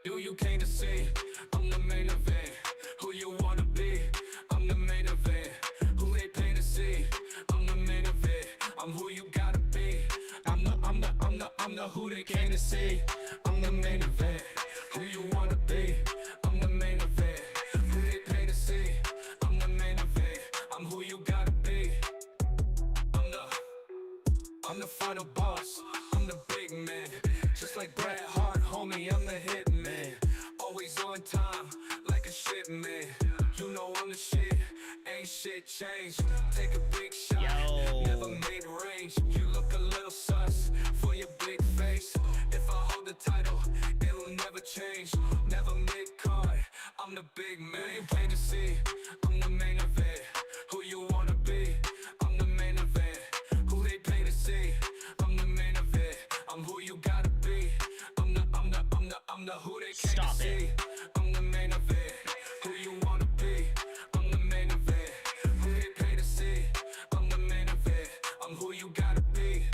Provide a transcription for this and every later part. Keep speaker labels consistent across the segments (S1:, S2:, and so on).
S1: Who you came to see? I'm the main event. Who you wanna be? I'm the main event. Who they pay to see? I'm the main event. I'm who you gotta be. I'm the who they came to see. I'm the main event. Who you wanna be? I'm the main event. Who they pay to see? I'm the main event. I'm who you gotta be. I'm the final boss. I'm the big man. Just like Bret Hart, homie, I'm the hit man. Always on time, like a shipment. You know I'm the shit, ain't shit changed. Take a big shot, never made range. You look a little sus for your big face. If I hold the title, it'll never change. Never mid-card, I'm the big man. You came to see, I'm the main event. Who you wanna be? I'm the main event. Who they pay to see? I'm the main event. I'm who you gotta be. I'm the who they came to see. I'm the main event. Who you wanna be? I'm the main event. Who they pay to see? I'm the main event. I'm who you gotta be.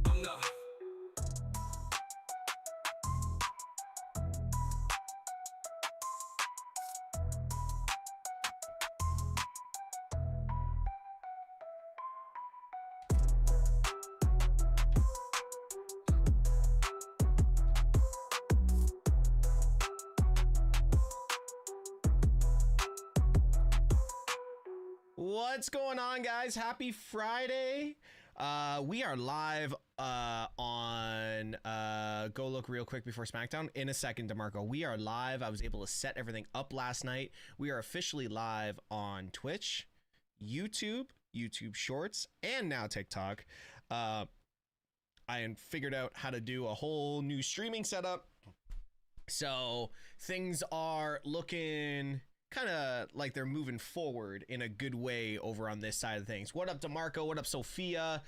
S1: I'm the
S2: What's going on, guys? Happy Friday. We are live on go look real quick before Smackdown in a second. DeMarco, we are live. I was able to set everything up last night. We are officially live on Twitch, YouTube Shorts, and now TikTok. I figured out how to do a whole new streaming setup, so things are looking kind of like they're moving forward in a good way over on this side of things. What up, DeMarco? What up, Sophia?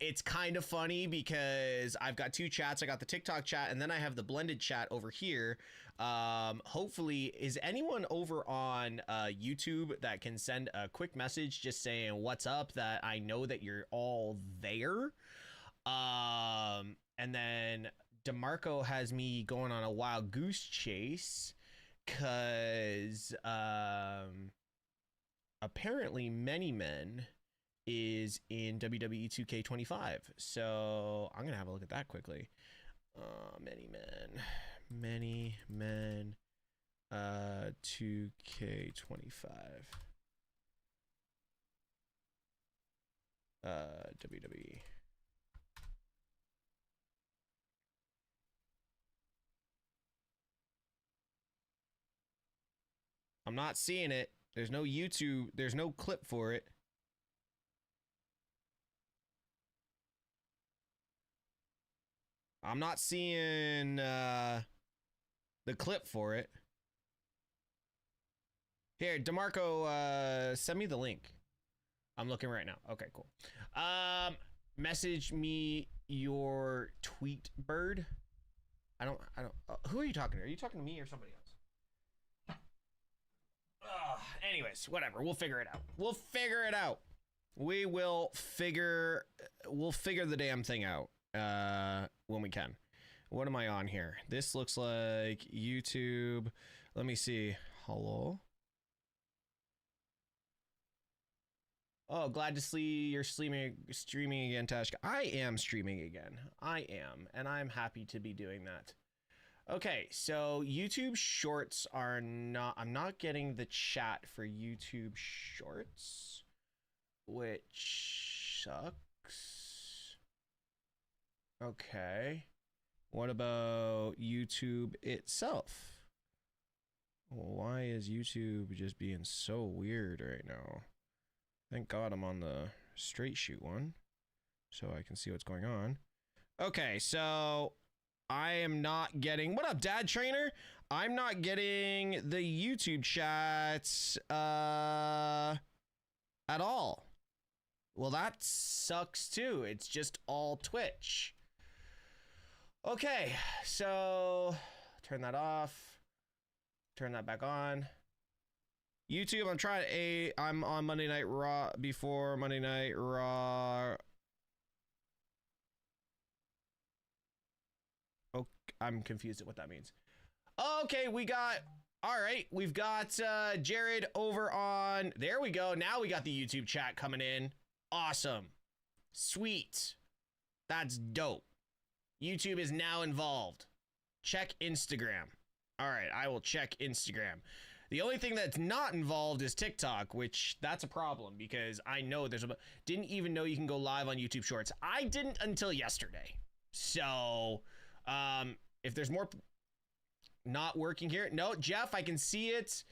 S2: It's kind of funny because I've got two chats. I got the TikTok chat, and then I have the blended chat over here. Hopefully, is anyone over on YouTube that can send a quick message just saying what's up, that I know that you're all there? And then DeMarco has me going on a wild goose chase because apparently Many Men is in WWE 2K25, so I'm gonna have a look at that quickly. Many Men 2K25 WWE. I'm not seeing it. There's no YouTube. There's no clip for it. I'm not seeing the clip for it. Here, DeMarco, send me the link. I'm looking right now. Okay, cool. Message me your tweet, bird. I don't. Who are you talking to? Are you talking to me or somebody else? Anyways, whatever. We'll figure it out. We'll figure the damn thing out when we can. What am I on here? This looks like YouTube. Let me see. Hello. Oh, glad to see you're streaming again, Tashka. I am streaming again. I am, and I'm happy to be doing that. Okay, so YouTube Shorts are not... I'm not getting the chat for YouTube Shorts, which sucks. Okay. What about YouTube itself? Why is YouTube just being so weird right now? Thank God I'm on the straight shoot one, so I can see what's going on. Okay, so... I am not getting... What up, Dad Trainer? I'm not getting the YouTube chats at all. Well, that sucks too. It's just all Twitch. Okay, so turn that off. Turn that back on. YouTube, I'm on Monday Night Raw before Monday Night Raw. I'm confused at what that means. Okay, we got, all right, we've got Jared over on, there we go. Now we got the YouTube chat coming in. Awesome. Sweet. That's dope. YouTube is now involved. Check Instagram. All right, I will check Instagram. The only thing that's not involved is TikTok, which that's a problem because I know there's a, didn't even know you can go live on YouTube Shorts. I didn't until yesterday. So, if there's more not working here, no, Jeff, I can see it.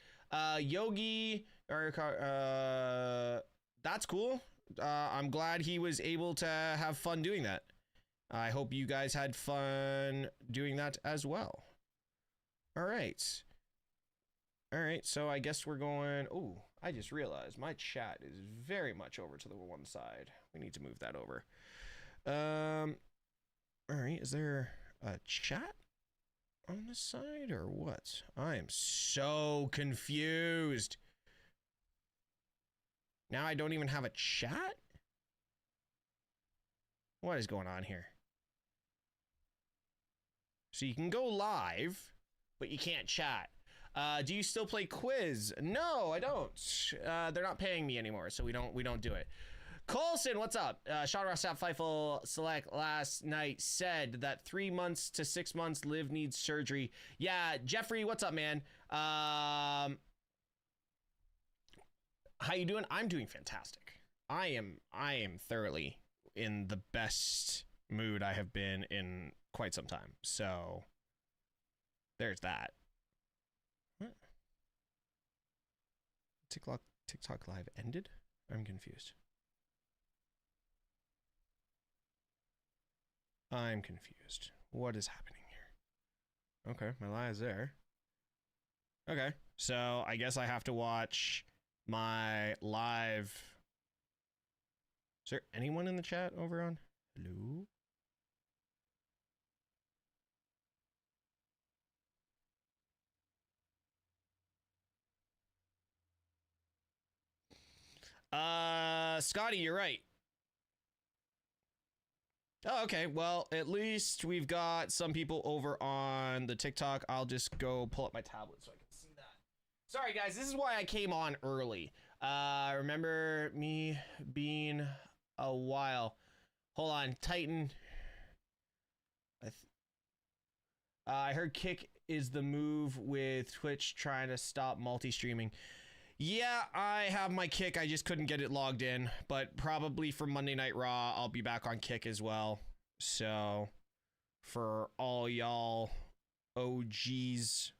S2: Yogi, or that's cool. I'm glad he was able to have fun doing that. I hope you guys had fun doing that as well. All right. All right, so I guess we're going... Oh, I just realized my chat is very much over to the one side. We need to move that over. All right, is there a chat on this side or what? I am so confused. Now I don't even have a chat? What is going on here? So you can go live, but you can't chat. Do you still play Quiz? No, I don't. They're not paying me anymore, so we don't do it. Colson, what's up? Sean Rossap Feifel Select last night said that 3 months to 6 months Liv needs surgery. Yeah, Jeffrey, what's up, man? How you doing? I'm doing fantastic. I am thoroughly in the best mood I have been in quite some time. So there's that. What? TikTok live ended? I'm confused. I'm confused. What is happening here? Okay, my lie is there. Okay, so I guess I have to watch my live. Is there anyone in the chat over on? Hello? Scotty, you're right. Oh, okay. Well, at least we've got some people over on the TikTok. I'll just go pull up my tablet so I can see that. Sorry, guys. This is why I came on early. Remember me being a while. Hold on. Titan. I heard Kick is the move with Twitch trying to stop multi-streaming. Yeah, I have my Kick. I just couldn't get it logged in. But probably for Monday Night Raw, I'll be back on Kick as well. So, for all y'all OGs,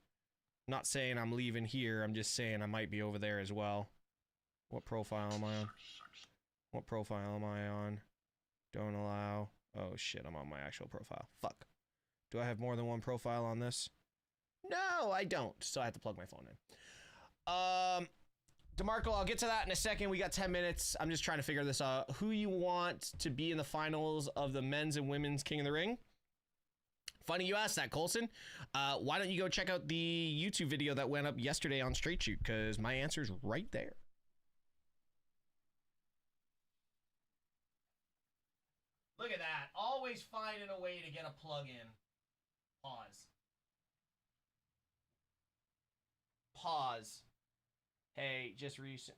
S2: not saying I'm leaving here. I'm just saying I might be over there as well. What profile am I on? What profile am I on? Don't allow. Oh, shit. I'm on my actual profile. Fuck. Do I have more than one profile on this? No, I don't. So I have to plug my phone in. DeMarco, I'll get to that in a second. We got 10 minutes. I'm just trying to figure this out. Who you want to be in the finals of the men's and women's King of the Ring? Funny you asked that, Colson. Why don't you go check out the YouTube video that went up yesterday on Straight Shoot, because my answer's right there. Look at that. Always finding a way to get a plug in. Pause. Pause. Hey, just recent.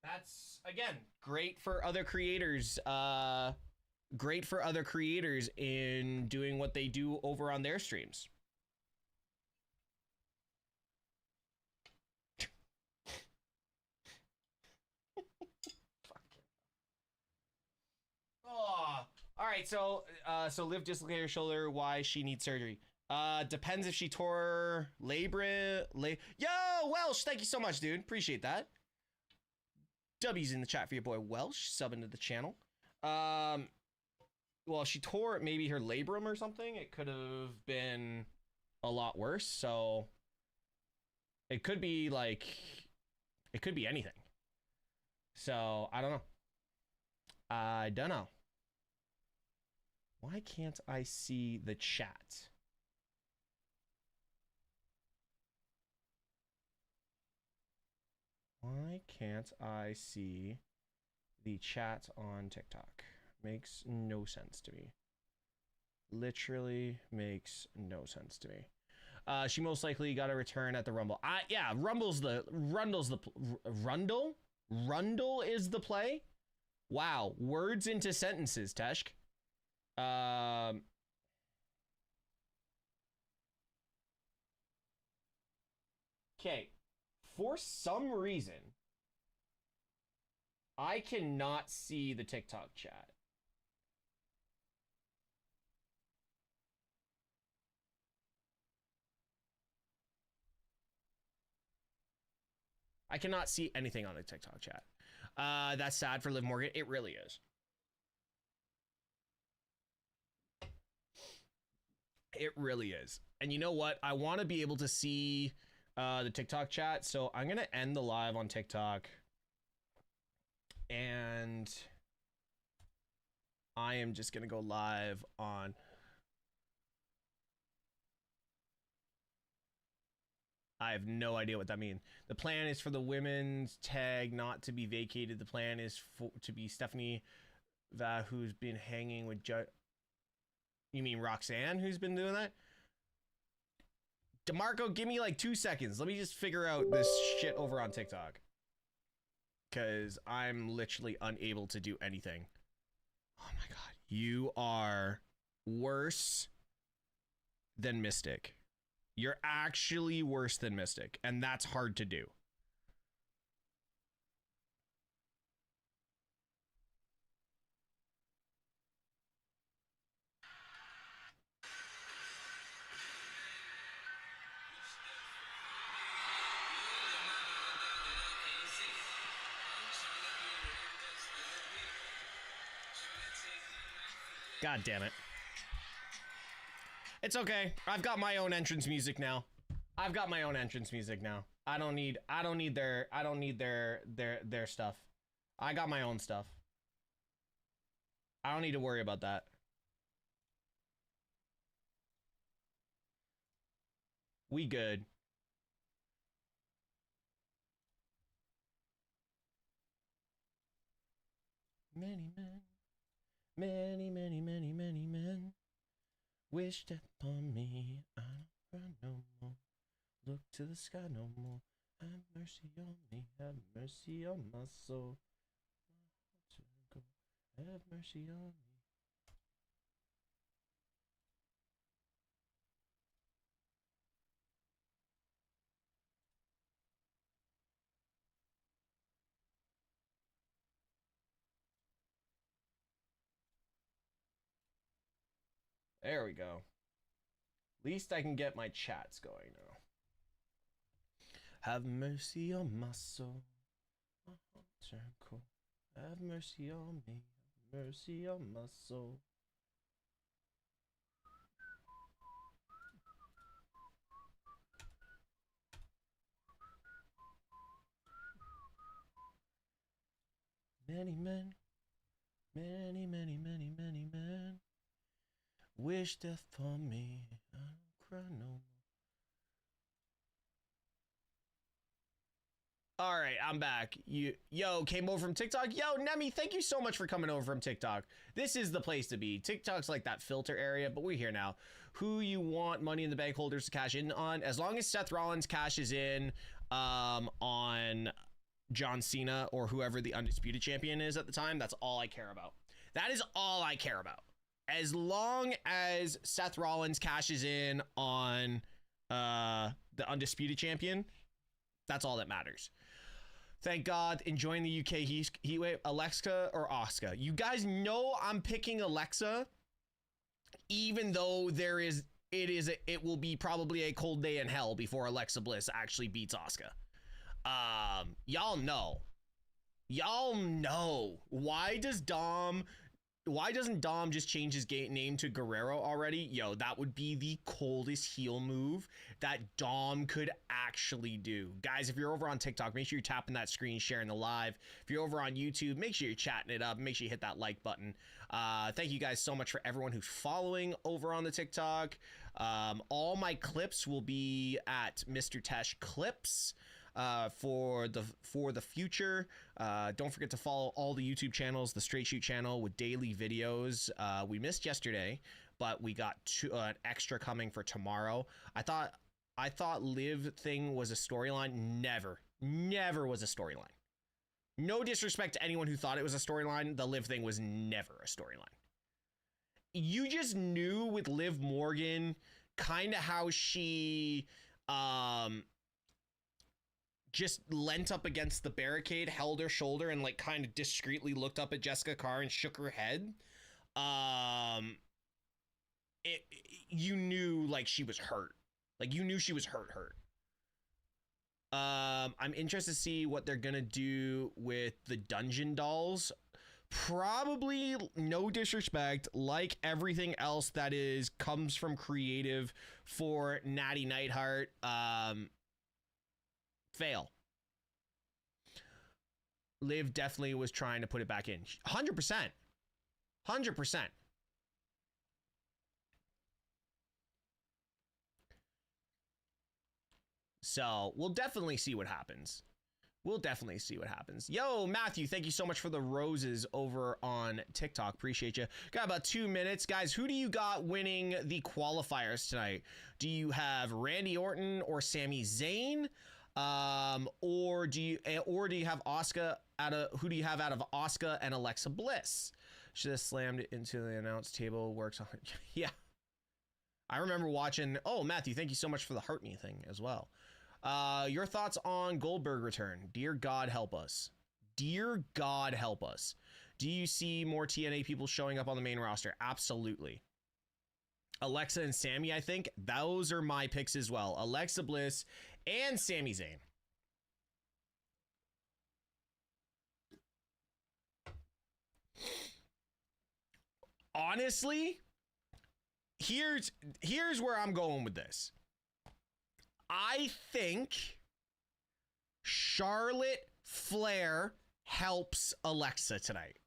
S2: That's, again, great for other creators. Great for other creators in doing what they do over on their streams. Oh, all right. So Liv dislocated her shoulder. Why she needs surgery? Depends if she tore labrum. Yo, Welsh, thank you so much, dude. Appreciate that. W's in the chat for your boy Welsh, subbing to the channel. Well, she tore maybe her labrum or something. It could have been a lot worse. So it could be like, it could be anything. So I don't know. I don't know. Why can't I see the chat? Why can't I see the chat on TikTok? Makes no sense to me. literally makes no sense to me. She most likely got a return at the Rumble. Yeah, Rundle is the play. Wow, words into sentences, Teshk. Okay, for some reason, I cannot see the TikTok chat. I cannot see anything on the TikTok chat. That's sad for Liv Morgan. It really is. It really is. And you know what? I want to be able to see the TikTok chat. So I'm going to end the live on TikTok. And I am just going to go live on... I have no idea what that means. The plan is for the women's tag not to be vacated. The plan is to be Stephanie who's been hanging with You mean Roxanne, who's been doing that? DeMarco, give me like 2 seconds. Let me just figure out this shit over on TikTok. Because I'm literally unable to do anything. Oh my god. You are worse than Mystic. You're actually worse than Mystic. And that's hard to do. God damn it. It's okay. I've got my own entrance music now. I don't need their stuff. I got my own stuff. I don't need to worry about that. We good. Many men wish death upon me. I don't cry no more. Look to the sky no more. Have mercy on me. Have mercy on my soul. Have mercy on me. There we go. At least I can get my chats going now. Have mercy on my soul. My heart turned cold. Have mercy on me. Have mercy on my soul. Many men wish death upon me. I don't cry no more. All right, I'm back. Yo, came over from TikTok. Yo, Nemi, thank you so much for coming over from TikTok. This is the place to be. TikTok's like that filter area, but we're here now. Who you want Money in the Bank holders to cash in on? As long as Seth Rollins cashes in on John Cena or whoever the undisputed champion is at the time, that's all I care about. That is all I care about. As long as Seth Rollins cashes in on the undisputed champion, that's all that matters. Thank God. Enjoying the UK heat wave. Alexa or Asuka? You guys know I'm picking Alexa, even though it will be probably a cold day in hell before Alexa Bliss actually beats Asuka. Y'all know. Why doesn't Dom just change his name to Guerrero already? Yo, that would be the coldest heel move that Dom could actually do. Guys, if you're over on TikTok, make sure you're tapping that screen, sharing the live. If you're over on YouTube, make sure you're chatting it up. Make sure you hit that like button. Thank you guys so much for everyone who's following over on the TikTok. All my clips will be at Mr. Tesh Clips. For the future. Don't forget to follow all the YouTube channels, the Straight Shoot channel with daily videos. We missed yesterday, but we got an extra coming for tomorrow. I thought Liv thing was a storyline. Never was a storyline. No disrespect to anyone who thought it was a storyline. The Liv thing was never a storyline. You just knew with Liv Morgan kind of how she just leant up against the barricade, held her shoulder, and like kind of discreetly looked up at Jessica Carr and shook her head. You knew like she was hurt. Like you knew she was hurt. I'm interested to see what they're gonna do with the dungeon dolls. Probably, no disrespect, like everything else that comes from creative for Natty Neidhart, fail. Liv definitely was trying to put it back in. 100%. 100%. So we'll definitely see what happens. Yo, Matthew, thank you so much for the roses over on TikTok. Appreciate you. Got about 2 minutes. Guys, who do you got winning the qualifiers tonight? Do you have Randy Orton or Sami Zayn? Or do you have Asuka who do you have out of Asuka and Alexa Bliss? Should have slammed it into the announce table. Works on yeah. I remember watching. Oh, Matthew, thank you so much for the heart me thing as well. Your thoughts on Goldberg return? Dear God, help us. Dear God, help us. Do you see more TNA people showing up on the main roster? Absolutely. Alexa and Sami, I think those are my picks as well. Alexa Bliss and Sami Zayn. Honestly, here's where I'm going with this. I think Charlotte Flair helps Alexa tonight.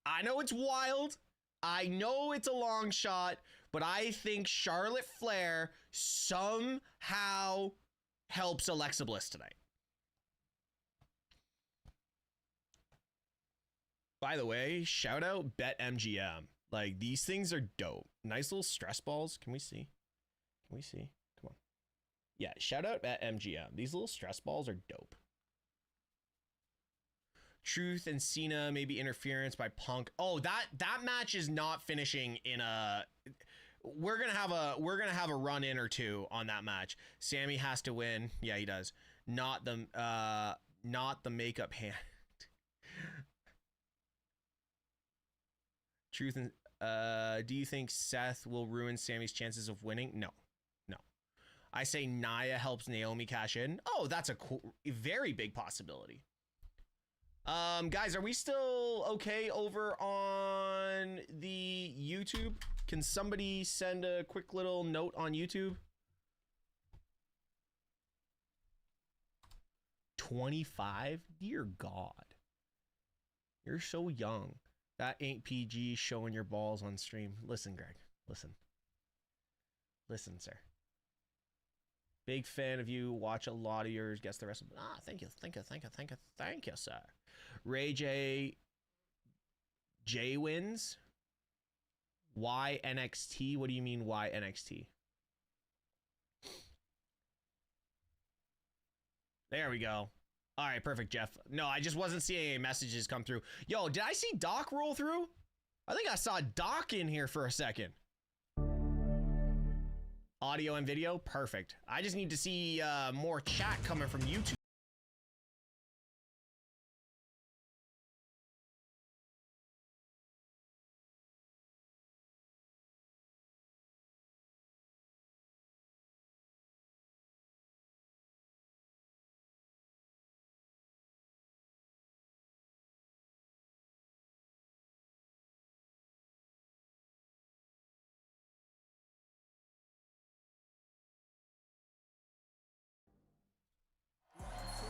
S2: I know it's wild. I know it's a long shot, but I think Charlotte Flair somehow helps Alexa Bliss tonight. By the way, shout out BetMGM. Like, these things are dope. Nice little stress balls. Can we see? Come on. Yeah, shout out BetMGM. These little stress balls are dope. Truth and Cena, maybe interference by Punk. Oh, that match is not finishing in a. We're gonna have a run in or two on that match. Sammy has to win. Yeah, he does. Not the makeup hand. Truth and do you think Seth will ruin Sammy's chances of winning? No. I say Nia helps Naomi cash in. Oh, that's a very big possibility. Guys, are we still okay over on the YouTube? Can somebody send a quick little note on YouTube? 25? Dear God. You're so young. That ain't PG showing your balls on stream. Listen, Greg. Listen, sir. Big fan of you. Watch a lot of yours. Guess the rest of them. Thank you, sir. Ray J wins. Why NXT? What do you mean why NXT? There we go. All right, perfect, Jeff. No, I just wasn't seeing any messages come through. Yo, did I see Doc roll through? I think I saw Doc in here for a second. Audio and video, perfect. I just need to see more chat coming from YouTube.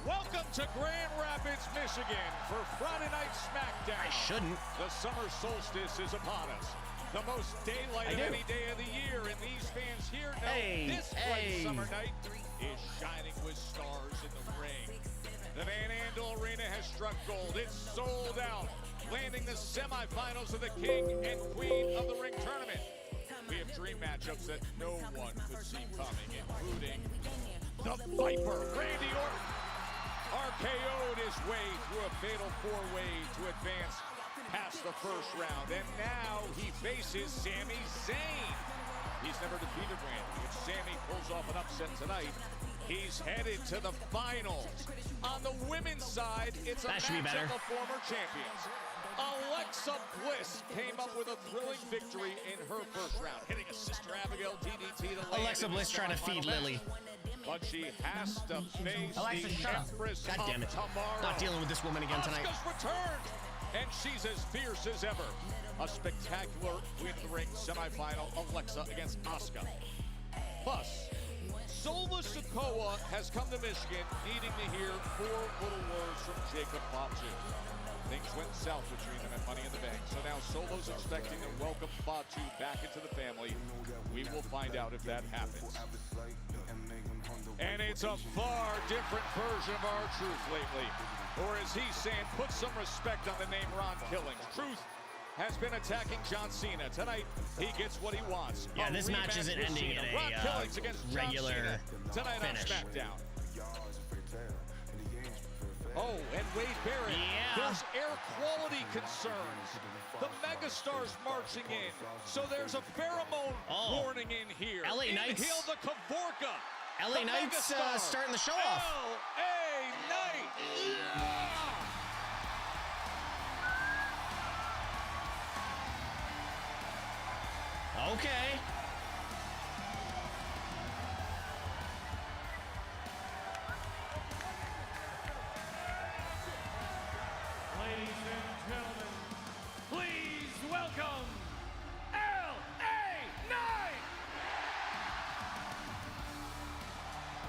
S3: Welcome to Grand Rapids, Michigan for Friday Night Smackdown.
S2: I shouldn't.
S3: The summer solstice is upon us. The most daylight of any day of the year, and these fans here know this bright summer night is shining with stars in the ring. The Van Andel Arena has struck gold. It's sold out. landing the semifinals of the King and Queen of the Ring tournament. We have dream matchups that no one could see coming, including the Viper, Randy Orton, RKO'd his way through a fatal four-way to advance past the first round, and now he faces Sami Zayn. He's never defeated Randy. If Sami pulls off an upset tonight, he's headed to the finals. On the women's side, it's a match of the former champions. Alexa Bliss came up with a thrilling victory in her first round, hitting a Sister Abigail DDT to land.
S2: Alexa Bliss trying to feed Lily.
S3: But she has to face
S2: Alexa,
S3: the Empress
S2: God damn it.
S3: tomorrow.
S2: Not dealing with this woman again tonight.
S3: Asuka's returned, and she's as fierce as ever. A spectacular Queen of the Ring semifinal, Alexa against Asuka. Plus, Sova Sikoa has come to Michigan needing to hear 4 little words from Jacob Fatu. Things went south between them at Money in the Bank, so now Solo's expecting to welcome Fatu back into the family. We will find out if that happens. And it's a far different version of R-Truth lately. Or as he's saying, put some respect on the name Ron Killings. Truth has been attacking John Cena. Tonight, he gets what he wants.
S2: Yeah, this match isn't ending in a regular
S3: tonight
S2: finish.
S3: On Smackdown. Oh, and Wade Barrett.
S2: Yeah.
S3: There's air quality concerns. The megastar's marching in. So there's a pheromone warning in here.
S2: LA Knights.
S3: Inhale the Kavorka.
S2: LA Knights starting the show off.
S3: LA Knight. Yeah.
S2: Okay.
S4: Ladies and gentlemen, please welcome LA Knight!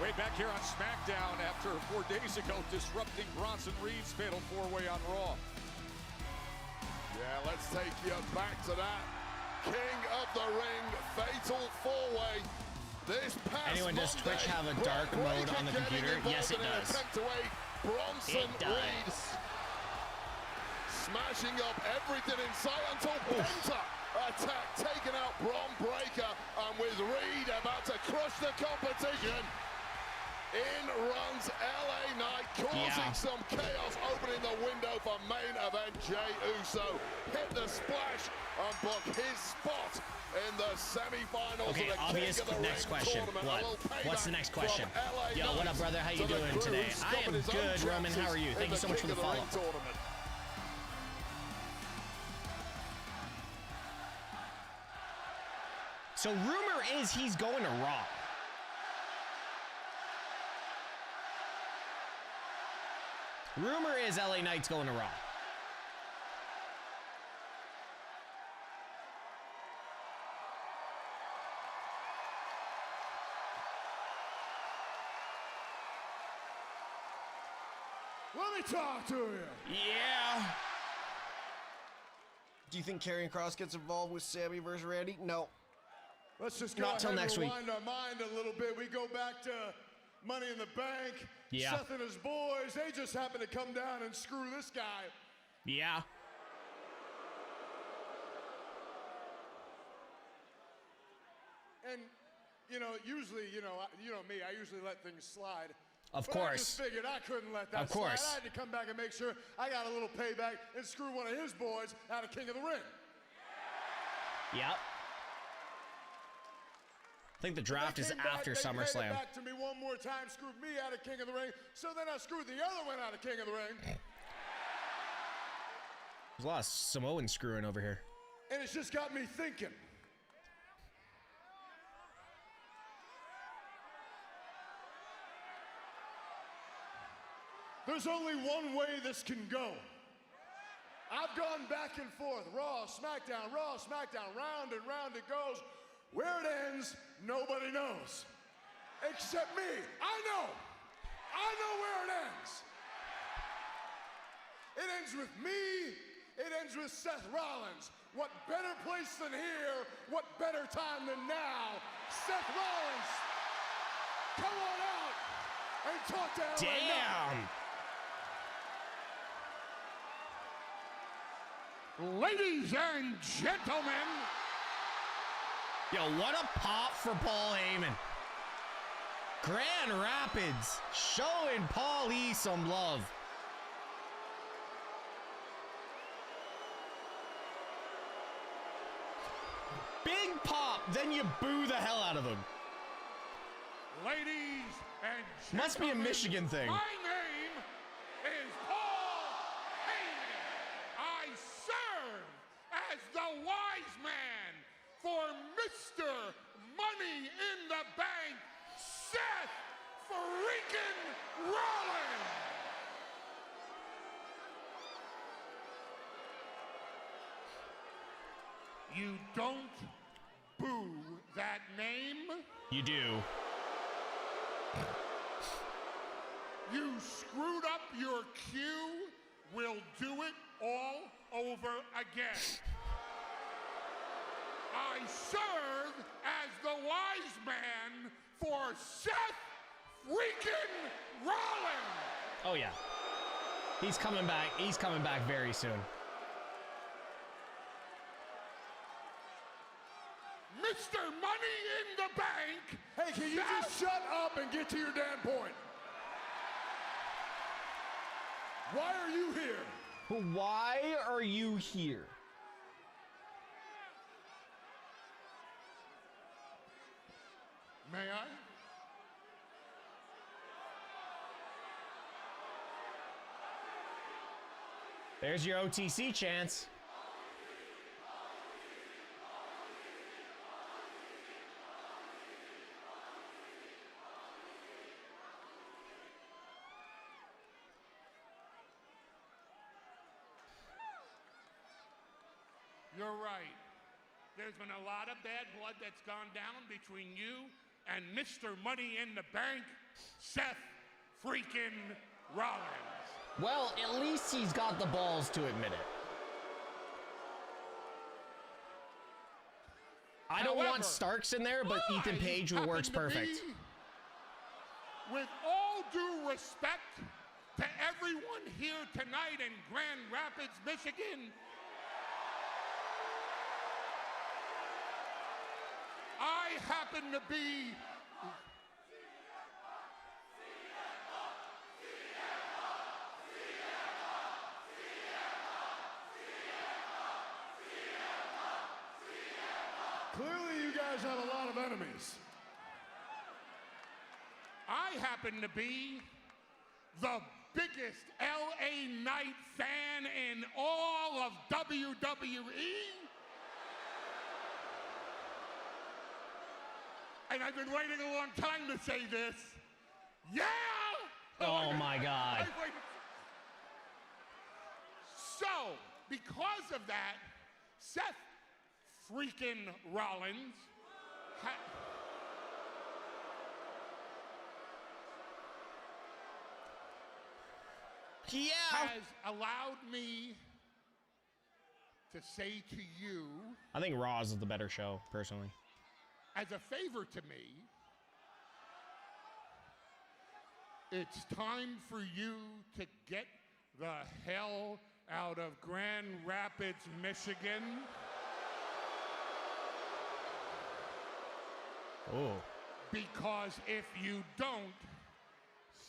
S3: Way back here on Smackdown after 4 days ago disrupting Bronson Reed's fatal four-way on Raw.
S5: Yeah, let's take you back to that King of the Ring fatal four-way. This past
S2: Anyone, does Twitch have a dark mode on the computer? Yes, it does.
S5: Bronson Reed smashing up everything in sight until banter attack taking out Bron Breakker, and with Reed about to crush the competition, in runs LA Knight, causing some chaos, opening the window for main event Jey Uso. Hit the splash and book his spot in the semifinals.
S2: Okay,
S5: of the
S2: obvious
S5: King of the
S2: next
S5: Ring
S2: question.
S5: tournament.
S2: What's the next question?
S5: LA
S2: Yo, what up, brother? How you
S5: to the
S2: doing
S5: crew
S2: today? I am
S5: stopping his own
S2: good, Roman. How are you?
S5: chances
S2: Thank you
S5: in
S2: so much for
S5: King
S2: the
S5: of
S2: follow.
S5: Ring tournament.
S2: So rumor is he's going to Raw. Rumor is LA Knight's going to Raw.
S6: Let me talk to you.
S2: Yeah.
S7: Do you think Karrion Kross gets involved with Sammy versus Randy? No.
S6: Let's just go
S2: Not
S6: ahead
S2: till
S6: and
S2: next week.
S6: rewind our mind a little bit. We go back to Money in the Bank.
S2: Yeah.
S6: Seth and his boys, they just happen to come down and screw this guy.
S2: Yeah.
S6: And, you know, usually, you know me, I usually let things slide.
S2: Of
S6: But I
S2: course.
S6: just figured I couldn't let that
S2: Of course.
S6: slide. I had to come back and make sure I got a little payback and screw one of his boys out of King of the Ring.
S2: Yep. I think the draft is after
S6: They paid
S2: SummerSlam.
S6: it back to me one more time, screwed me out of King of the Ring, so then I screwed the other one out of King of the Ring.
S2: There's a lot of Samoan screwing over here.
S6: And it's just got me thinking. There's only one way this can go. I've gone back and forth, Raw, SmackDown, round and round it goes. Where it ends, nobody knows. Except me. I know where it ends. It ends with me, it ends with Seth Rollins. What better place than here, what better time than now? Seth Rollins, come on out and talk to LA Knight.
S2: Damn.
S3: Ladies and gentlemen,
S2: Yo, what a pop for Paul Heyman. Grand Rapids showing Paul E some love. Big pop, then you boo the hell out of him.
S3: ladies and gentlemen,
S2: Must be a Michigan thing.
S3: My name is Paul Heyman. I serve as the wise man for Mr. Money in the Bank, Seth freaking Rollins. You don't boo that name.
S2: You do.
S3: You screwed up your cue. We'll do it all over again. I serve as the wise man for Seth freaking Rollins.
S2: Oh yeah. He's coming back. He's coming back very soon.
S3: Mr. Money in the Bank.
S6: Hey, can you just shut up and get to your damn point? Why are you here?
S2: Why are you here?
S3: May I?
S2: There's your OTC chance.
S3: You're right. There's been a lot of bad blood that's gone down between you and Mr. Money in the Bank, Seth freaking Rollins.
S2: Well, at least he's got the balls to admit it. I don't
S3: However,
S2: want Starks in there, but Ethan Page works perfect.
S3: With all due respect to everyone here tonight in Grand Rapids, Michigan, I happen to be
S6: Clearly, you guys have a lot of enemies.
S3: I happen to be the biggest LA Knight fan in all of WWE. And I've been waiting a long time to say this. Yeah!
S2: Oh my God.
S3: I've waited- So, because of that, Seth freaking Rollins
S2: Yeah.
S3: has allowed me to say to you,
S2: I think Raws is the better show, personally.
S3: as a favor to me, it's time for you to get the hell out of Grand Rapids, Michigan.
S2: Oh.
S3: Because if you don't,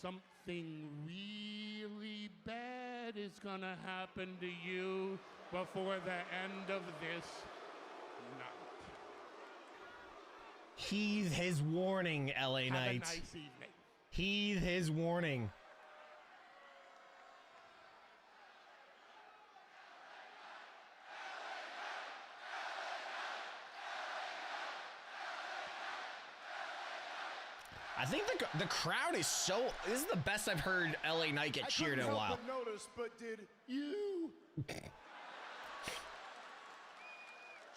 S3: something really bad is gonna happen to you before the end of this night.
S2: Heed his warning, LA
S3: Have
S2: Knight.
S3: a nice evening.
S2: Heed his warning. I think the crowd is so. This is the best I've heard LA Knight get cheered in a while.
S6: I couldn't help but notice, but did you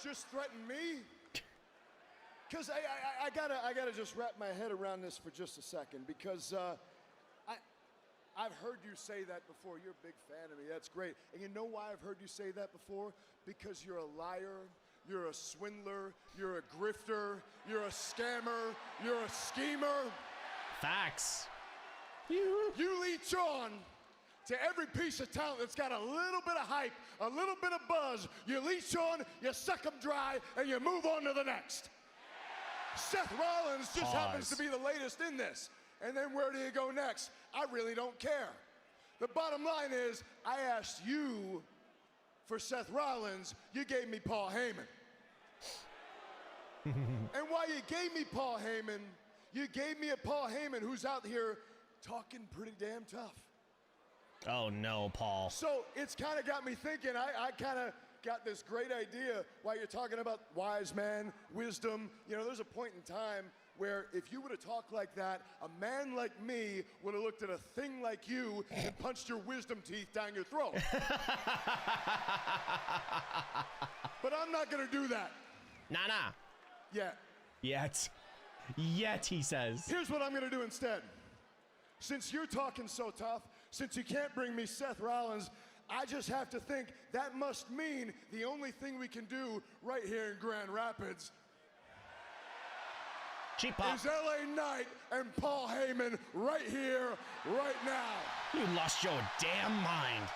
S6: just threaten me? Because I gotta just wrap my head around this for just a second, because I've heard you say that before. You're a big fan of me. That's great. And you know why I've heard you say that before? Because you're a liar. You're a swindler, you're a grifter, you're a scammer, you're a schemer.
S2: Facts.
S6: You leech on to every piece of talent that's got a little bit of hype, a little bit of buzz, you leash on, you suck them dry, and you move on to the next. Seth Rollins just happens to be the latest in this. And then where do you go next? I really don't care. The bottom line is, I asked you for Seth Rollins, you gave me Paul Heyman. And while you gave me Paul Heyman, you gave me a Paul Heyman who's out here talking pretty damn tough.
S2: Oh no, Paul.
S6: So it's kind of got me thinking, I kind of got this great idea while you're talking about wise man, wisdom. You know, there's a point in time where if you would have talked like that, a man like me would have looked at a thing like you and punched your wisdom teeth down your throat. But I'm not gonna do that.
S2: Nah.
S6: Yet.
S2: Yet, he says.
S6: Here's what I'm gonna do instead. Since you're talking so tough, since you can't bring me Seth Rollins, I just have to think that must mean the only thing we can do right here in Grand Rapids
S2: Cheap pop.
S6: is LA Knight and Paul Heyman right here, right now.
S2: You lost your damn mind.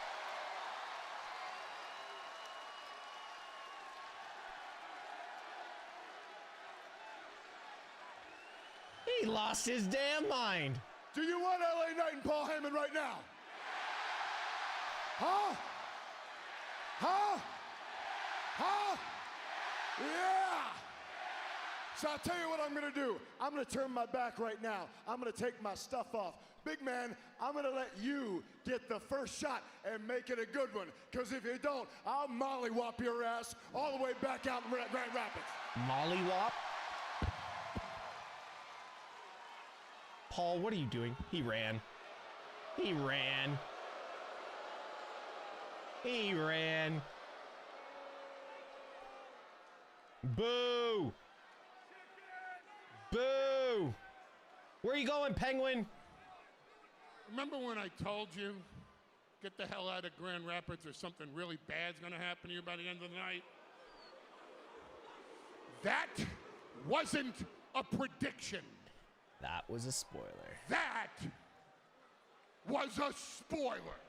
S2: He lost his damn mind.
S6: Do you want LA Knight and Paul Heyman right now? Huh? Huh? Huh? Yeah! So I'll tell you what I'm gonna do. I'm gonna turn my back right now. I'm gonna take my stuff off. Big man, I'm gonna let you get the first shot and make it a good one. Because if you don't, I'll mollywop your ass all the way back out in Grand Rapids.
S2: Mollywop? Paul, what are you doing? He ran. He ran. He ran. Boo! Boo! Where are you going, Penguin?
S8: Remember when I told you, get the hell out of Grand Rapids or something really bad's gonna happen to you by the end of the night? That wasn't a prediction.
S2: That was a spoiler.
S8: That was a spoiler.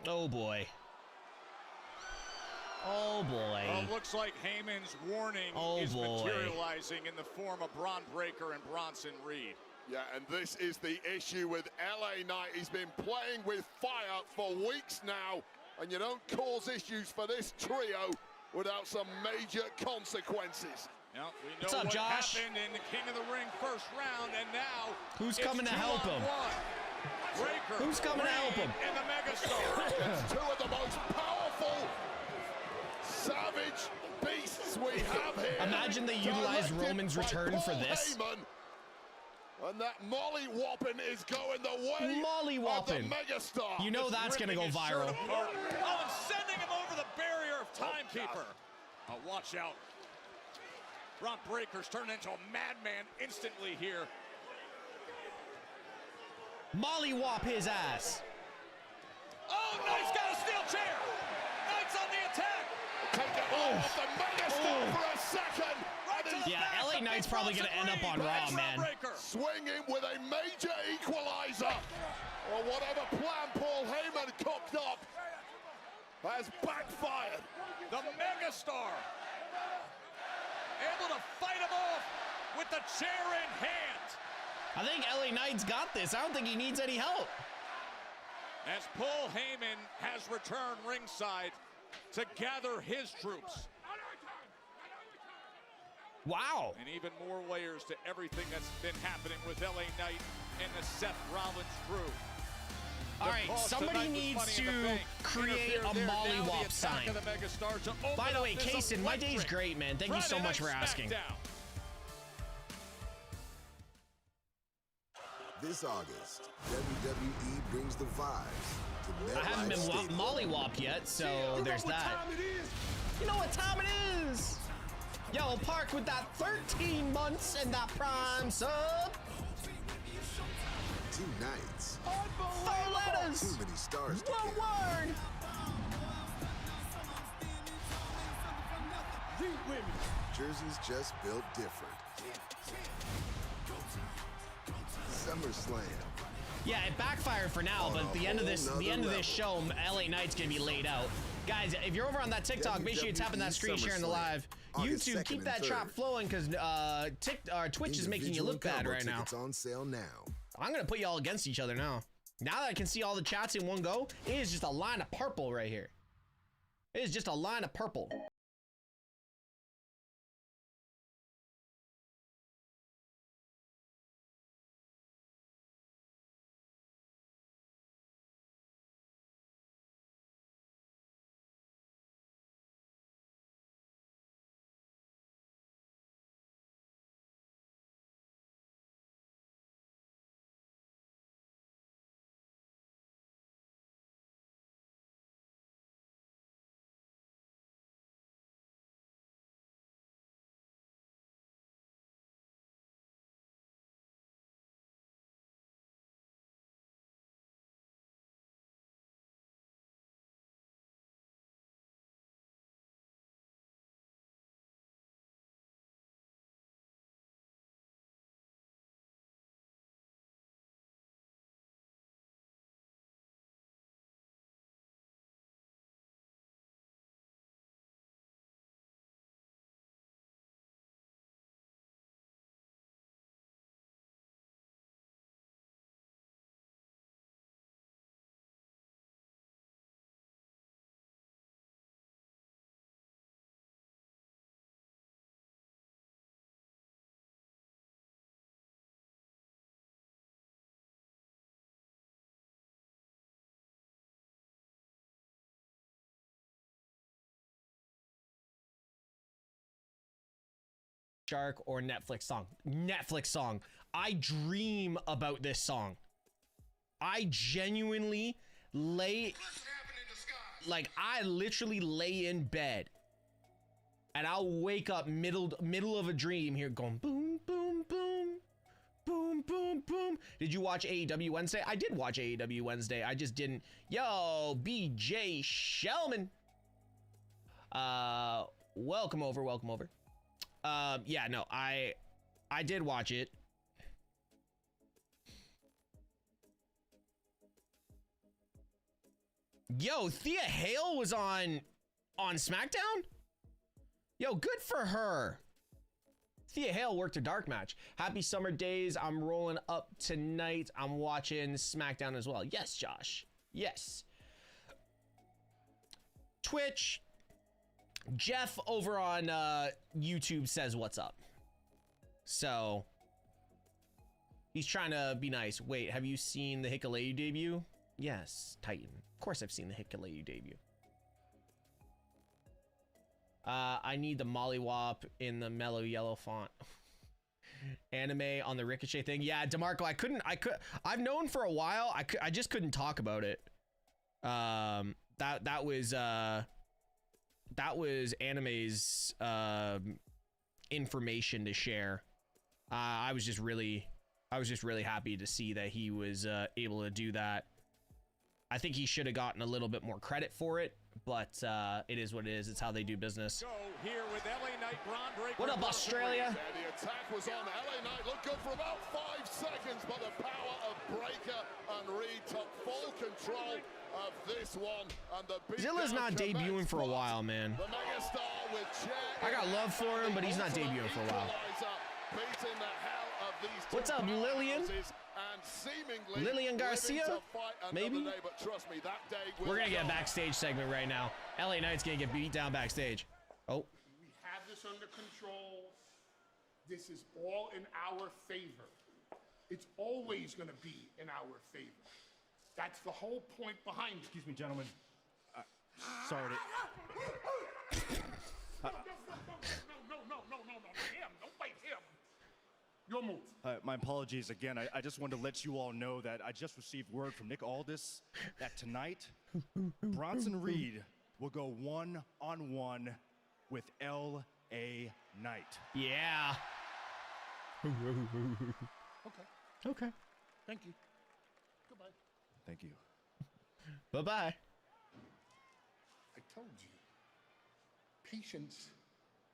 S2: Oh boy. Oh boy.
S3: Well, it looks like Heyman's warning is materializing in the form of Braun Breaker and Bronson Reed.
S5: Yeah, and this is the issue with LA Knight. He's been playing with fire for weeks now, and you don't cause issues for this trio without some major consequences.
S3: Now, we know
S2: What's up,
S3: what
S2: Josh?
S3: happened in the King of the Ring first round, and now
S2: Who's
S3: it's
S2: coming to help him?
S3: 2-on-1. Breaker,
S2: Who's coming to help him?
S3: And the Megastar.
S5: It's two of the most powerful, savage beasts we have here.
S2: Imagine they utilized
S5: Directed
S2: Roman's
S5: by
S2: return for
S5: Paul
S2: this.
S5: Heyman. And that mollywhopping is going the way of the
S2: Mollywhopping.
S5: Megastar.
S2: You know that's gonna go
S3: Ripping his shirt
S2: viral.
S3: apart. Oh, and sending him over the barrier of Timekeeper. Oh, watch out. Braun Breaker's turned into a madman instantly here.
S2: Mollywop his ass.
S3: Oh, Knight's got a steel chair. Knight's on the attack.
S5: Take it off the Megastar for a second.
S3: Right to the
S2: Yeah,
S3: back.
S2: LA Knight's probably gonna end up on Raw, man.
S5: Swinging with a major equalizer. Or whatever plan Paul Heyman cooked up has backfired.
S3: The Megastar able to fight him off with the chair in hand.
S2: I think LA Knight's got this. I don't think he needs any help.
S3: As Paul Heyman has returned ringside to gather his troops.
S2: Wow.
S3: And even more layers to everything that's been happening with LA Knight and the Seth Rollins crew.
S2: All right, somebody needs to create a mollywop sign. By the way, Kaysen, my day's great, man. Thank you so much for asking.
S9: This August, WWE brings the vibes to
S2: I haven't been mollywopped yet, so there's that. You know what time it is? Yo, Park with that 13 months and that prime sub.
S9: 2 nights.
S2: 4 letters.
S9: Too many stars to
S2: One
S9: count.
S2: word.
S9: Jerseys just built different. SummerSlam.
S2: Yeah, it backfired for now, but the end of this show, LA Knight's gonna be laid out. Guys, if you're over on that TikTok, make sure you're tapping that screen, sharing the live.
S9: August
S2: YouTube,
S9: 2nd
S2: keep that
S9: and
S2: trap
S9: 3rd.
S2: flowing because Twitch is making you
S9: Individual
S2: look bad
S9: combo
S2: right now.
S9: tickets on sale now.
S2: I'm gonna put y'all against each other now. Now that I can see all the chats in one go, it is just a line of purple right here. It is just a line of purple. Shark or Netflix song. Netflix song. I dream about this song. I genuinely I literally lay in bed and I'll wake up middle of a dream here going boom, boom, boom, boom, boom, boom. Did you watch AEW Wednesday? I did watch AEW Wednesday. I just didn't. Yo, BJ Shellman. Welcome over. Yeah, no, I did watch it. Yo, Thea Hale was on Smackdown? Yo, good for her. Thea Hale worked a dark match. Happy summer days. I'm rolling up tonight. I'm watching Smackdown as well. Yes, Josh. Yes. Twitch. Jeff over on YouTube says what's up. So he's trying to be nice. Wait, have you seen the Hikuleo debut? Yes, Titan. Of course I've seen the Hikuleo debut. I need the mollywop in the mellow yellow font. Anime on the Ricochet thing. Yeah, DeMarco, I've known for a while. I just couldn't talk about it. That was Anime's information to share. I was just really happy to see that he was able to do that. I think he should have gotten a little bit more credit for it, but it is what it is. It's how they do business.
S3: Go here with LA Knight, Braun Breaker.
S2: What up, Australia?
S5: Yeah, the attack was on. LA Knight looked good for about 5 seconds, but the power of Breaker and Reed took full control of this one. And the
S2: Zilla's not debuting for a while, man.
S5: The megastar with
S2: I got love for him, but he's not debuting for a while.
S5: Beating the hell of these two
S2: What's up, Lillian?
S5: and seemingly
S2: Lillian Garcia?
S5: living to fight another
S2: Maybe?
S5: day, but trust me, that day will
S2: We're gonna get a
S5: come.
S2: backstage segment right now. LA Knight's gonna get beat down backstage. Oh,
S8: We have this under control. This is all in our favor. It's always going to be in our favor. That's the whole point behind it.
S4: Excuse me, gentlemen. Sorry to...
S8: No, him. Don't fight him. Your move.
S4: My apologies again. I just wanted to let you all know that I just received word from Nick Aldis that tonight, Bronson Reed will go one-on-one with L.A. Knight.
S2: yeah.
S8: Okay.
S2: Okay.
S8: Thank you. Goodbye.
S4: Thank you.
S2: Bye-bye.
S8: I told you. Patience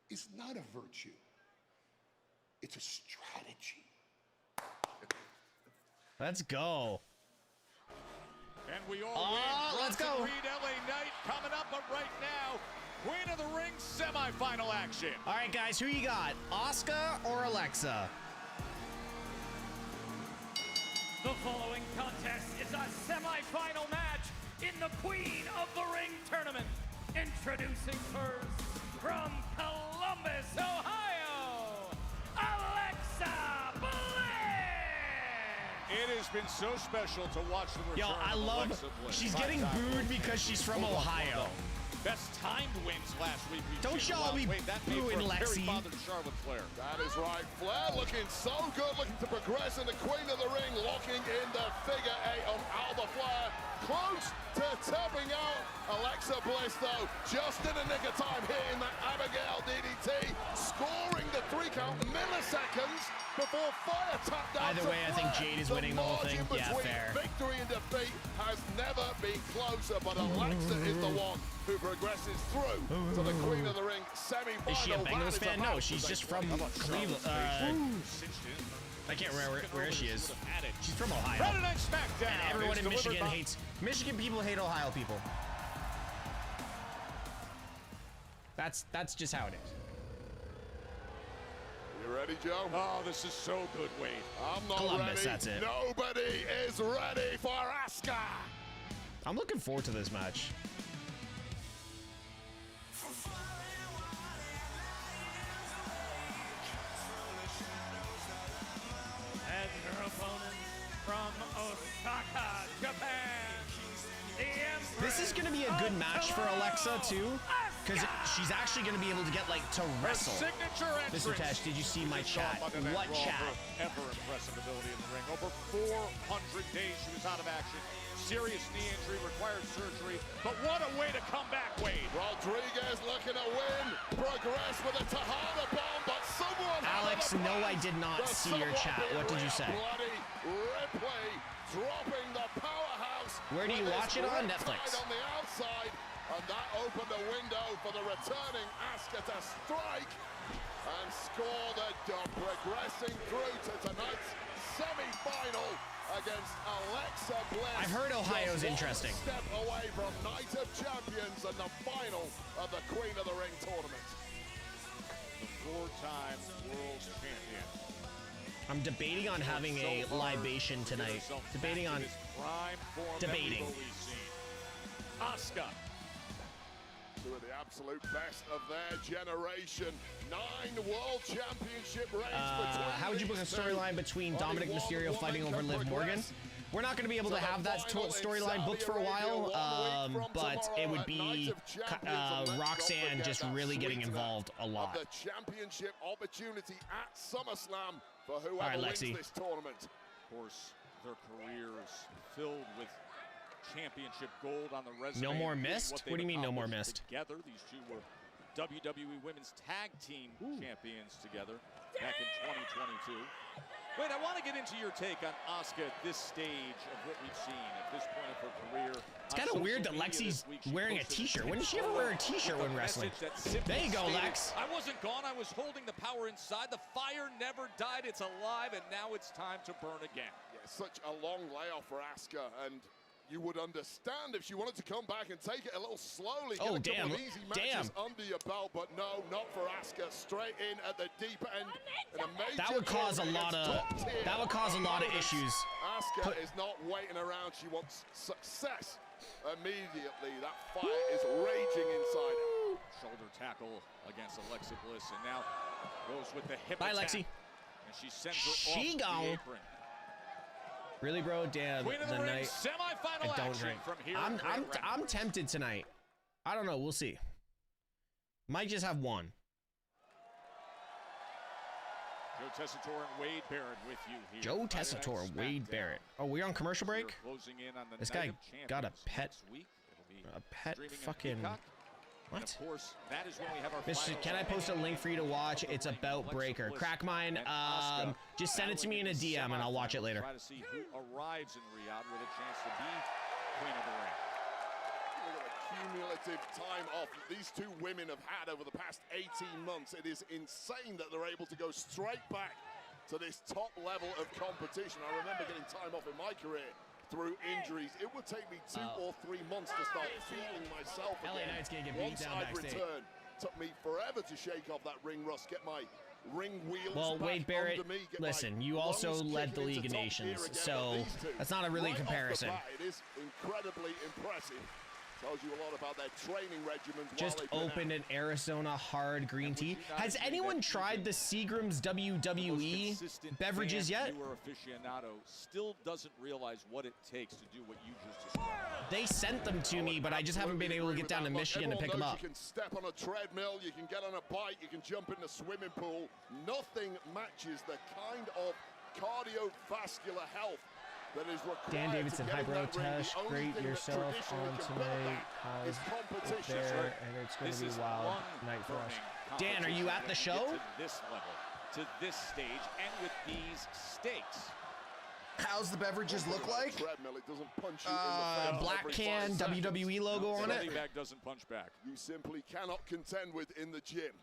S8: is not a virtue. It's a strategy.
S2: Let's go.
S3: And we all win.
S2: Let's
S3: Bronson
S2: go.
S3: Reed, LA Knight coming up, but right now, Queen of the Ring semifinal action.
S2: All right, guys, who you got? Asuka or Alexa?
S10: The following contest is a semi-final match in the Queen of the Ring tournament. Introducing first, from Columbus, Ohio, Alexa Bliss!
S3: It has been so special to watch the return
S2: Yo, I
S3: of
S2: love.
S3: Alexa Bliss.
S2: She's getting booed because she's from Ohio.
S3: Best timed wins last week. We've
S2: Don't
S3: seen
S2: y'all
S3: a
S2: be
S3: lot. That made
S2: booing
S3: for a very
S2: Lexi.
S3: bothered Charlotte Flair.
S5: That is right. Flair looking so good, looking to progress in the Queen of the Ring, locking in the figure 8 of Alba Flair. Close to tapping out. Alexa Bliss, though, just in the nick of time, hitting that Abigail DDT, scoring the 3 count milliseconds before Fire tapped out.
S2: Either
S5: to
S2: way, I think
S5: Flair.
S2: Jade is winning the whole thing.
S5: margin
S2: Yeah,
S5: between
S2: fair.
S5: victory and defeat has never been closer, but Alexa is the one who progresses through to the Queen of the Ring semi-final.
S2: Is she a Bengals
S5: That is
S2: fan? No,
S5: about
S2: she's
S5: to
S2: just
S5: take
S2: from
S5: place.
S2: Cleveland. I can't remember where she is. She's from Ohio.
S3: Friday Night Smackdown.
S2: And everyone
S3: is
S2: in
S3: delivered
S2: Michigan
S3: by-
S2: hates. Michigan people hate Ohio people. That's just how it is.
S5: You ready, Joe?
S3: Oh, this is so good, Wade.
S5: I'm not
S2: Columbus,
S5: ready.
S2: that's it.
S5: Nobody is ready for Asuka.
S2: I'm looking forward to this match.
S10: And her opponent from Osaka, Japan, the Empress.
S2: This is going to be a good match for Alexa too, because she's actually going to be able to get like to wrestle.
S3: Signature entrance.
S2: Mr. Tesh, did you see my chat?
S3: Monday Night
S2: What
S3: Raw,
S2: chat?
S3: her ever impressive ability in the ring. Over 400 days she was out of action. Serious knee injury, required surgery. But what a way to come back, Wade.
S5: Rodriguez looking to win. Progress with a Tejada bomb, but someone.
S2: Alex, no, I did not see your chat. What did you say?
S5: Bloody Ripley dropping the powerhouse.
S2: Where do you
S5: with
S2: watch
S5: his
S2: it on?
S5: riptide
S2: Netflix.
S5: On the outside, and that opened a window for the returning Asuka to strike and score the dub, progressing through to tonight's semi-final against Alexa Bliss.
S2: I've heard Ohio's
S5: Just one
S2: interesting.
S5: step away from Night of Champions and the final of the Queen of the Ring tournament.
S3: The 4-time world champion.
S2: I'm debating on having a libation tonight. Debating on debating.
S3: Asuka.
S5: Two of the absolute best of their generation. 9 world championship reigns between
S2: How would you book a
S5: these two.
S2: storyline between
S5: Only
S2: Dominic
S5: one
S2: Mysterio
S5: woman
S2: fighting over
S5: can
S2: Liv Morgan?
S5: progress.
S2: We're not going to be able to have that storyline booked for a while, but it would be Roxanne just really getting involved a lot.
S5: The championship opportunity at SummerSlam for whoever
S2: All right,
S5: wins
S2: Lexi.
S5: this tournament.
S3: Of course, their careers filled with championship gold on the resume.
S2: No more
S3: including
S2: missed?
S3: what
S2: What do you
S3: they've
S2: mean no more
S3: accomplished
S2: missed?
S3: Together, these two were WWE Women's Tag Team champions together back in 2022. Wait, I want to get into your take on Asuka at this stage of what we've seen at this point of her career.
S2: It's kind of weird that Lexi's wearing a t-shirt. When did she ever wear a t-shirt when wrestling? There you go, Lex.
S3: I wasn't gone. I was holding the power inside. The fire never died. It's alive, and now it's time to burn again.
S5: Yeah, such a long layoff for Asuka, and you would understand if she wanted to come back and take it a little slowly.
S2: Oh,
S5: get a couple
S2: damn.
S5: of easy matches under your belt, but no, not for Asuka. Straight in at the deep end. In a major
S2: That would cause a lot of issues.
S5: Asuka is not waiting around. She wants success immediately. That fire is raging inside her.
S3: Shoulder tackle against Alexa Bliss, and now goes with the hip
S2: Bye,
S3: attack.
S2: Lexi.
S3: And she sends her
S2: She
S3: off
S2: gone.
S3: the apron.
S2: Really, bro? Damn,
S3: Queen of the
S2: the
S3: Ring
S2: night
S3: semifinal
S2: I don't
S3: action
S2: drink.
S3: from here.
S2: I'm tempted tonight. I don't know. We'll see. Might just have one.
S3: Joe Tessitore and Wade Barrett with you here.
S2: Joe
S3: Friday Night
S2: Tessitore, Wade
S3: Smackdown.
S2: Barrett. Oh, we're on commercial break?
S3: We're closing in on the
S2: This
S3: Night
S2: guy
S3: of
S2: got a
S3: Champions
S2: pet-
S3: next week. It'll be
S2: A pet
S3: streaming on
S2: fucking...
S3: Peacock. And
S2: What?
S3: of course, that is when we have our
S2: Mister,
S3: final
S2: can I post a link for you to watch? It's about Breaker. Crack mine. Just send it to me in a DM and I'll watch it later.
S3: Try to see who arrives in Riyadh with a chance to be Queen of the Ring.
S5: Look at the cumulative time off these two women have had over the past 18 months. It is insane that they're able to go straight back to this top level of competition. I remember getting time off in my career through injuries. It would take me 2 or 3 months to start feeling myself again.
S2: LA Knight's gonna get beat
S5: Once
S2: down
S5: I'd
S2: backstage.
S5: returned, took me forever to shake off that ring rust, get my ring wheels
S2: Well,
S5: back
S2: Wade Barrett,
S5: under me, get my
S2: listen, you also
S5: lungs
S2: led the
S5: kicking
S2: League of
S5: into top gear
S2: Nations,
S5: again,
S2: so
S5: but these two,
S2: that's not a really
S5: right off the
S2: comparison.
S5: bat, it is incredibly impressive. Tells you a lot about their training regimens.
S2: Just opened an Arizona hard green tea. Has anyone tried the Seagram's WWE beverages yet?
S3: Viewer aficionado still doesn't realize what it takes to do what you just described.
S2: They sent them to me, but I just haven't been able to get down to Michigan to pick them up.
S5: You can step on a treadmill, you can get on a bike, you can jump in the swimming pool. Nothing matches the kind of cardiovascular health that is required.
S2: Dan Davidson,
S5: to get
S2: hi
S5: in
S2: bro,
S5: that ring.
S2: Tesh,
S5: The only
S2: great
S5: thing that
S2: yourself
S5: traditionally
S2: on
S5: can build
S2: tonight.
S5: that is
S2: How's it
S5: competition.
S2: there? And it's going
S3: This
S2: to be
S3: is
S2: a wild
S3: one
S2: night for us.
S3: burning
S2: Dan, are you at the
S3: competition
S2: show?
S3: to this level, to this stage, and with these stakes.
S7: How's the beverages look like?
S5: Treadmill, it doesn't punch you in the face
S2: Black
S5: every
S2: can,
S5: 5 seconds.
S2: WWE logo on it.
S3: Running back doesn't punch back.
S5: You simply cannot contend with in the gym.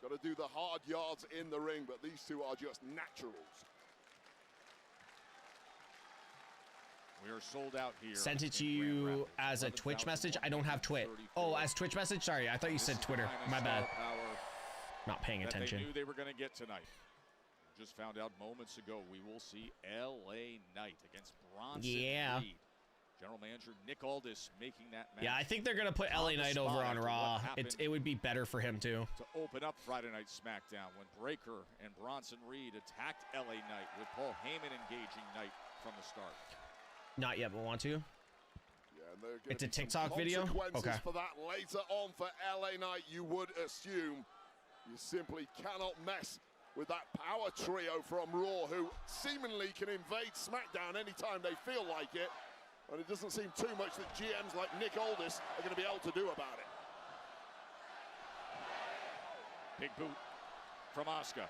S5: Got to do the hard yards in the ring, but these two are just naturals.
S3: We are sold out here.
S2: Sent it to
S3: in Grand
S2: you
S3: Rapids.
S2: as a Twitch message. I don't have Twitch. Oh, as Twitch message? Sorry, I thought you
S3: This
S2: said
S3: is the
S2: Twitter.
S3: kind of
S2: My bad.
S3: star power
S2: Not paying
S3: that
S2: attention.
S3: they knew they were going to get tonight. Just found out moments ago we will see LA Knight against Bronson
S2: Yeah.
S3: Reed. General Manager Nick Aldis making that match.
S2: Yeah, I think they're going to put LA
S3: the
S2: Knight
S3: spot
S2: over on
S3: after what
S2: Raw.
S3: happened.
S2: It would be better for him, too.
S3: to open up Friday Night SmackDown when Breaker and Bronson Reed attacked LA Knight with Paul Heyman engaging Knight from the start.
S2: Not yet, but want to.
S5: Yeah, and there are gonna
S2: It's a
S5: be some
S2: TikTok video?
S5: consequences
S2: Okay.
S5: for that later on for LA Knight, you would assume. You simply cannot mess with that power trio from Raw, who seemingly can invade SmackDown anytime they feel like it. And it doesn't seem too much that GMs like Nick Aldis are going to be able to do about it.
S3: Big boot from Asuka.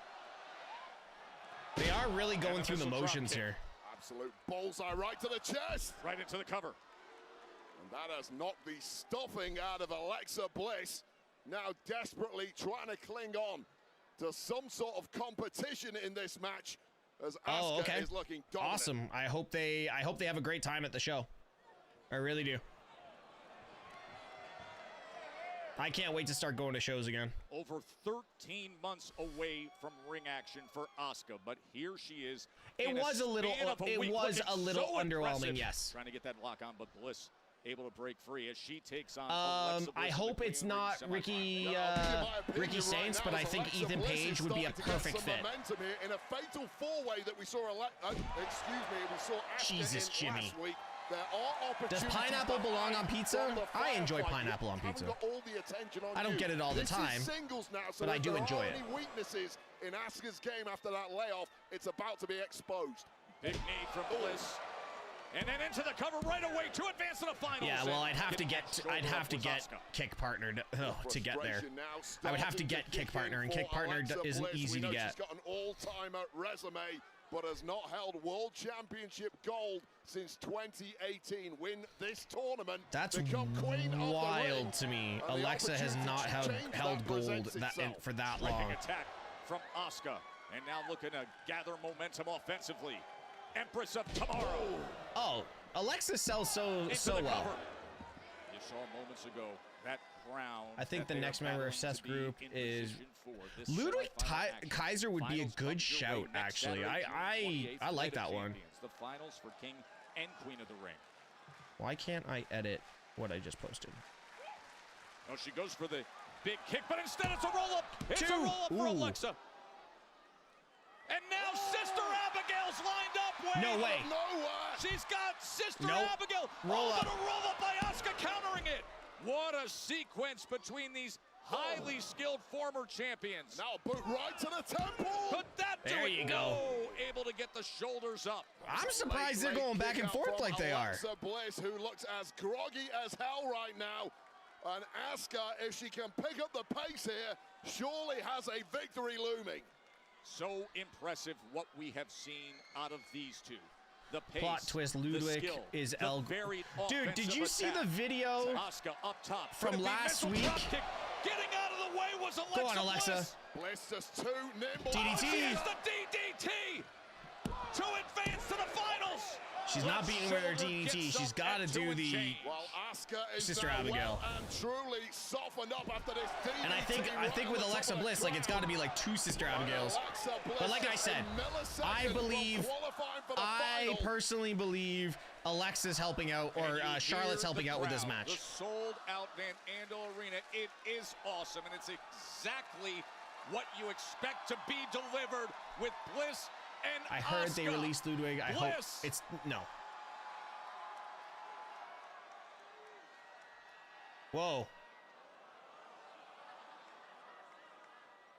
S2: They are really going
S3: And a
S2: through the
S3: missile drop
S2: motions
S3: kick.
S2: here.
S5: Absolute bullseye right to the chest.
S3: Right into the cover.
S5: And that has knocked the stuffing out of Alexa Bliss. Now desperately trying to cling on to some sort of competition in this match as Asuka
S2: Oh, okay.
S5: is looking dominant.
S2: Awesome. I hope they have a great time at the show. I really do. I can't wait to start going to shows again.
S3: Over 13 months away from ring action for Asuka, but here she is.
S2: It
S3: in
S2: was a little-
S3: span of
S2: it
S3: week,
S2: was
S3: looking
S2: a little
S3: so
S2: underwhelming,
S3: impressive.
S2: yes.
S3: Trying to get that lock on, but Bliss able to break free as she takes on Alexa Bliss
S2: I
S3: in
S2: hope
S3: the
S2: it's
S3: Queen
S2: not
S3: Ring
S2: Ricky
S3: semifinal.
S5: Now, I'll give you my opinion
S2: Ricky Saints,
S5: right
S2: but
S5: now
S2: I
S5: as
S2: think
S5: Alexa
S2: Ethan
S5: Bliss
S2: Page
S5: is
S2: would be a
S5: starting to get
S2: perfect
S5: some
S2: fit.
S5: momentum here in a fatal four-way that we saw. We saw Asuka
S2: Jesus,
S5: in
S2: Jimmy.
S5: last week. There are
S2: Does
S5: opportunities
S2: pineapple belong on
S5: behind
S2: pizza?
S5: from the
S2: I enjoy
S5: firefight.
S2: pineapple on
S5: You haven't
S2: pizza.
S5: got all the attention on
S2: I don't
S5: you.
S2: get it all the
S5: This
S2: time,
S5: is singles now, so
S2: but I
S5: if
S2: do
S5: there
S2: enjoy
S5: are
S2: it.
S5: any weaknesses in Asuka's game after that layoff, it's about to be exposed.
S3: Big knee from Bliss. And then into the cover right away to advance to the finals.
S2: Yeah, well,
S3: And
S2: I'd have to
S3: getting
S2: get
S3: shoulder up was Asuka.
S2: kick partner to get there.
S5: Frustration now
S2: I would have to
S5: starting
S2: get kick
S5: kick
S2: partner,
S5: in
S2: and kick
S5: for
S2: partner
S5: Alexa
S2: isn't
S5: Bliss.
S2: easy
S5: We
S2: to
S5: know
S2: get.
S5: She's got an all-timer resume, but has not held World Championship gold since 2018. Win this tournament.
S2: That's
S5: become queen of the ring,
S2: wild to me.
S5: and the
S2: Alexa has
S5: opportunity
S2: not
S5: to
S2: held
S5: change that
S2: gold
S5: presents itself.
S2: for that
S3: Striking
S2: long.
S3: attack from Asuka. And now looking to gather momentum offensively. Empress of Tomorrow.
S2: Oh, Alexa sells so
S3: Into the
S2: well.
S3: cover. You saw moments ago that crown.
S2: I think
S3: that
S2: the
S3: they
S2: next
S3: are
S2: member of
S3: battling
S2: Seth's
S3: to be
S2: group
S3: in
S2: is
S3: position for this
S2: Ludwig
S3: semifinal action.
S2: Kaiser would be a
S3: Finals
S2: good
S3: comes your
S2: shout,
S3: way next
S2: actually.
S3: Saturday, June
S2: I
S3: 28th,
S2: like
S3: Night of
S2: that one.
S3: Champions, the finals for King and Queen of the Ring.
S2: Why can't I edit what I just posted?
S3: Oh, she goes for the big kick, but instead it's a roll-up. It's a
S2: Two.
S3: roll-up for
S2: Ooh.
S3: Alexa. And now Sister Abigail's lined up. Wait,
S2: No way.
S5: Nowhere.
S3: She's got Sister
S2: Nope.
S3: Abigail.
S2: Roll up.
S3: But a roll-up by Asuka countering it. What a sequence between these highly skilled former champions.
S5: Now a boot right to the temple.
S3: Could that do
S2: There
S3: it?
S2: you go.
S3: No, able to get the shoulders up.
S2: I'm surprised they're
S5: Late
S2: going back
S5: kick
S2: and
S5: out
S2: forth
S5: from
S2: like they are.
S5: Alexa Bliss, who looks as groggy as hell right now. And Asuka, if she can pick up the pace here, surely has a victory looming.
S3: So impressive what we have seen out of these two. The pace,
S2: Plot twist,
S3: the
S2: Ludwig
S3: skill,
S2: is
S3: the
S2: El.
S3: varied
S2: Dude, did
S3: offensive
S2: you see the
S3: attack.
S2: video
S3: Asuka up top
S2: from
S3: Could it be
S2: last
S3: missile
S2: week
S3: drop kick? Getting out of the way was Alexa
S2: Go on, Alexa.
S3: Bliss.
S5: Bliss just too nimble.
S2: DDT.
S3: She has the DDT to advance to the finals.
S2: She's not beating her
S3: Shoulder
S2: DDT.
S3: gets
S2: She's
S3: up
S2: got to
S3: at
S2: do
S3: 2 and
S2: the.
S3: change.
S5: Well, Asuka is
S2: Sister
S5: now
S2: Abigail.
S5: well and truly softened up after this DDT.
S2: And I think with Alexa Bliss, like it's got to be like 2 Sister Abigails.
S5: Alexa Bliss
S2: But like I
S5: is
S2: said,
S5: a millisecond
S2: I
S5: from
S2: believe,
S5: qualifying for the
S2: I
S5: final.
S2: personally believe Alexa's helping out, or
S3: And you
S2: Charlotte's
S3: hear
S2: helping
S3: the
S2: out with this
S3: crowd,
S2: match.
S3: The sold-out Van Andel Arena. It is awesome, and it's exactly what you expect to be delivered with Bliss and
S2: I heard they
S3: Asuka.
S2: released Ludwig. I hope
S3: Bliss.
S2: it's no. Whoa.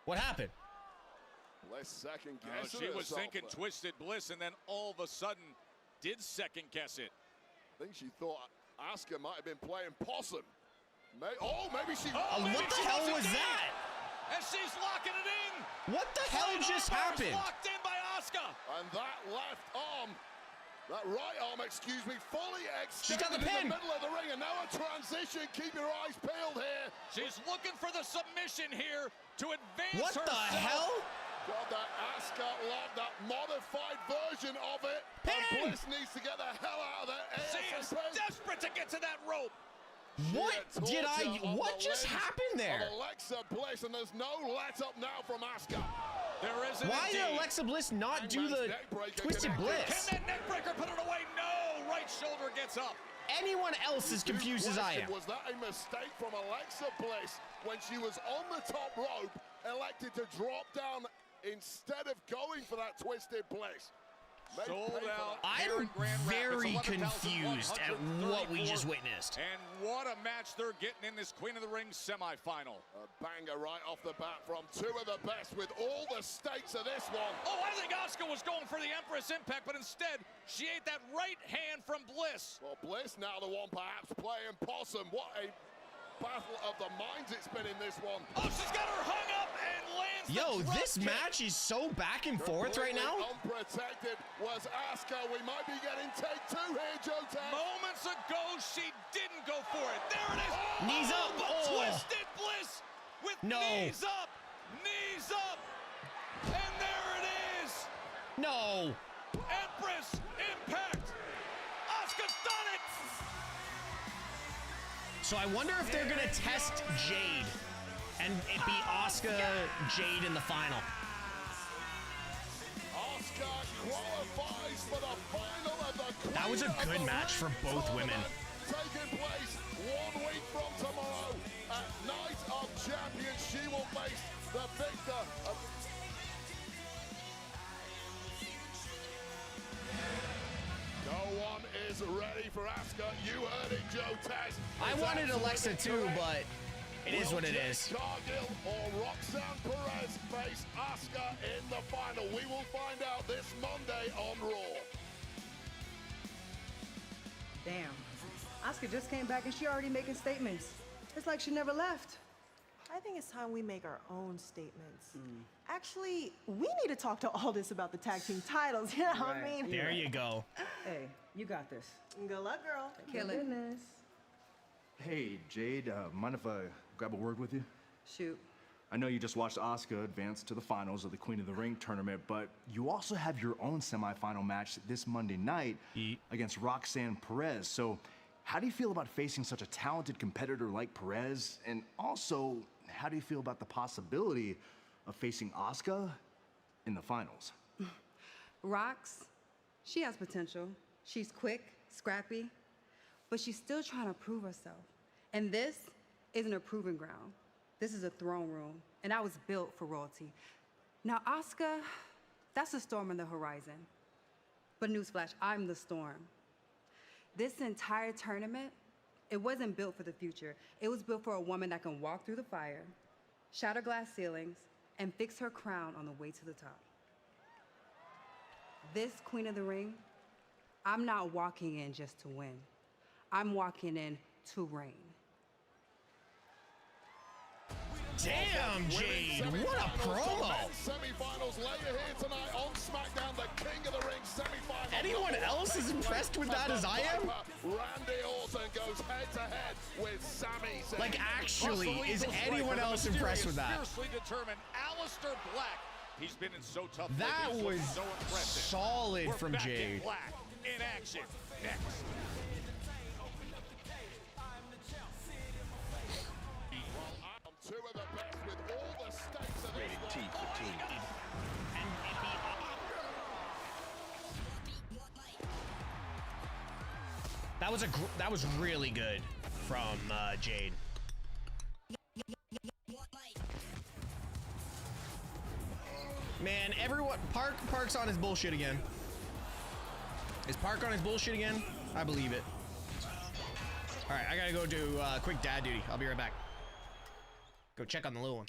S2: What happened?
S5: Bliss second
S3: Oh,
S5: guessing
S3: she was
S5: herself
S3: thinking
S5: there.
S3: Twisted Bliss, and then all of a sudden did second guess it.
S5: I think she thought Asuka might have been playing possum. Maybe she.
S3: maybe
S2: What the
S3: she
S2: hell
S3: was
S2: was
S3: indeed.
S2: that?
S3: And she's locking it in.
S2: What the hell
S3: Right
S2: just
S3: arm is
S2: happened?
S3: Locked in by Asuka.
S5: And that left arm, that right arm, excuse me, fully
S2: She's got
S5: extended
S2: the
S5: in
S2: pin.
S5: the middle of the ring, and now a transition. Keep your eyes peeled here.
S3: She's looking for the submission here to advance
S2: What the
S3: herself.
S2: hell?
S5: God, that Asuka locked, that modified version of it.
S2: Pin.
S5: And Bliss needs to get the hell out of there.
S3: She is
S5: ASAP.
S3: desperate to get to that rope.
S2: What
S5: Sheer
S2: did I?
S5: torture on
S2: What
S5: the
S2: just
S5: limbs
S2: happened there?
S5: of Alexa Bliss, and there's no let up now from Asuka.
S3: There isn't
S2: Why did
S3: indeed.
S2: Alexa Bliss not do
S5: Hangman's
S2: the
S5: neckbreaker
S2: Twisted
S5: connected.
S2: Bliss?
S3: Can that neck breaker put it away? No. Right shoulder gets up.
S2: Anyone else as confused as I am.
S5: Was that a mistake from Alexa Bliss when she was on the top rope, elected to drop down instead of going for that Twisted Bliss? Made
S3: Sold
S5: pay for
S3: out.
S5: that.
S3: here
S2: I'm
S3: in Grand Rapids,
S2: very confused at what we
S3: 11,134.
S2: just witnessed.
S3: And what a match they're getting in this Queen of the Ring semifinal.
S5: A banger right off the bat from two of the best with all the stakes of this one.
S3: Oh, I think Asuka was going for the Empress Impact, but instead, she ate that right hand from Bliss.
S5: Well, Bliss now the one perhaps playing possum. What a battle of the minds it's been in this one.
S3: Oh, she's got her hung up and lands the
S2: Yo,
S3: drop
S2: this
S3: kick.
S2: match is so back and forth right now.
S5: Completely unprotected was Asuka. We might be getting take 2 here, Joe Tag.
S3: Moments ago, she didn't go for it. There it is.
S2: Knees up.
S3: The
S2: Oh.
S3: Twisted Bliss with
S2: No.
S3: knees up. Knees up. And there it is.
S2: No.
S3: Empress Impact. Asuka's done it.
S2: So I wonder if they're gonna test Jade, and it be Asuka Jade in the final.
S5: Asuka qualifies for the final of the Queen
S2: That was a
S5: of
S2: good
S5: the
S2: match for
S5: Ring
S2: both women.
S5: tournament, taking place 1 week from tomorrow at Night of Champions. She will face the victor of... No one is ready for Asuka. You heard it, Joe Taz.
S2: I
S5: It's
S2: wanted
S5: absolutely
S2: Alexa too,
S5: correct.
S2: but it is what it
S5: Will
S2: is.
S5: Jade Cargill or Roxanne Perez face Asuka in the final? We will find out this Monday on Raw.
S11: Damn. Asuka just came back and she already making statements. It's like she never left.
S12: I think it's time we make our own statements. Actually, we need to talk to Aldis about the tag team titles. You know what I
S11: Right.
S12: mean?
S2: There you go.
S11: Hey, you got this.
S12: Good luck, girl.
S11: Kill it.
S12: Goodness.
S4: Hey, Jade, mind if I grab a word with you?
S11: Shoot.
S4: I know you just watched Asuka advance to the finals of the Queen of the Ring tournament, but you also have your own semifinal match this Monday night against Roxanne Perez. So how do you feel about facing such a talented competitor like Perez? And also, how do you feel about the possibility of facing Asuka in the finals?
S13: Rox, she has potential. She's quick, scrappy, but she's still trying to prove herself. And this isn't a proving ground. This is a throne room, and I was built for royalty. Now, Asuka, that's a storm on the horizon. But newsflash, I'm the storm. This entire tournament, it wasn't built for the future. It was built for a woman that can walk through the fire, shatter glass ceilings, and fix her crown on the way to the top. This Queen of the Ring, I'm not walking in just to win. I'm walking in to reign.
S2: Damn, Jade, what a promo!
S5: Semifinals later here tonight on Smackdown, the King of the Ring semifinal.
S2: Anyone else as impressed with that as I am?
S5: Randy Orton goes goes head-to-head with Sami Zayn.
S2: Like, actually,
S3: Plus,
S2: is
S3: lethal
S2: anyone
S3: striker, the
S2: else impressed with
S3: mysterious,
S2: that?
S3: Fiercely determined Aleister Black. He's been in so tough.
S2: That
S3: lately, he's
S2: was
S3: looking so impressive.
S2: solid
S3: We're
S2: from
S3: back in
S2: Jade.
S3: Black in action next.
S5: Two of the best with all the stakes of this one.
S2: That was really good from Jade. Man, everyone, Park's on his bullshit again. Is Park on his bullshit again? I believe it. All right, I gotta go do quick dad duty. I'll be right back. Go check on the little one.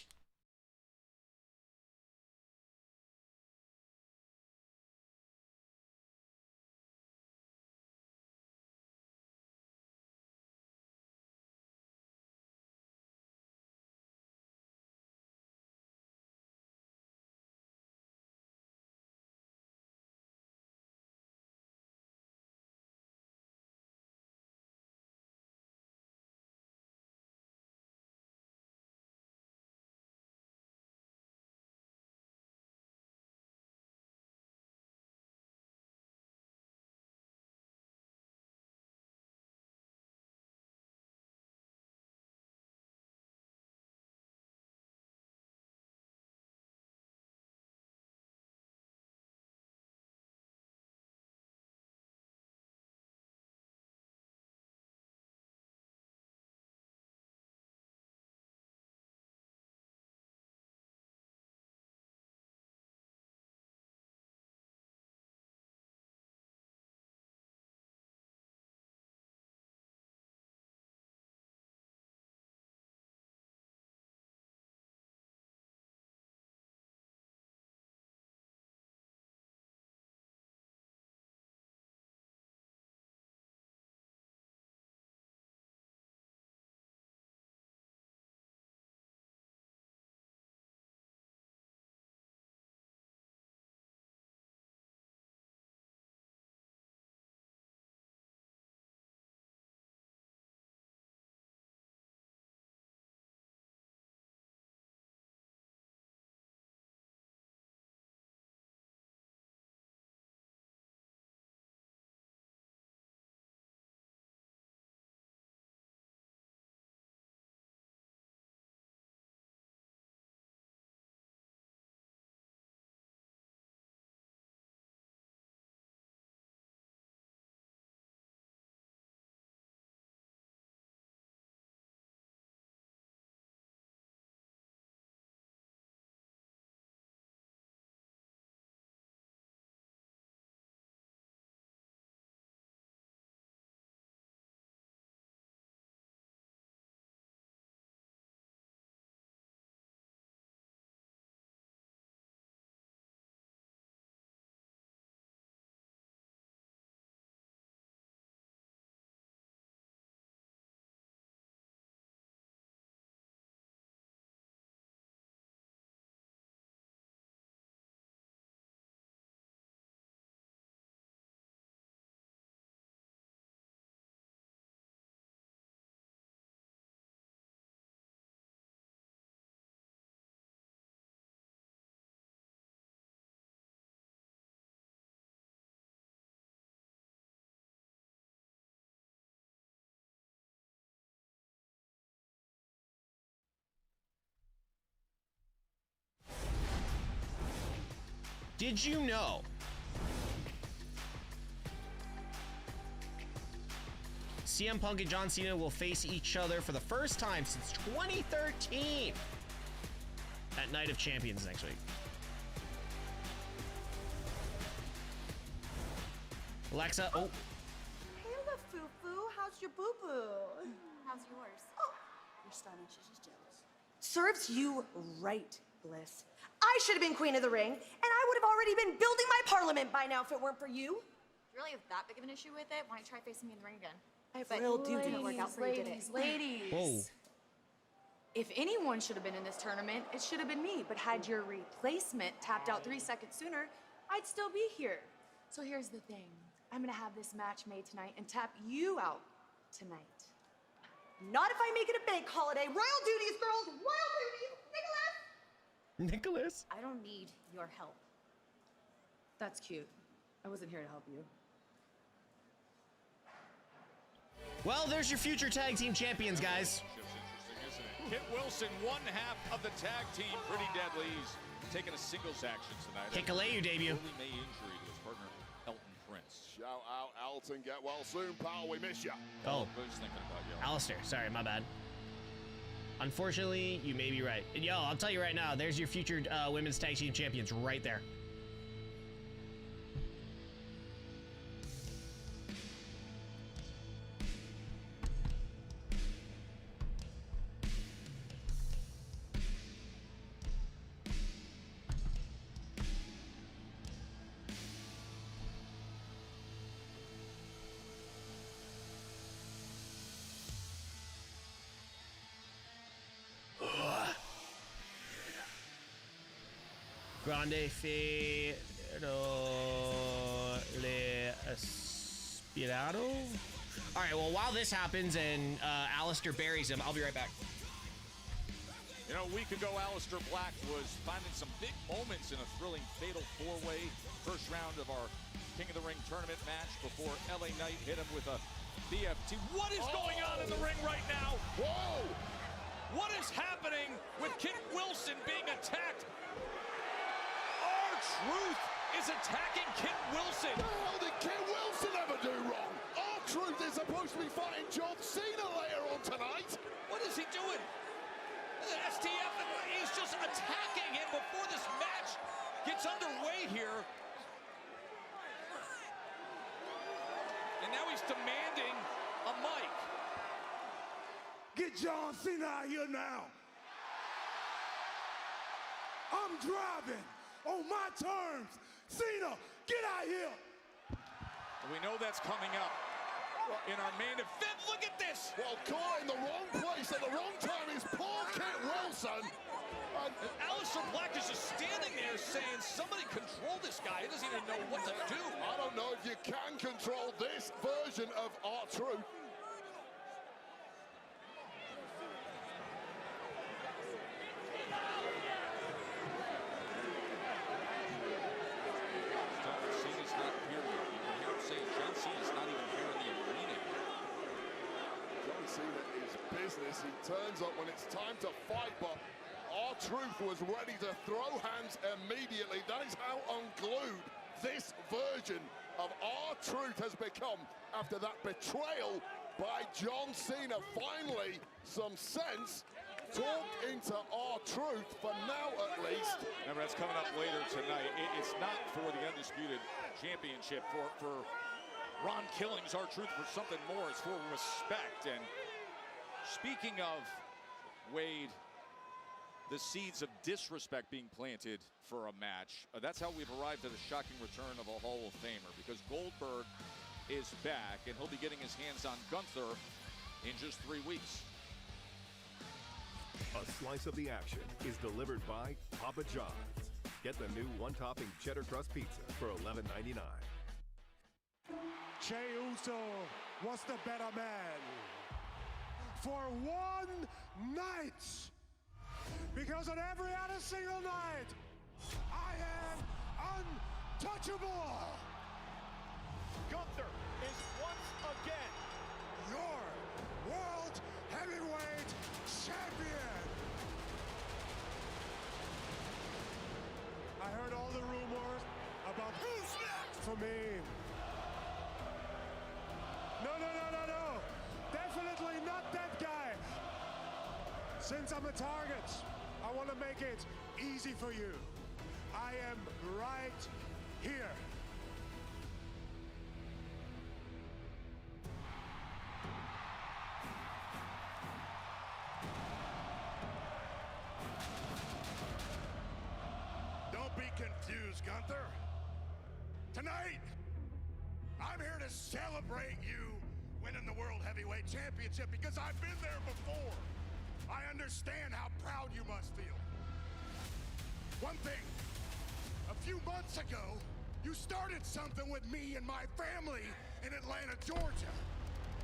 S2: Did you know CM Punk and John Cena will face each other for the first time since 2013 at Night of Champions next week? Alexa, oh.
S12: Hey, LaFufu, how's your boo-boo?
S14: How's yours?
S12: Oh,
S14: You're stunning. She's just jealous.
S12: serves you right, Bliss. I should have been queen of the ring, and I would have already been building my parliament by now if it weren't for you.
S14: You really have that big of an issue with it? Why don't you try facing me in the ring again?
S12: I have
S14: But
S12: real duty.
S14: didn't work out for you, did it?
S12: Ladies.
S2: Whoa.
S14: If anyone should have been in this tournament, it should have been me. But had your replacement tapped out 3 seconds sooner, I'd still be here. So here's the thing. I'm gonna have this match made tonight and tap you out tonight.
S12: Not if I make it a bank holiday. Royal duties, girls. Royal duties.
S2: Nicholas.
S14: I don't need your help. That's cute. I wasn't here to help you.
S2: Well, there's your future tag team champions, guys.
S3: Interesting, isn't it? Kit Wilson, one half of the tag team, pretty deadly. He's taking a singles action tonight.
S2: Hikaleu debut.
S3: Early May injury to his partner, Elton Prince.
S5: Shout out, Elton. Get well soon, pal. We miss you.
S2: Oh,
S3: I was thinking about you.
S2: Alistair. Sorry, my bad. Unfortunately, you may be right. And yo, I'll tell you right now, there's your future women's tag team champions right there. Grande Fero Le Aspirado. All right, well, while this happens and Alistair buries him, I'll be right back.
S3: You know, a week ago, Aleister Black was finding some big moments in a thrilling fatal four-way first round of our King of the Ring tournament match before LA Knight hit him with a BFT. What is going on in the ring right now?
S5: Whoa!
S3: What is happening with Kit Wilson being attacked? Truth is attacking Kit Wilson.
S5: What the hell did Kit Wilson ever do wrong? R-Truth is supposed to be fighting John Cena later on tonight.
S3: What is he doing? The STF, he's just attacking him before this match gets underway here. And now he's demanding a mic.
S6: Get John Cena out here now. I'm driving on my terms. Cena, get out here.
S3: We know that's coming up in our main event. Look at this.
S5: Well, caught in the wrong place at the wrong time is poor Kit Wilson.
S3: And Aleister Black is just standing there saying, somebody control this guy. He doesn't even know what to do.
S5: I don't know if you can control this version of R-Truth. He turns up when it's time to fight, but R-Truth was ready to throw hands immediately. That is how unglued this version of R-Truth has become after that betrayal by John Cena. Finally, some sense talked into R-Truth, for now at least.
S3: Remember, that's coming up later tonight. It's not for the Undisputed Championship. For Ron Killings, R-Truth, for something more. It's for respect. And speaking of Wade, the seeds of disrespect being planted for a match, that's how we've arrived at the shocking return of a Hall of Famer, because Goldberg is back and he'll be getting his hands on Gunther in just 3 weeks.
S15: A slice of the action is delivered by Papa John's. Get the new one-topping cheddar crust pizza for $11.99.
S6: Jey Uso was the better man for one night, because on every other single night, I am untouchable.
S3: Gunther is once again
S6: your world heavyweight champion. I heard all the rumors about who's next for me. No. Definitely not that guy. Since I'm a target, I want to make it easy for you. I am right here.
S16: Don't be confused, Gunther. Tonight, I'm here to celebrate you winning the World Heavyweight Championship, because I've been there before. I understand how proud you must feel. One thing, a few months ago, you started something with me and my family in Atlanta, Georgia.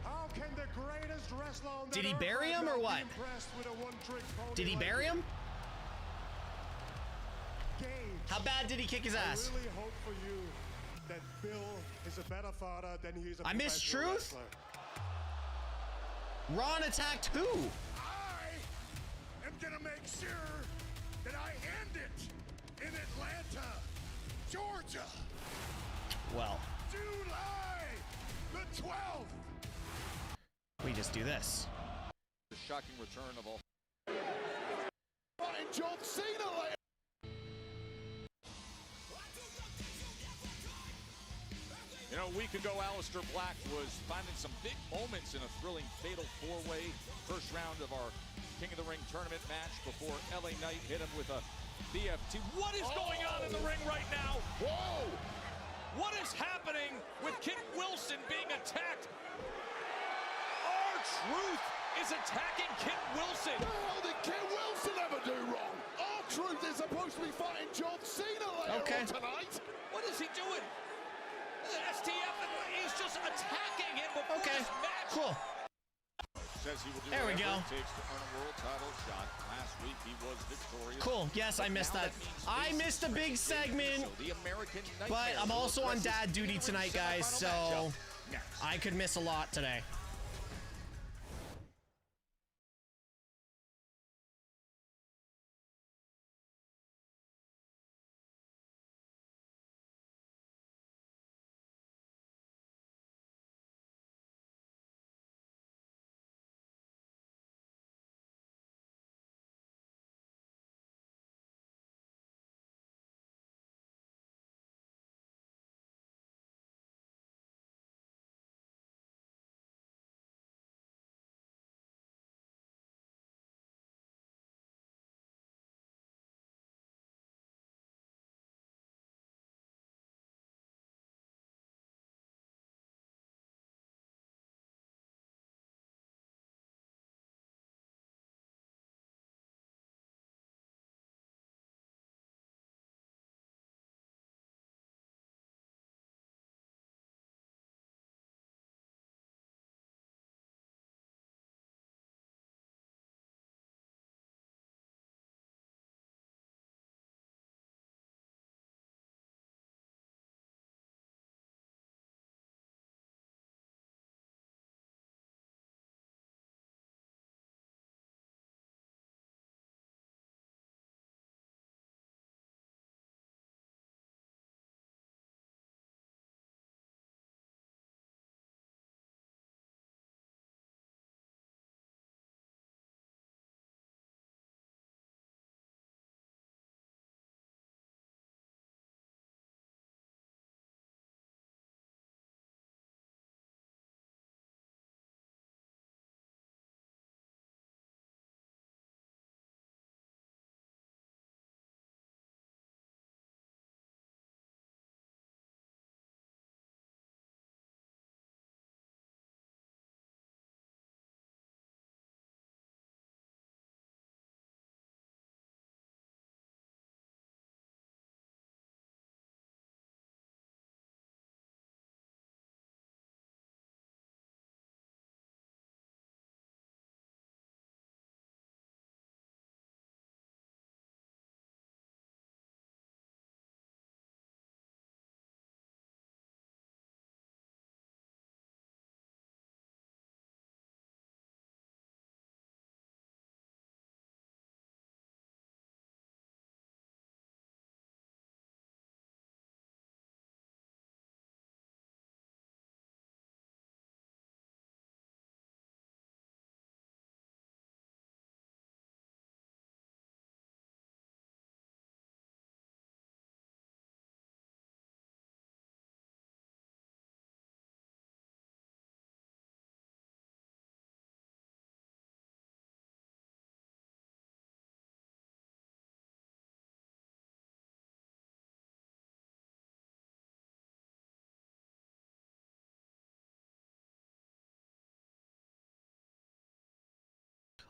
S6: How can the greatest wrestler on
S2: Did he
S6: that
S2: bury
S6: earth
S2: him
S6: might
S2: or
S6: not
S2: what?
S6: be impressed with a one-trick pony
S2: Did he
S6: like
S2: bury
S6: you.
S2: him?
S6: Gage,
S2: How bad did he kick his ass?
S6: I really hope for you that Bill is a better father than he is a
S2: I missed
S6: professional
S2: Truth?
S6: wrestler.
S2: Ron attacked who?
S16: I am gonna make sure that I end it in Atlanta, Georgia,
S2: Well,
S16: July the 12th.
S2: we just do this.
S3: The shocking return of all.
S5: Fighting John Cena later.
S3: You know, a week ago, Aleister Black was finding some big moments in a thrilling fatal four-way first round of our King of the Ring tournament match before LA Knight hit him with a BFT. What is going on in the ring right now?
S5: Whoa!
S3: What is happening with Kit Wilson being attacked? R-Truth is attacking Kit Wilson.
S5: What the hell did Kit Wilson ever do wrong? R-Truth is supposed to be fighting John Cena later on tonight.
S3: What is he doing? STF, he's just attacking him before this match.
S2: Cool.
S3: Says he will do
S2: There we
S3: whatever
S2: go.
S3: it takes to earn a world title shot. Last week he was victorious.
S2: Cool. Yes, I missed that. I missed a big segment,
S3: The American
S2: but I'm also on dad duty tonight, guys, so
S3: Next.
S2: I could miss a lot today.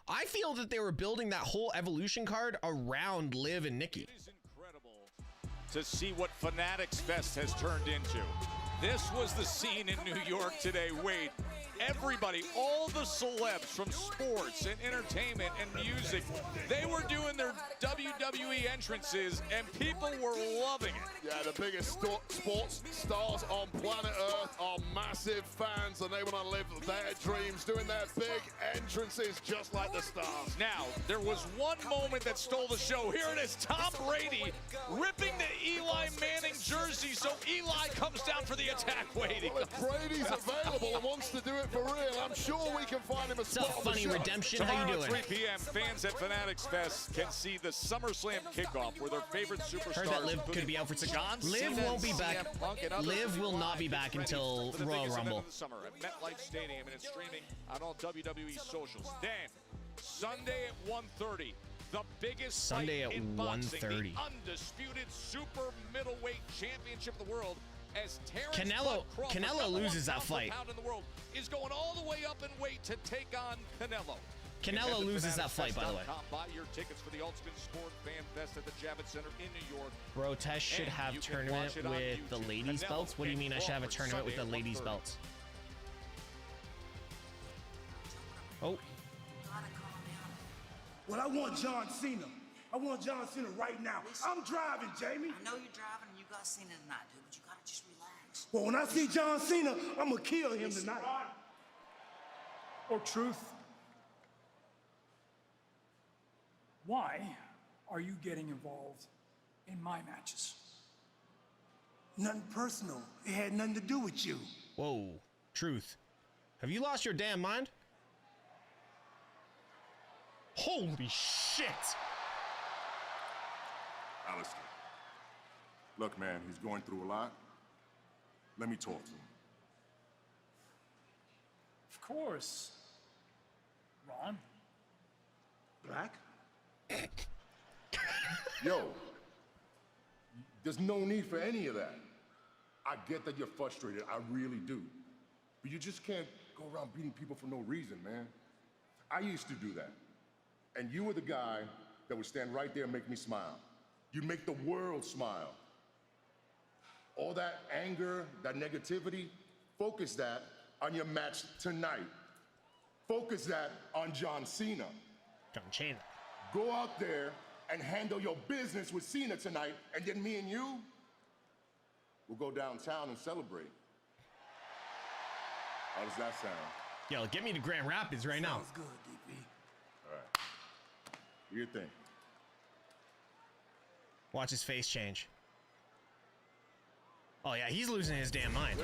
S2: I feel that they were building that whole Evolution card around Liv and Nikki.
S3: It is incredible to see what Fanatics Fest has turned into. This was the scene in New York today. Wade, everybody, all the celebs from sports and entertainment and music, they were doing their WWE entrances, and people were loving it.
S5: Yeah, the biggest sports stars on planet Earth are massive fans, and they want to live their dreams, doing their big entrances just like the stars.
S3: Now, there was one moment that stole the show. Here it is, Tom Brady ripping the Eli Manning jersey, so Eli comes down for the attack. Waiting.
S5: Well, if Brady's available and wants to do it for real, I'm sure we can find him a spot on the
S2: funny
S5: show.
S2: redemption.
S3: Tomorrow
S2: How you doing?
S3: at 3 p.m., fans at Fanatics Fest can see the SummerSlam kickoff where their favorite superstars.
S2: Heard that Liv could be out for 6
S3: John
S2: Liv
S3: Cena
S2: won't be
S3: and
S2: back.
S3: CM Punk and others
S2: Liv will not be
S3: live,
S2: back
S3: ready
S2: until
S3: for the
S2: Royal
S3: biggest event
S2: Rumble.
S3: of the summer at MetLife Stadium, and it's streaming on all WWE socials. Then Sunday at 1:30. The biggest
S2: Sunday
S3: fight
S2: at
S3: in boxing,
S2: 1:30.
S3: the undisputed super middleweight championship of the world, as Terrence
S2: Canelo-
S3: Bud Crawford,
S2: Canelo
S3: number one
S2: loses that
S3: pound for
S2: fight.
S3: pound in the world, is going all the way up in weight to take on Canelo.
S2: Canelo loses that fight, by the way.
S3: Buy your tickets for the Ultimate Sport Fan Fest at the Javits Center in New York.
S2: Bro, Tess should
S3: And
S2: have
S3: you can
S2: tournament
S3: watch it on
S2: with the
S3: YouTube.
S2: ladies'
S3: Canelo
S2: belts. What do you
S3: and
S2: mean I should have a
S3: Crawford
S2: tournament with the
S3: Sunday at
S2: ladies'
S3: 1:30.
S2: belts? Oh,
S17: Well, I want John Cena. I want John Cena right now. I'm driving, Jamie.
S18: I know you're driving and you got Cena tonight, dude, but you gotta just relax.
S17: Well, when I see John Cena, I'm gonna kill him tonight.
S19: Or truth. Why are you getting involved in my matches?
S17: Nothing personal. It had nothing to do with you.
S2: whoa, truth. Have you lost your damn mind? Holy shit!
S20: Alistair, look, man, he's going through a lot. Let me talk to him.
S19: Of course. Ron?
S17: Black?
S20: Yo, there's no need for any of that. I get that you're frustrated, I really do. But you just can't go around beating people for no reason, man. I used to do that. And you were the guy that would stand right there and make me smile. You'd make the world smile. All that anger, that negativity, focus that on your match tonight. Focus that on John Cena.
S2: John Cena.
S20: Go out there and handle your business with Cena tonight, and then me and you will go downtown and celebrate. How does that sound?
S2: Yo, get me to Grand Rapids right now.
S17: Sounds good, DP.
S20: All right. Do your thing.
S2: Watch his face change. Oh yeah, he's losing his damn mind.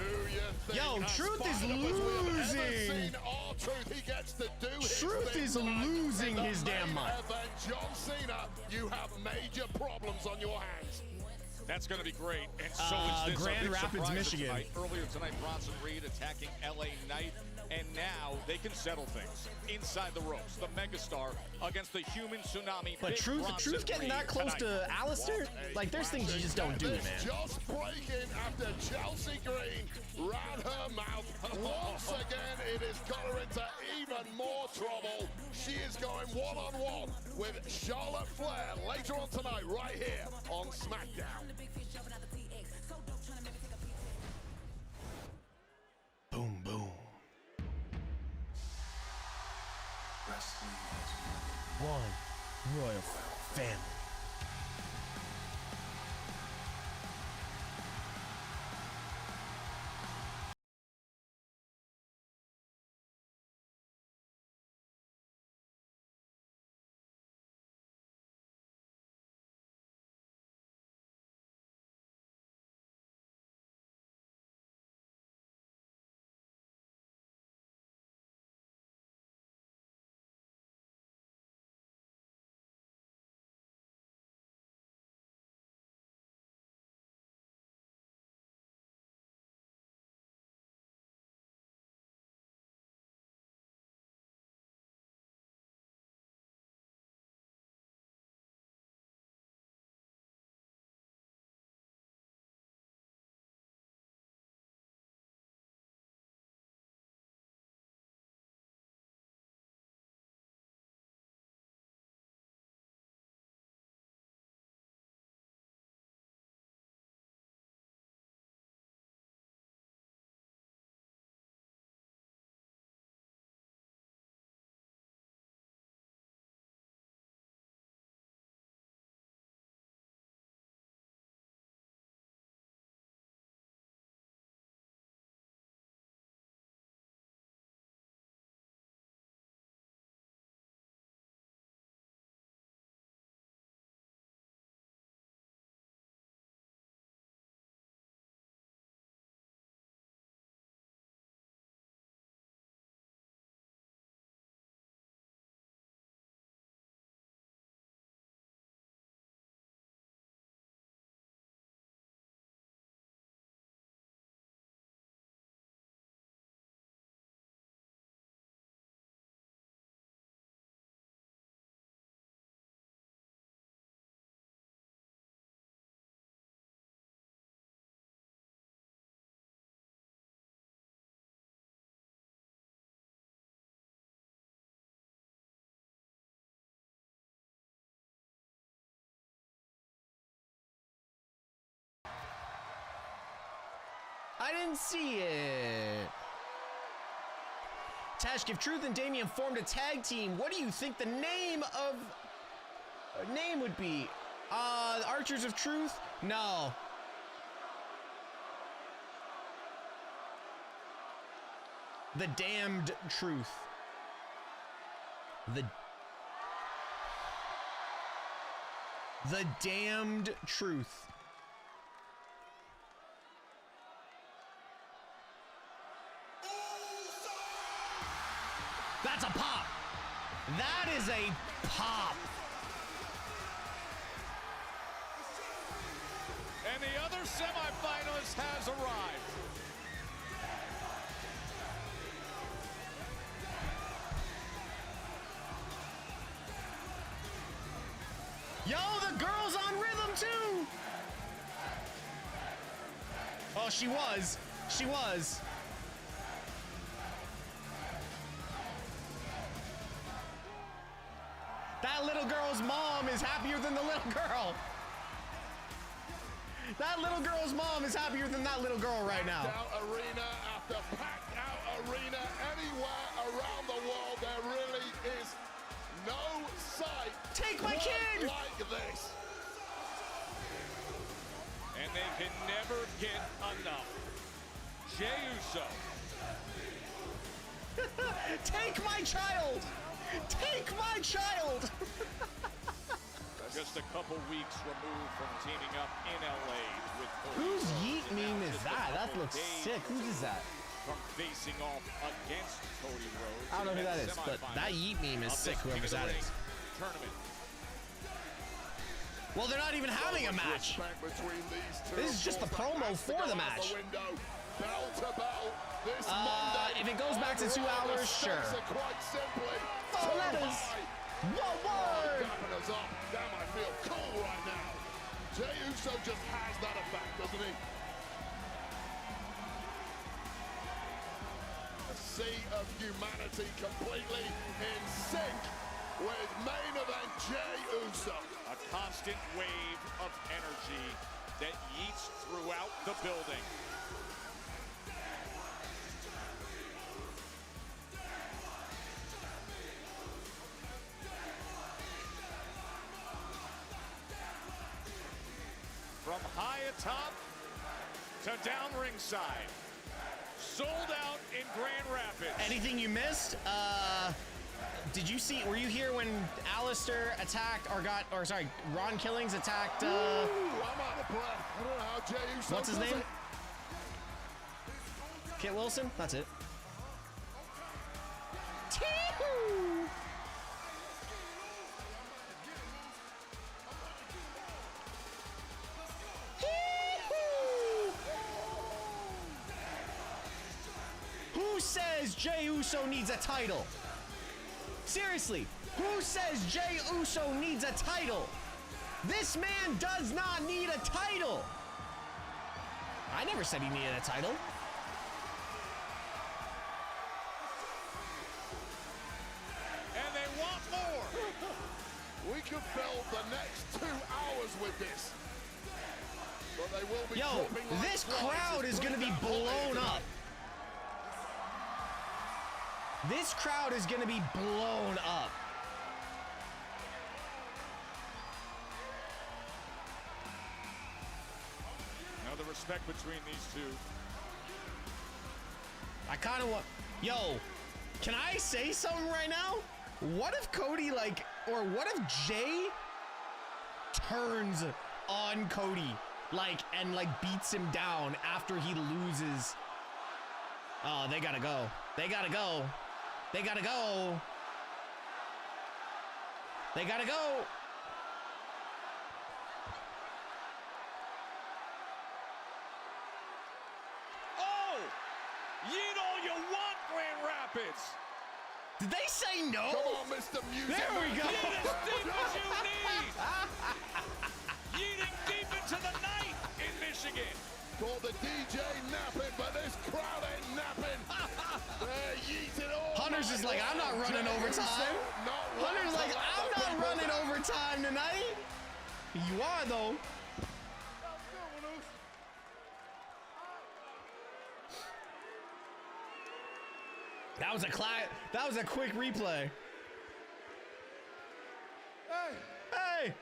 S2: Yo, Truth is losing. Truth is losing his damn mind.
S5: John Cena, you have major problems on your hands.
S3: That's going to be great. And so is this.
S2: Grand
S3: A big
S2: Rapids,
S3: surprise
S2: Michigan.
S3: Tonight. Earlier tonight, Bronson Reed attacking LA Knight. And now they can settle things inside the ropes. The megastar against the human tsunami.
S2: But
S3: Big
S2: Truth
S3: Bronson
S2: getting
S3: Reed
S2: that close
S3: tonight.
S2: to Alistair? Like, there's things you just don't do, man.
S5: Just breaking after Chelsea Green ran her mouth. Once again, it has got her into even more trouble. She is going one-on-one with Charlotte Flair later on tonight, right here on Smackdown.
S2: Boom, boom. One royal family. I didn't see it. Tashk, if Truth and Damian formed a tag team, what do you think the name would be? The Archers of Truth? No. The Damned Truth. The Damned Truth. That's a pop. That is a pop.
S3: And the other semifinalist has arrived.
S2: Yo, the girl's on rhythm too. Oh, she was. She was. That little girl's mom is happier than the little girl. That little girl's mom is happier than that little girl right now.
S5: Packed out arena after packed out arena, anywhere around the world, there really is no sight.
S2: Take my kid!
S5: Like this.
S3: And they can never get enough. Jey Uso.
S2: Take my child! Take my child!
S3: Just a couple weeks removed from teaming up in LA with Cody
S2: Whose
S3: Rhodes.
S2: yeet
S3: And now
S2: meme is
S3: just a
S2: that? That
S3: couple
S2: looks
S3: days
S2: sick. Whose is that?
S3: From facing off against Cody Rhodes.
S2: I don't know who
S3: in
S2: that is, but that yeet meme is
S3: of
S2: sick,
S3: this King
S2: whoever's
S3: of the
S2: that
S3: Ring
S2: is.
S3: Tournament.
S2: Well, they're not even having a match. This is just the promo for the match.
S5: Bell to bell. This Monday,
S2: if it goes back to 2 hours, sure.
S5: Quite simply,
S2: 4 letters. One word.
S5: Dapping us up. Damn, I feel cool right now. Jey Uso just has that effect, doesn't he? A sea of humanity completely in sync with main event Jey Uso.
S3: A constant wave of energy that yeets throughout the building. From high atop to down ringside. Sold out in Grand Rapids.
S2: Anything you missed? Did you see, were you here when Alistair attacked, Ron Killings attacked,
S5: Ooh, I'm out of breath. I don't know how Jey Uso
S2: what's his
S5: does
S2: name?
S5: it.
S2: Kit Wilson? That's it. Tee-hoo! Who says Jey Uso needs a title? Seriously, who says Jey Uso needs a title? This man does not need a title. I never said he needed a title.
S3: And they want more.
S5: We could fill the next 2 hours with this. But they will be
S2: Yo,
S5: dropping like
S2: this
S5: flies.
S2: crowd is gonna be blown up. This crowd is gonna be blown up.
S3: Now the respect between these two.
S2: I kind of want, yo, can I say something right now? What if Cody or what if Jey turns on Cody and beats him down after he loses? Oh, they gotta go. They gotta go. They gotta go. They gotta go.
S3: Oh! Yeet all you want, Grand Rapids!
S2: Did they say no?
S5: Come on, Mr. Music.
S2: There we go.
S3: Yeet as deep as you need! Yeeting deep into the night in Michigan.
S5: Call the DJ napping, but this crowd ain't napping. They're yeeting all
S2: Hunter's
S5: night
S2: is like, I'm not
S5: long.
S2: running
S5: Jey
S2: overtime.
S5: Uso not
S2: Hunter's
S5: one
S2: like,
S5: to let
S2: I'm
S5: the
S2: not
S5: people
S2: running
S5: down.
S2: overtime tonight. You are though. was a quick replay.
S6: Hey!
S2: Hey!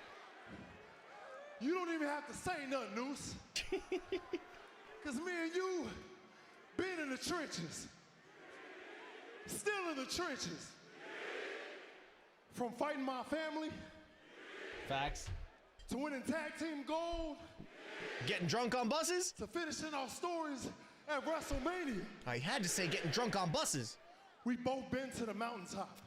S6: You don't even have to say nothing, Noose. Because me and you been in the trenches. Still in the trenches. From fighting my family.
S2: Facts.
S6: To winning tag team gold.
S2: Getting drunk on buses?
S6: To finishing our stories at WrestleMania.
S2: I had to say getting drunk on buses.
S6: We both been to the mountaintop.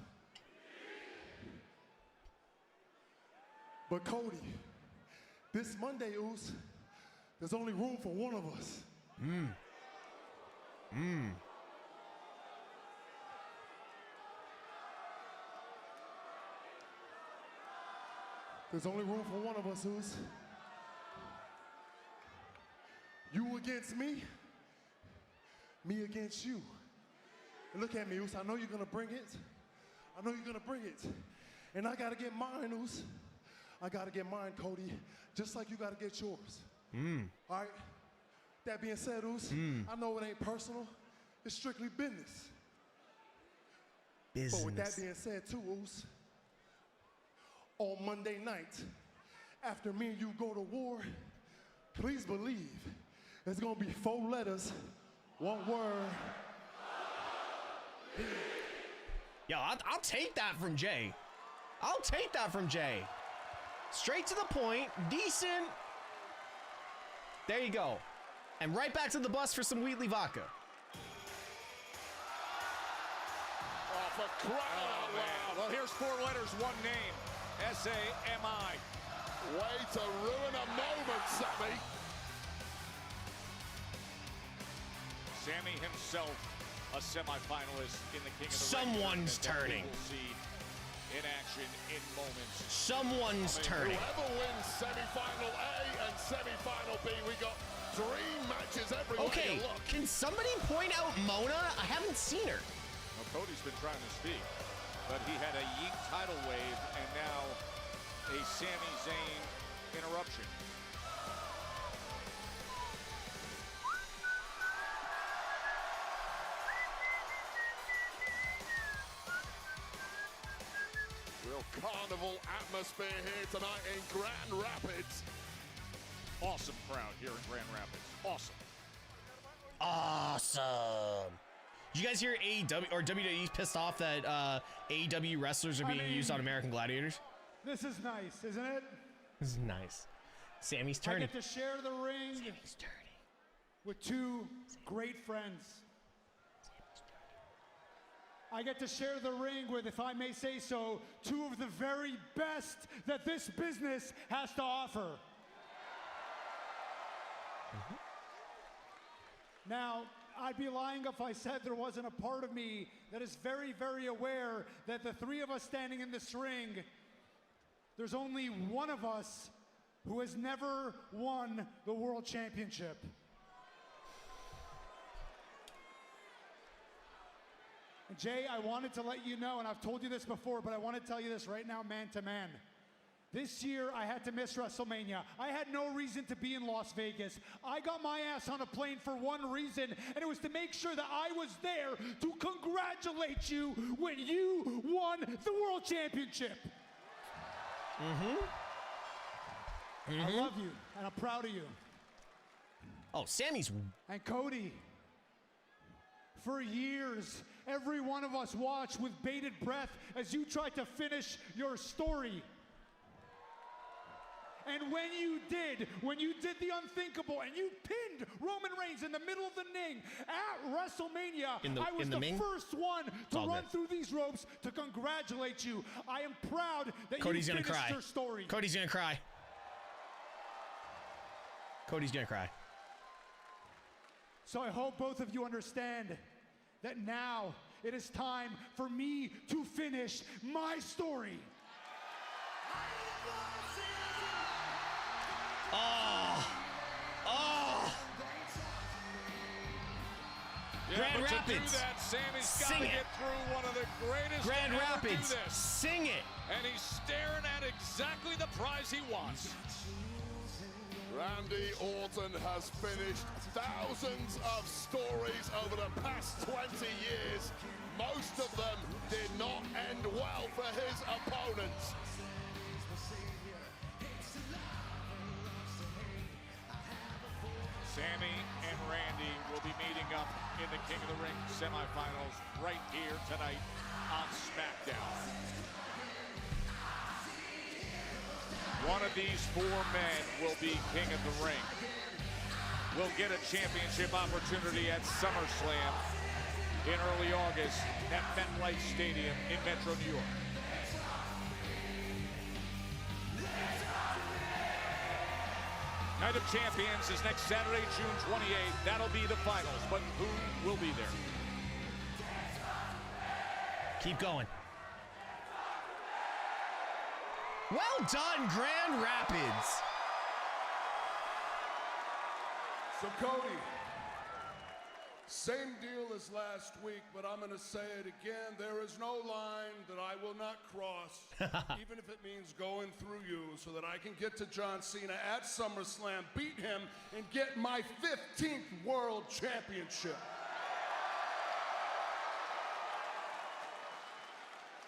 S6: But Cody, this Monday, Oos, there's only room for one of us. There's only room for one of us, Oos. You against me, me against you. And look at me, Oos, I know you're gonna bring it. I know you're gonna bring it. And I gotta get mine, Oos. I gotta get mine, Cody, just like you gotta get yours. All right? That being said, Oos, I know it ain't personal. It's strictly business. But with that being said, too, Oos, on Monday night, after me and you go to war, please believe it's gonna be 4 letters, 1 word.
S2: Yo, I'll take that from Jay. I'll take that from Jay. Straight to the point, decent. There you go. And right back to the bus for some Wheatley vodka.
S3: Oh, for crying out loud. Well, here's 4 letters, 1 name. S-A-M-I.
S5: Way to ruin a moment, Sammy.
S3: Sammy himself, a semifinalist in the King of the
S2: Someone's
S3: Ring tournament that we
S2: turning.
S3: will see in action in moments.
S2: Someone's turning.
S5: Whoever wins semi-final A and semi-final B, we got dream matches everywhere
S2: Okay,
S5: you look.
S2: can somebody point out Mona? I haven't seen her.
S3: Well, Cody's been trying to speak, but he had a yeet tidal wave and now a Sami Zayn interruption.
S5: Real carnival atmosphere here tonight in Grand Rapids.
S3: Awesome crowd here in Grand Rapids. Awesome.
S2: Awesome. Did you guys hear AEW or WWE's pissed off that AEW wrestlers are being used on American Gladiators?
S6: This is nice, isn't it?
S2: This is nice. Sammy's
S6: I
S2: turning.
S6: get to share the ring with 2 great friends. I get to share the ring with, if I may say so, 2 of the very best that this business has to offer. Now, I'd be lying if I said there wasn't a part of me that is very, very aware that the 3 of us standing in this ring, there's only one of us who has never won the World Championship. And Jay, I wanted to let you know, and I've told you this before, but I want to tell you this right now, man to man. This year, I had to miss WrestleMania. I had no reason to be in Las Vegas. I got my ass on a plane for one reason, and it was to make sure that I was there to congratulate you when you won the World Championship. I love you, and I'm proud of you.
S2: Oh, Sammy's.
S6: And Cody, for years, every one of us watched with bated breath as you tried to finish your story. And when you did the unthinkable and you pinned Roman Reigns in the middle of the ring at WrestleMania, I was the first one to run through these ropes to congratulate you. I am proud that
S2: Cody's
S6: you
S2: gonna
S6: finished
S2: cry.
S6: your story.
S2: Cody's gonna cry. Cody's gonna cry.
S6: So I hope both of you understand that now it is time for me to finish my story.
S3: Yeah,
S2: Grand
S3: but
S2: Rapids.
S3: to do that, Sammy's got
S2: Sing
S3: to
S2: it.
S3: get through one of the greatest
S2: Grand
S3: to ever
S2: Rapids.
S3: do this.
S2: Sing it.
S3: And he's staring at exactly the prize he wants.
S5: Randy Orton has finished thousands of stories over the past 20 years. Most of them did not end well for his opponents.
S3: Sammy and Randy will be meeting up in the King of the Ring semifinals right here tonight on Smackdown. One of these four men will be King of the Ring. Will get a championship opportunity at SummerSlam in early August at MetLife Stadium in Metro New York. Night of Champions is next Saturday, June 28th. That'll be the finals, but who will be there?
S2: Keep going. Well done, Grand Rapids.
S6: So Cody, same deal as last week, but I'm gonna say it again. There is no line that I will not cross, even if it means going through you, so that I can get to John Cena at SummerSlam, beat him, and get my 15th World Championship.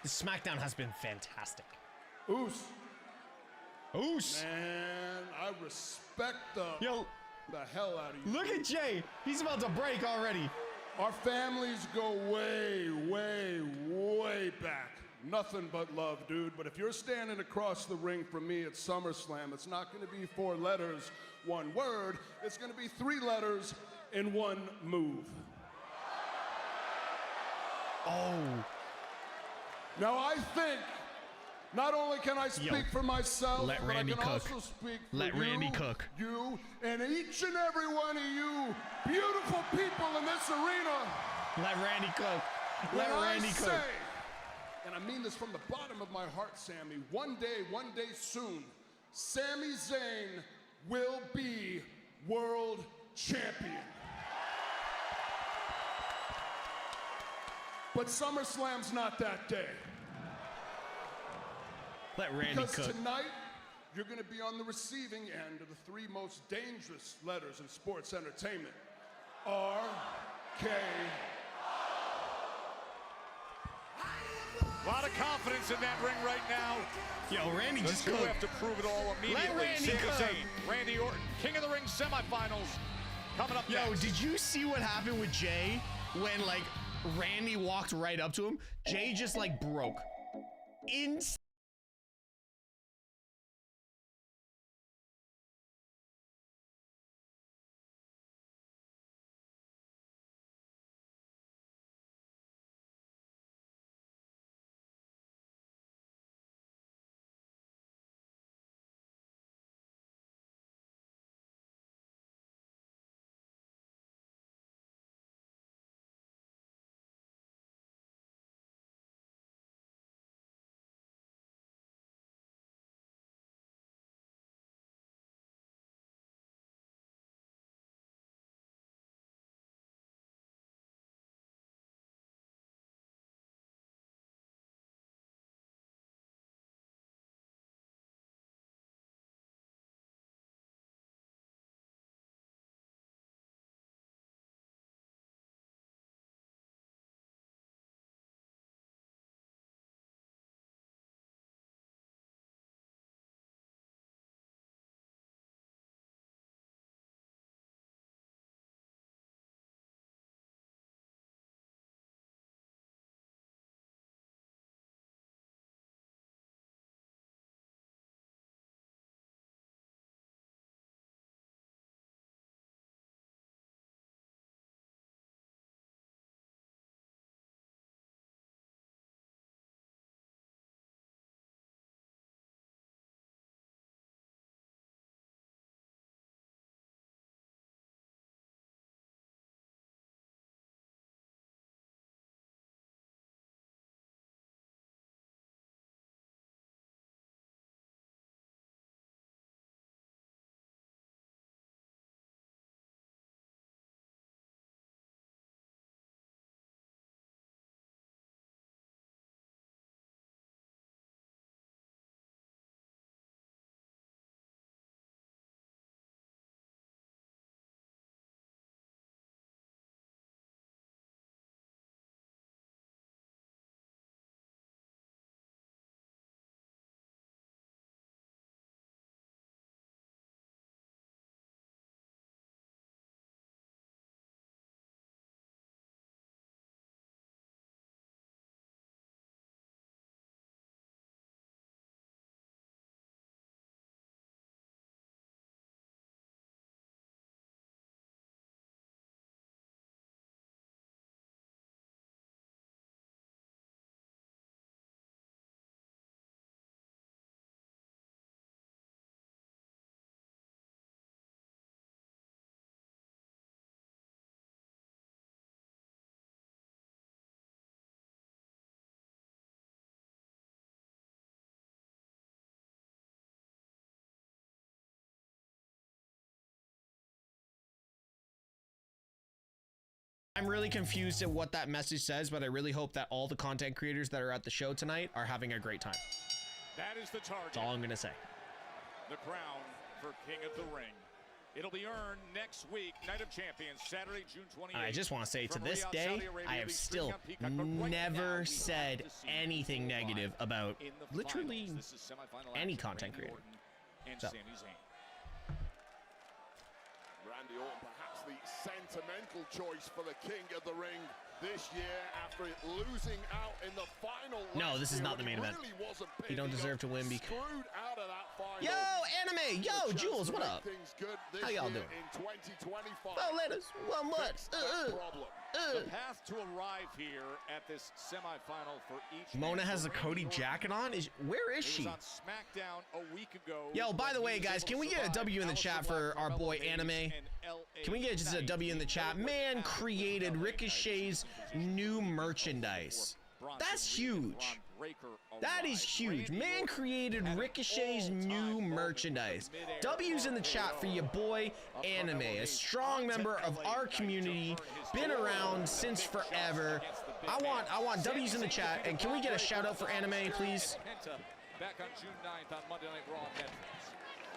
S2: The SmackDown has been fantastic.
S6: Oos.
S2: Oos.
S6: Man, I respect the hell out of you.
S2: Look at Jay. He's about to break already.
S6: Our families go way, way, way back. Nothing but love, dude. But if you're standing across the ring from me at SummerSlam, it's not going to be 4 letters, 1 word. It's going to be 3 letters in 1 move.
S2: Oh.
S6: Now I think not only can I speak for myself,
S2: let
S6: but
S2: Randy
S6: I can
S2: cook.
S6: also speak for
S2: Let Randy cook.
S6: you, and each and every one of you beautiful people in this arena.
S2: Let Randy cook. Let
S6: When
S2: Randy
S6: I
S2: cook.
S6: say, and I mean this from the bottom of my heart, Sammy, one day soon, Sami Zayn will be world champion. But SummerSlam's not that day.
S2: Let Randy
S6: Because
S2: cook.
S6: tonight, you're going to be on the receiving end of the 3 most dangerous letters in sports entertainment. R-K.
S3: A lot of confidence in that ring right now.
S2: Yo, Randy
S3: The
S2: just
S3: two
S2: cooked.
S3: have to prove it all immediately.
S2: Let Randy
S3: Sami
S2: cook.
S3: Zayn, Randy Orton, King of the Ring semifinals coming up
S2: Yo,
S3: next.
S2: did you see what happened with Jay when like Randy walked right up to him? Jay just like broke. Insane. I'm really confused at what that message says, but I really hope that all the content creators that are at the show tonight are having a great time.
S3: That is the target.
S2: That's all I'm gonna say.
S3: The crown for King of the Ring. It'll be earned next week, Night of Champions, Saturday, June 28th.
S2: I just want to say, to
S3: From
S2: this
S3: Riyadh,
S2: day,
S3: Saudi Arabia,
S2: I have
S3: be
S2: still
S3: streaming on Peacock, but right now,
S2: never
S3: we
S2: said
S3: have to see
S2: anything
S3: who will
S2: negative
S3: lie
S2: about
S3: in the
S2: literally
S3: finals. This is semifinal
S2: any
S3: action.
S2: content
S3: Randy
S2: creator.
S3: Orton and
S2: So.
S3: Sami Zayn.
S5: Randy Orton, perhaps the sentimental choice for the King of the Ring this year after losing out in the final.
S2: No, this is not the main event. You don't deserve to win because.
S5: Screwed out of that final.
S2: Yo, anime! Yo, Jules, what up? How y'all doing?
S5: In 2025.
S2: Well, let us. Well, what?
S3: The path to arrive here at this semifinal for each.
S2: Mona
S3: man
S2: has a
S3: for
S2: Cody
S3: Randy
S2: jacket on. Where is
S3: Orton.
S2: she?
S3: He was on Smackdown a week ago.
S2: Yo, by the
S3: when
S2: way,
S3: he was
S2: guys,
S3: able
S2: can
S3: to
S2: we get a
S3: survive
S2: W in the
S3: Aleister
S2: chat for
S3: Black,
S2: our
S3: Carmelo
S2: boy
S3: Hayes,
S2: Anime?
S3: and LA
S2: Can we get just a W in the chat? Man created Ricochet's new merchandise. That's huge. That is huge. Man created Ricochet's new merchandise. W's in the chat for your boy Anime, a strong member of our community, been around since forever. I want W's in the chat, and can we get a shout out for Anime, please?
S3: Back on June 9th on Monday Night Raw on Netflix.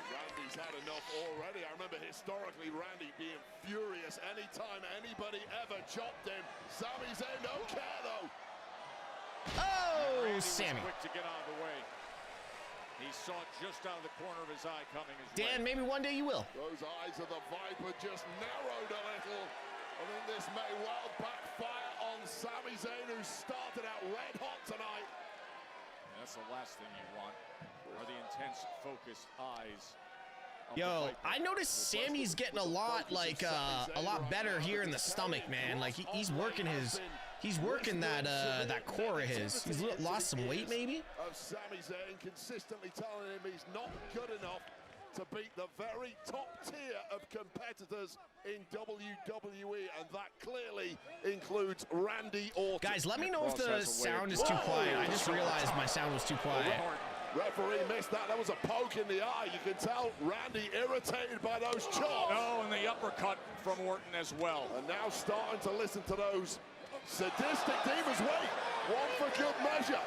S5: Randy's had enough already. I remember historically Randy being furious anytime anybody ever chopped him. Sami Zayn don't care though.
S2: Oh,
S3: Randy was
S2: Sammy.
S3: quick to get out of the way. He saw it just out of the corner of his eye coming his
S2: Dan,
S3: way.
S2: maybe one day you will.
S5: Those eyes of the Viper just narrowed a little. I think this may well backfire on Sami Zayn, who started out red hot tonight.
S3: That's the last thing you want, are the intense, focused eyes.
S2: Yo, I noticed Sammy's getting a lot better here in the stomach, man. Like he's working that core of his. He's lost some weight, maybe.
S5: Of Sami Zayn consistently telling him he's not good enough to beat the very top tier of competitors in WWE, and that clearly includes Randy Orton.
S2: Guys, let me know if the sound is too quiet. I just realized my sound was too quiet.
S5: Referee missed that. That was a poke in the eye. You can tell Randy irritated by those chops.
S3: Oh, and the uppercut from Orton as well.
S5: And now starting to listen to those sadistic demons. Wait, one for good measure.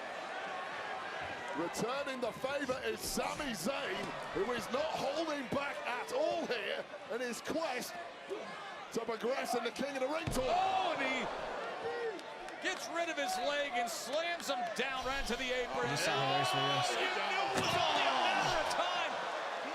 S5: Returning the favor is Sami Zayn, who is not holding back at all here in his quest to progress in the King of the Ring tour.
S3: Oh, and he gets rid of his leg and slams him down right into the apron.
S2: This sounds hilarious for us.
S3: You knew it was only a matter of time.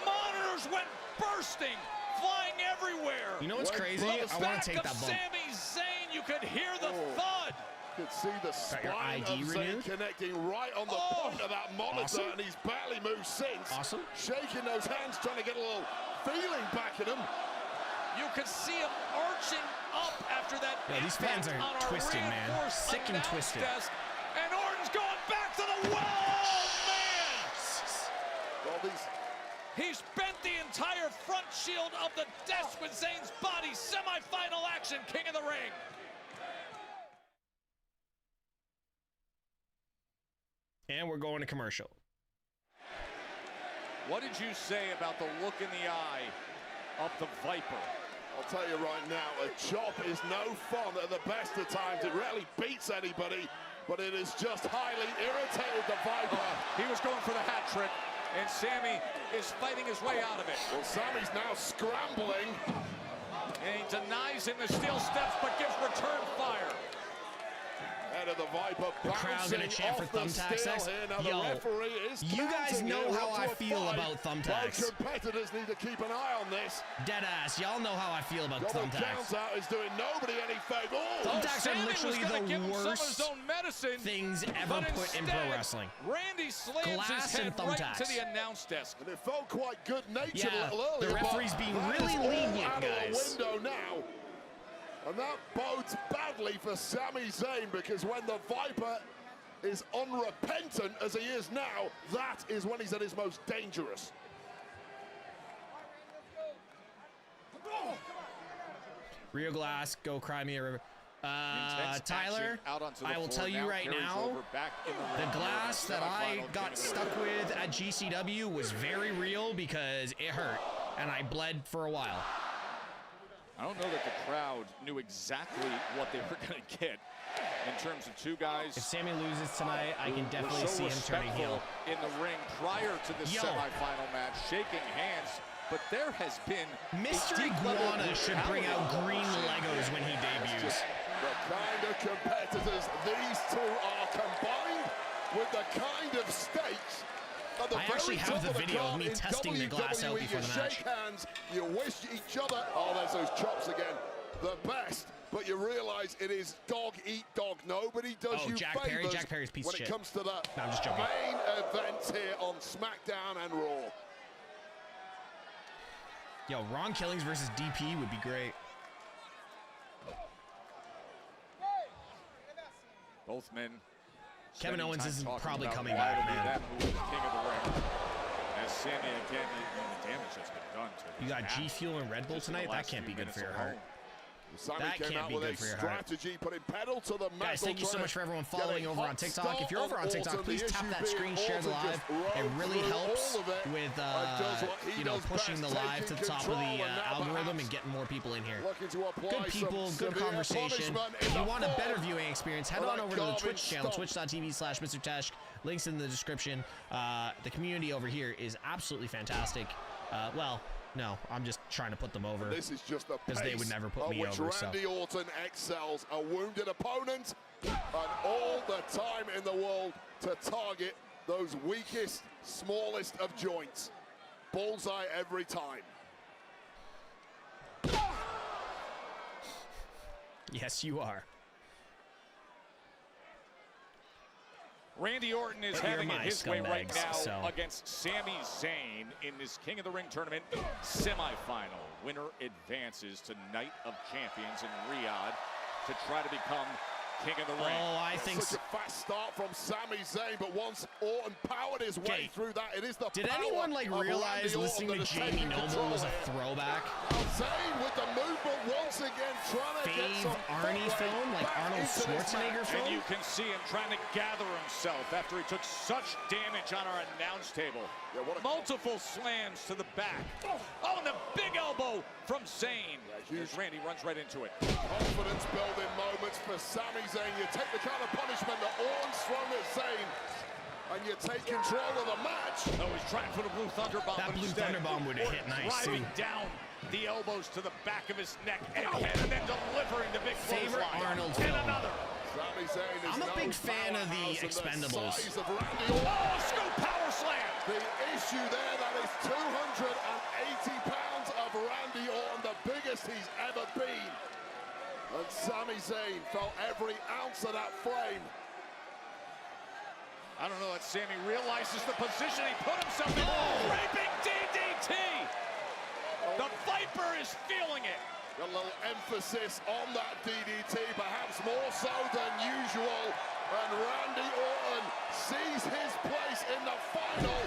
S3: Monitors went bursting, flying everywhere.
S2: You know what's crazy? I want to take that bump.
S3: Sami Zayn, you could hear the thud.
S5: You could see the spine of Zayn connecting right on the point of that monitor, and he's barely moved since.
S2: Awesome.
S5: Shaking those hands, trying to get a little feeling back at him.
S3: You could see him arching up after that.
S2: Yeah, these fans are twisted, man. Sick and twisted.
S3: Desk. And Orton's going back to the well. Oh, man!
S5: Well,
S3: He's bent the entire front shield of the desk with Zayn's body. Semi-final action, King of the Ring.
S2: And we're going to commercial.
S3: What did you say about the look in the eye of the Viper?
S5: I'll tell you right now, a chop is no fun at the best of times. It rarely beats anybody, but it has just highly irritated the Viper.
S3: He was going for the hat trick, and Sami is fighting his way out of it.
S5: Well, Sami's now scrambling.
S3: And he denies him the steel steps, but gives return fire.
S5: Head of the Viper,
S2: the crowd gonna chant for thumbtacks next. Yo, you guys know how I feel about thumbtacks.
S5: Both competitors need to keep an eye on this.
S2: Deadass, y'all know how I feel about
S5: Double
S2: thumbtacks.
S5: count out is doing nobody any favor.
S2: Thumbtacks are literally the worst
S3: medicine,
S2: things ever put in pro wrestling.
S3: Randy slams
S2: Glass
S3: his head
S2: and
S3: right
S2: thumbtacks.
S3: to the announce desk.
S5: And it felt quite good-natured
S2: Yeah,
S5: a little earlier.
S2: the referee's being really lenient, guys.
S5: Window now. And that bodes badly for Sami Zayn, because when the Viper is unrepentant as he is now, that is when he's at his most dangerous.
S2: Rio Glass, go cry me a river. Tyler, I will tell you right now, the glass that I got stuck with at GCW was very real because it hurt, and I bled for a while.
S3: I don't know that the crowd knew exactly what they were going to get in terms of two guys.
S2: If Sammy loses tonight, I can definitely see him turning heel.
S3: In the ring prior to the semifinal match, shaking hands. But there has been
S2: Mr. Iguana should bring out green Legos when he debuts.
S5: The kind of competitors these two are, combined with the kind of stakes.
S2: I actually have the video of me testing the glass out before the match.
S5: Shake hands, you wish each other, oh, there's those chops again, the best. But you realize it is dog eat dog. Nobody does you
S2: Jack
S5: favors
S2: Perry. Jack Perry's piece
S5: when
S2: of
S5: it
S2: shit.
S5: comes to the
S2: I'm just joking.
S5: main events here on SmackDown and Raw.
S2: Yo, Ron Killings versus DP would be great.
S3: Both men.
S2: Kevin Owens isn't probably coming
S3: back,
S2: back, man.
S3: That move, the king of the ring. As Sammy again, the damage that's been done to
S2: You got G Fuel and Red Bull tonight? That can't be good for your heart.
S5: Sammy
S2: That
S5: came
S2: can't
S5: out
S2: be
S5: with
S2: good
S5: a
S2: for your heart.
S5: strategy, putting pedal to the metal.
S2: Guys, thank you so much for everyone following over on TikTok. If you're over on TikTok, please tap that screen, share the live. It really helps with pushing the live to the top of the algorithm and getting more people in here. Good people, good conversation. If you want a better viewing experience, head on over to the Twitch channel, twitch.tv/Mr. Tesh. Links in the description. The community over here is absolutely fantastic. Well, no, I'm just trying to put them over.
S5: This is just the
S2: because they would never put me over.
S5: Randy Orton excels, a wounded opponent, and all the time in the world to target those weakest, smallest of joints. Bullseye every time.
S2: Yes, you are.
S3: Randy Orton is having it his way right now
S2: so.
S3: against Sami Zayn in this King of the Ring tournament semifinal. Winner advances to Night of Champions in Riyadh to try to become King of the Ring.
S2: Oh, I think
S5: such a fast start from Sami Zayn, but once Orton powered his way through that, it is the
S2: Did anyone realize listening to Jamie Noble was a throwback?
S5: Zayn with the movement once again, trying to get some
S2: Arnie film, like Arnold Schwarzenegger film.
S3: And you can see him trying to gather himself after he took such damage on our announce table.
S5: Yeah,
S3: multiple slams to the back. Oh, and the big elbow from Zayn. As Randy runs right into it.
S5: Confidence building moments for Sami Zayn. You take the kind of punishment that Orton's thrown at Zayn, and you take control of the match.
S3: Oh, he's trying for the Blue Thunder Bomb.
S2: That Blue Thunder Bomb would have hit nice,
S3: driving down the elbows to the back of his neck and head, and then delivering the big
S2: favorite Arnold
S3: and
S2: film.
S3: another.
S5: Sami Zayn is
S2: I'm a big fan of the Expendables.
S3: Oh, scoop power slam.
S5: The issue there, that is 280 pounds of Randy Orton, the biggest he's ever been. And Sami Zayn felt every ounce of that frame.
S3: I don't know that Sammy realizes the position he put himself in. Raping DDT. The Viper is feeling it.
S5: A little emphasis on that DDT, perhaps more so than usual. And Randy Orton sees his place in the final.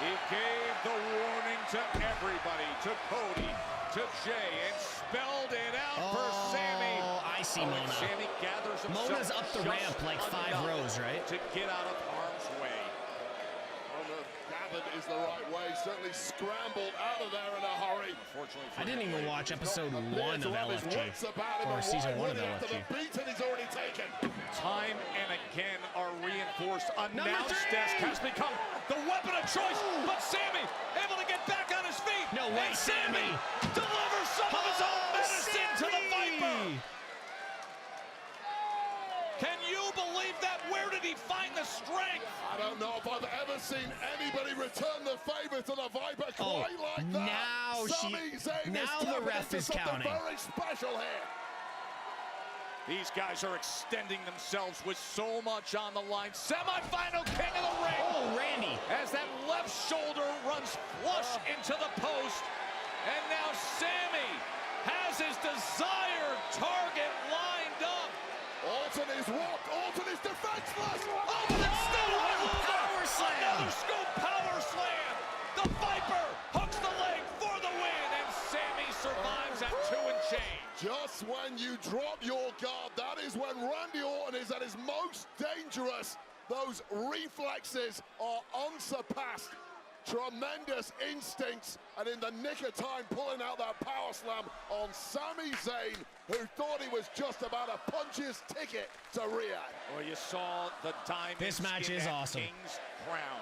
S3: He gave the warning to everybody, to Cody, to Jay, and spelled it out for Sammy.
S2: I see Mona.
S3: Sammy gathers himself.
S2: Mona's up the ramp like 5 rows, right?
S3: To get out of harm's way.
S5: Mona gathered is the right way. Certainly scrambled out of there in a hurry.
S3: Unfortunately,
S2: I didn't even watch episode 1 of LFG, or season 1 of LFG.
S5: He's already taken.
S3: Time and again, our reinforced announce desk has become the weapon of choice. But Sammy able to get back on his feet.
S2: No way,
S3: and Sammy delivers some of his own medicine to the Viper. Can you believe that? Where did he find the strength?
S5: I don't know if I've ever seen anybody return the favor to the Viper quite like that.
S2: Now the ref is counting.
S5: Very special here.
S3: These guys are extending themselves with so much on the line. Semi-final King of the Ring.
S2: Oh, Randy.
S3: As that left shoulder runs flush into the post. And now Sammy has his desired target lined up.
S5: Orton is rocked. Orton is defenseless.
S3: Oh, but instead of
S2: power slam.
S3: Another scoop power slam. The Viper hooks the leg for the win. And Sammy survives at 2 and change.
S5: Just when you drop your guard, that is when Randy Orton is at his most dangerous. Those reflexes are unsurpassed. tremendous instincts, and in the nick of time pulling out that power slam on Sami Zayn, who thought he was just about to punch his ticket to Riyadh.
S3: Well, you saw the diamond.
S2: This match is awesome.
S3: King's crown.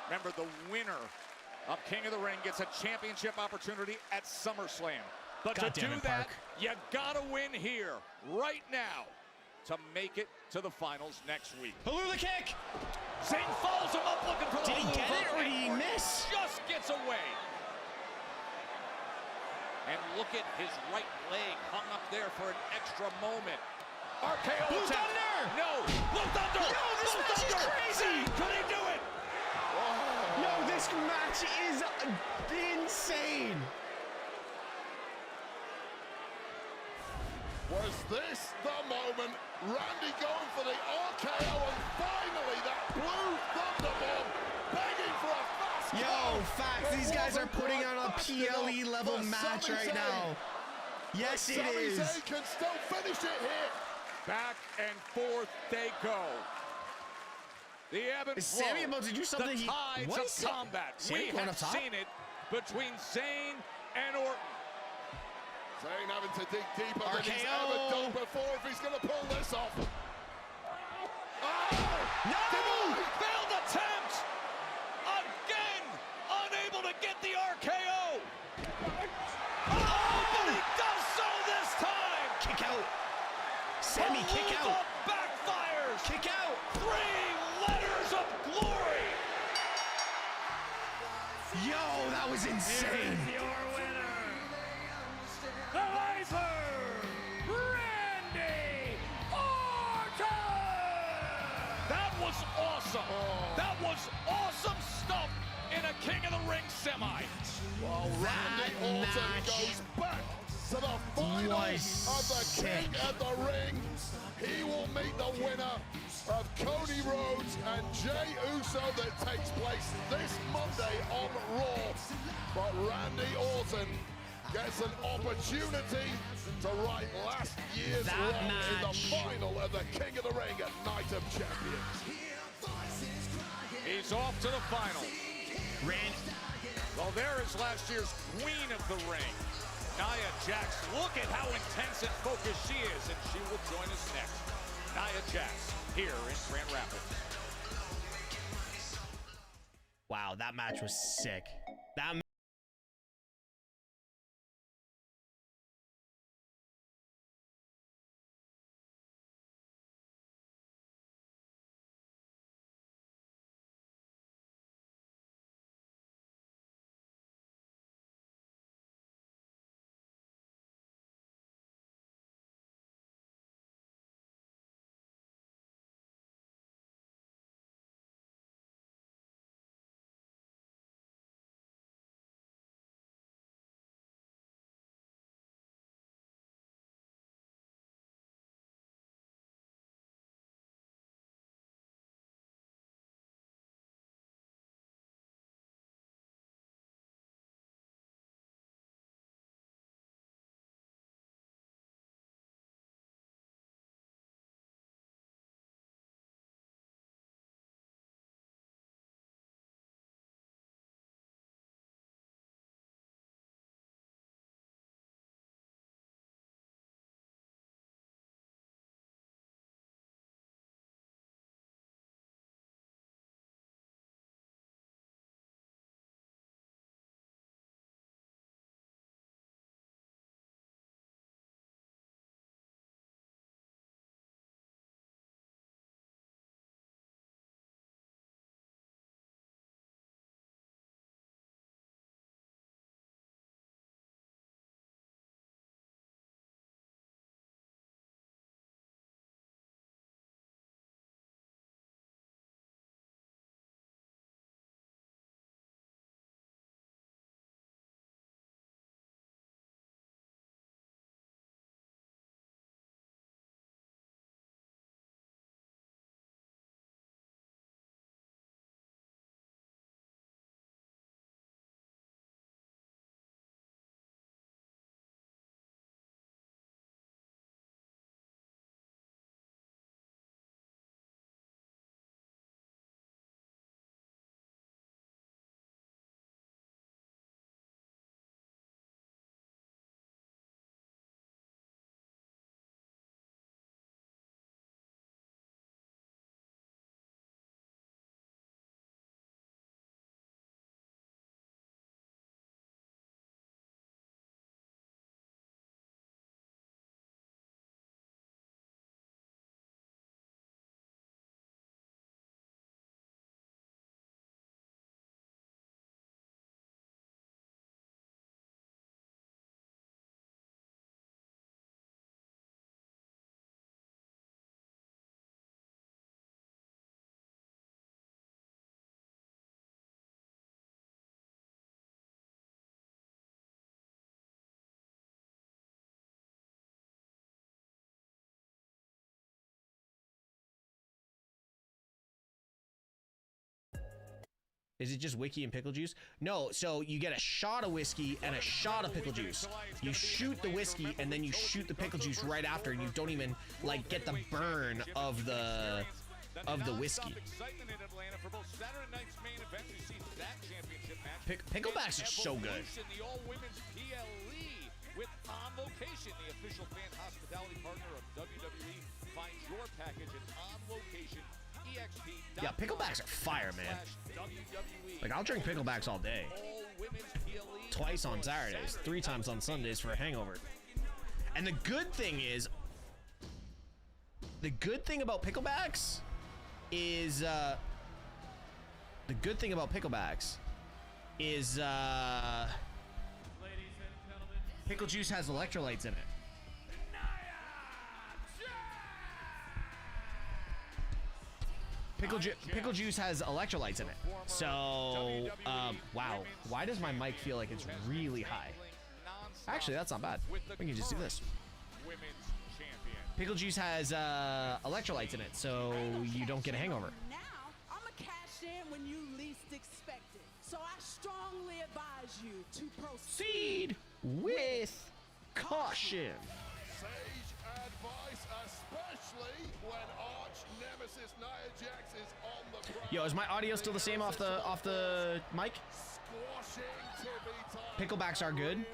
S3: Remember, the winner of King of the Ring gets a championship opportunity at SummerSlam. But
S2: God
S3: to
S2: damn
S3: do
S2: it,
S3: that,
S2: Park.
S3: you gotta win here, right now, to make it to the finals next week.
S2: Halula kick!
S3: Zayn follows him up looking for the
S2: Did he get it or did he
S3: and
S2: miss?
S3: Just gets away. And look at his right leg hung up there for an extra moment. RKO
S2: Blue
S3: attempt.
S2: Thunder!
S3: No! Blue Thunder!
S2: Yo, this
S3: Blue
S2: match is
S3: Thunder!
S2: crazy!
S3: Could he do it?
S2: Yo, this match is insane!
S5: Was this the moment? Randy going for the RKO, and finally that blue thunder bomb begging for a fast
S2: Yo,
S5: count.
S2: facts.
S5: It
S2: These guys are
S5: wasn't
S2: putting
S5: quite
S2: on a
S5: fast
S2: PLE
S5: enough
S2: level
S5: for
S2: match
S5: Sami
S2: right
S5: Zayn.
S2: now. Yes,
S5: But
S2: it
S5: Sami
S2: is.
S5: Zayn can still finish it here.
S3: Back and forth they go. The ebb and
S2: Is
S3: flow.
S2: Sammy about to do something?
S3: The tides
S2: What
S3: of
S2: is it?
S3: combat.
S2: Sammy
S3: We
S2: going
S3: have
S2: up top?
S3: seen it between Zayn and Orton.
S5: Zayn having to dig deeper than he's
S2: RKO.
S5: ever done before if he's going to pull this off.
S2: No!
S3: Failed attempt! Again, unable to get the RKO! Oh, but he does so this time!
S2: Kick out. Sammy, kick
S3: Palooza
S2: out.
S3: backfires!
S2: Kick out.
S3: 3 letters of glory!
S2: Yo, that was insane.
S10: Your winner, the Viper, Randy Orton!
S3: That was awesome! That was awesome stuff in a King of the Ring semi!
S5: Well, Randy
S2: That
S5: Orton
S2: match
S5: goes back to the final
S2: was
S5: of the King
S2: sick.
S5: of the Ring. He will meet the winner of Cody Rhodes and Jey Uso that takes place this Monday on Raw. But Randy Orton gets an opportunity to right last year's
S2: That
S5: wrong in the
S2: match.
S5: final of the King of the Ring at Night of Champions.
S3: He's off to the final.
S2: Randy.
S3: Well, there is last year's Queen of the Ring, Nia Jax. Look at how intense and focused she is, and she will join us next. Nia Jax here in Grand Rapids.
S2: Wow, that match was sick. That Is it just whiskey and pickle juice? No, so you get a shot of whiskey and a shot of pickle juice. You shoot the whiskey and then you shoot the pickle juice right after, and you don't even like get the burn of the whiskey. Picklebacks are so good.
S3: The all-women's PLE with On Location, the official fan hospitality partner of WWE. Find your package at OnLocation.exp.
S2: Yeah, picklebacks are fire, man. Like, I'll drink picklebacks all day. Twice on Saturdays, 3 times on Sundays for a hangover. And the good thing is, the good thing about picklebacks is, pickle juice has electrolytes in it. Pickle juice has electrolytes in it. So, wow. Why does my mic feel like it's really high? Actually, that's not bad. We can just do this. Pickle juice has electrolytes in it, so you don't get a hangover.
S21: Now, I'm gonna cash in when you least expect it. So I strongly advise you to
S2: proceed with caution.
S5: Sage advice, especially when arch nemesis Nia Jax is on the ground.
S2: Yo, is my audio still the same off the mic? Picklebacks are good.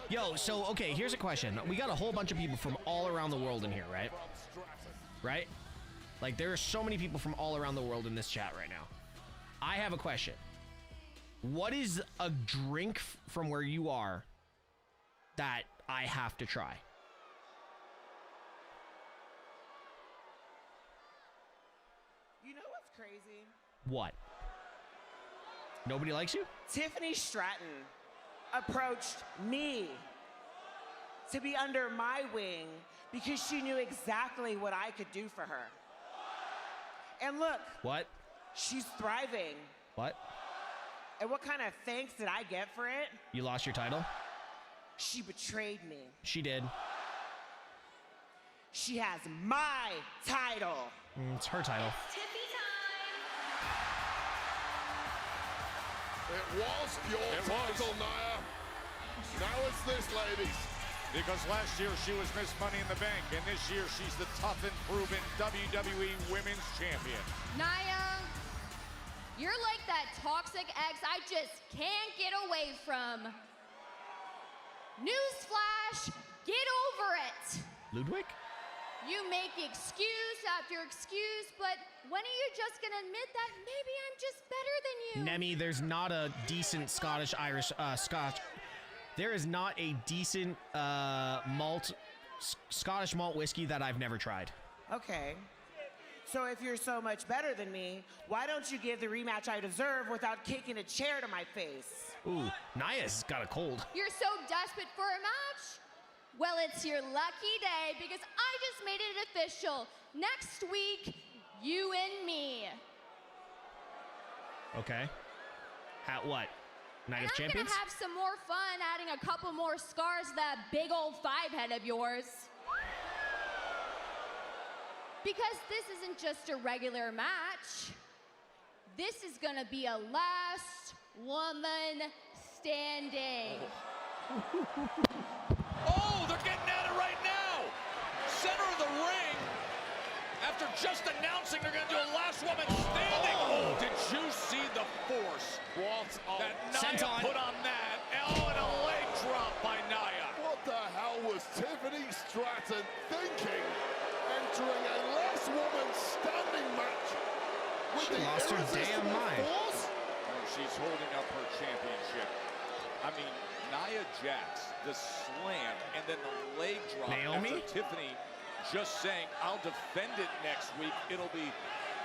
S2: Yo, so okay, here's a question. We got a whole bunch of people from all around the world in here, right? Right? Like, there are so many people from all around the world in this chat right now. I have a question. What is a drink from where you are that I have to try?
S22: You know what's crazy?
S2: What? Nobody likes you?
S22: Tiffany Stratton approached me to be under my wing because she knew exactly what I could do for her. And look.
S2: What?
S22: She's thriving.
S2: What?
S22: And what kind of thanks did I get for it?
S2: You lost your title?
S22: She betrayed me.
S2: She did.
S22: She has my title.
S2: It's her title.
S5: It was your title, Nia. Now it's this, ladies.
S3: Because last year she was Miss Money in the Bank, and this year she's the tough and proven WWE Women's Champion.
S23: Nia, you're like that toxic ex I just can't get away from. Newsflash, get over it.
S2: Ludwig?
S23: You make excuse after excuse, but when are you just gonna admit that maybe I'm just better than you?
S2: Nemi, there's not a decent there is not a decent Scottish malt whiskey that I've never tried.
S22: Okay. So if you're so much better than me, why don't you give the rematch I deserve without kicking a chair to my face?
S2: Ooh, Nia's got a cold.
S23: You're so desperate for a match? Well, it's your lucky day because I just made it official. Next week, you and me.
S2: Okay. At what? Night of Champions?
S23: I'm gonna have some more fun adding a couple more scars to that big old 5-head of yours. Because this isn't just a regular match. This is gonna be a last woman standing.
S3: Oh, they're getting at it right now! Center of the ring! After just announcing they're gonna do a last woman standing. Oh, did you see the force that Nia put on that? Oh, and a leg drop by Nia.
S5: What the hell was Tiffany Stratton thinking? Entering a last woman standing match with
S2: She lost her damn mind.
S5: Force?
S3: Oh, she's holding up her championship. I mean, Nia Jax, the slam, and then the leg drop.
S2: Naomi?
S3: After Tiffany just saying, I'll defend it next week. It'll be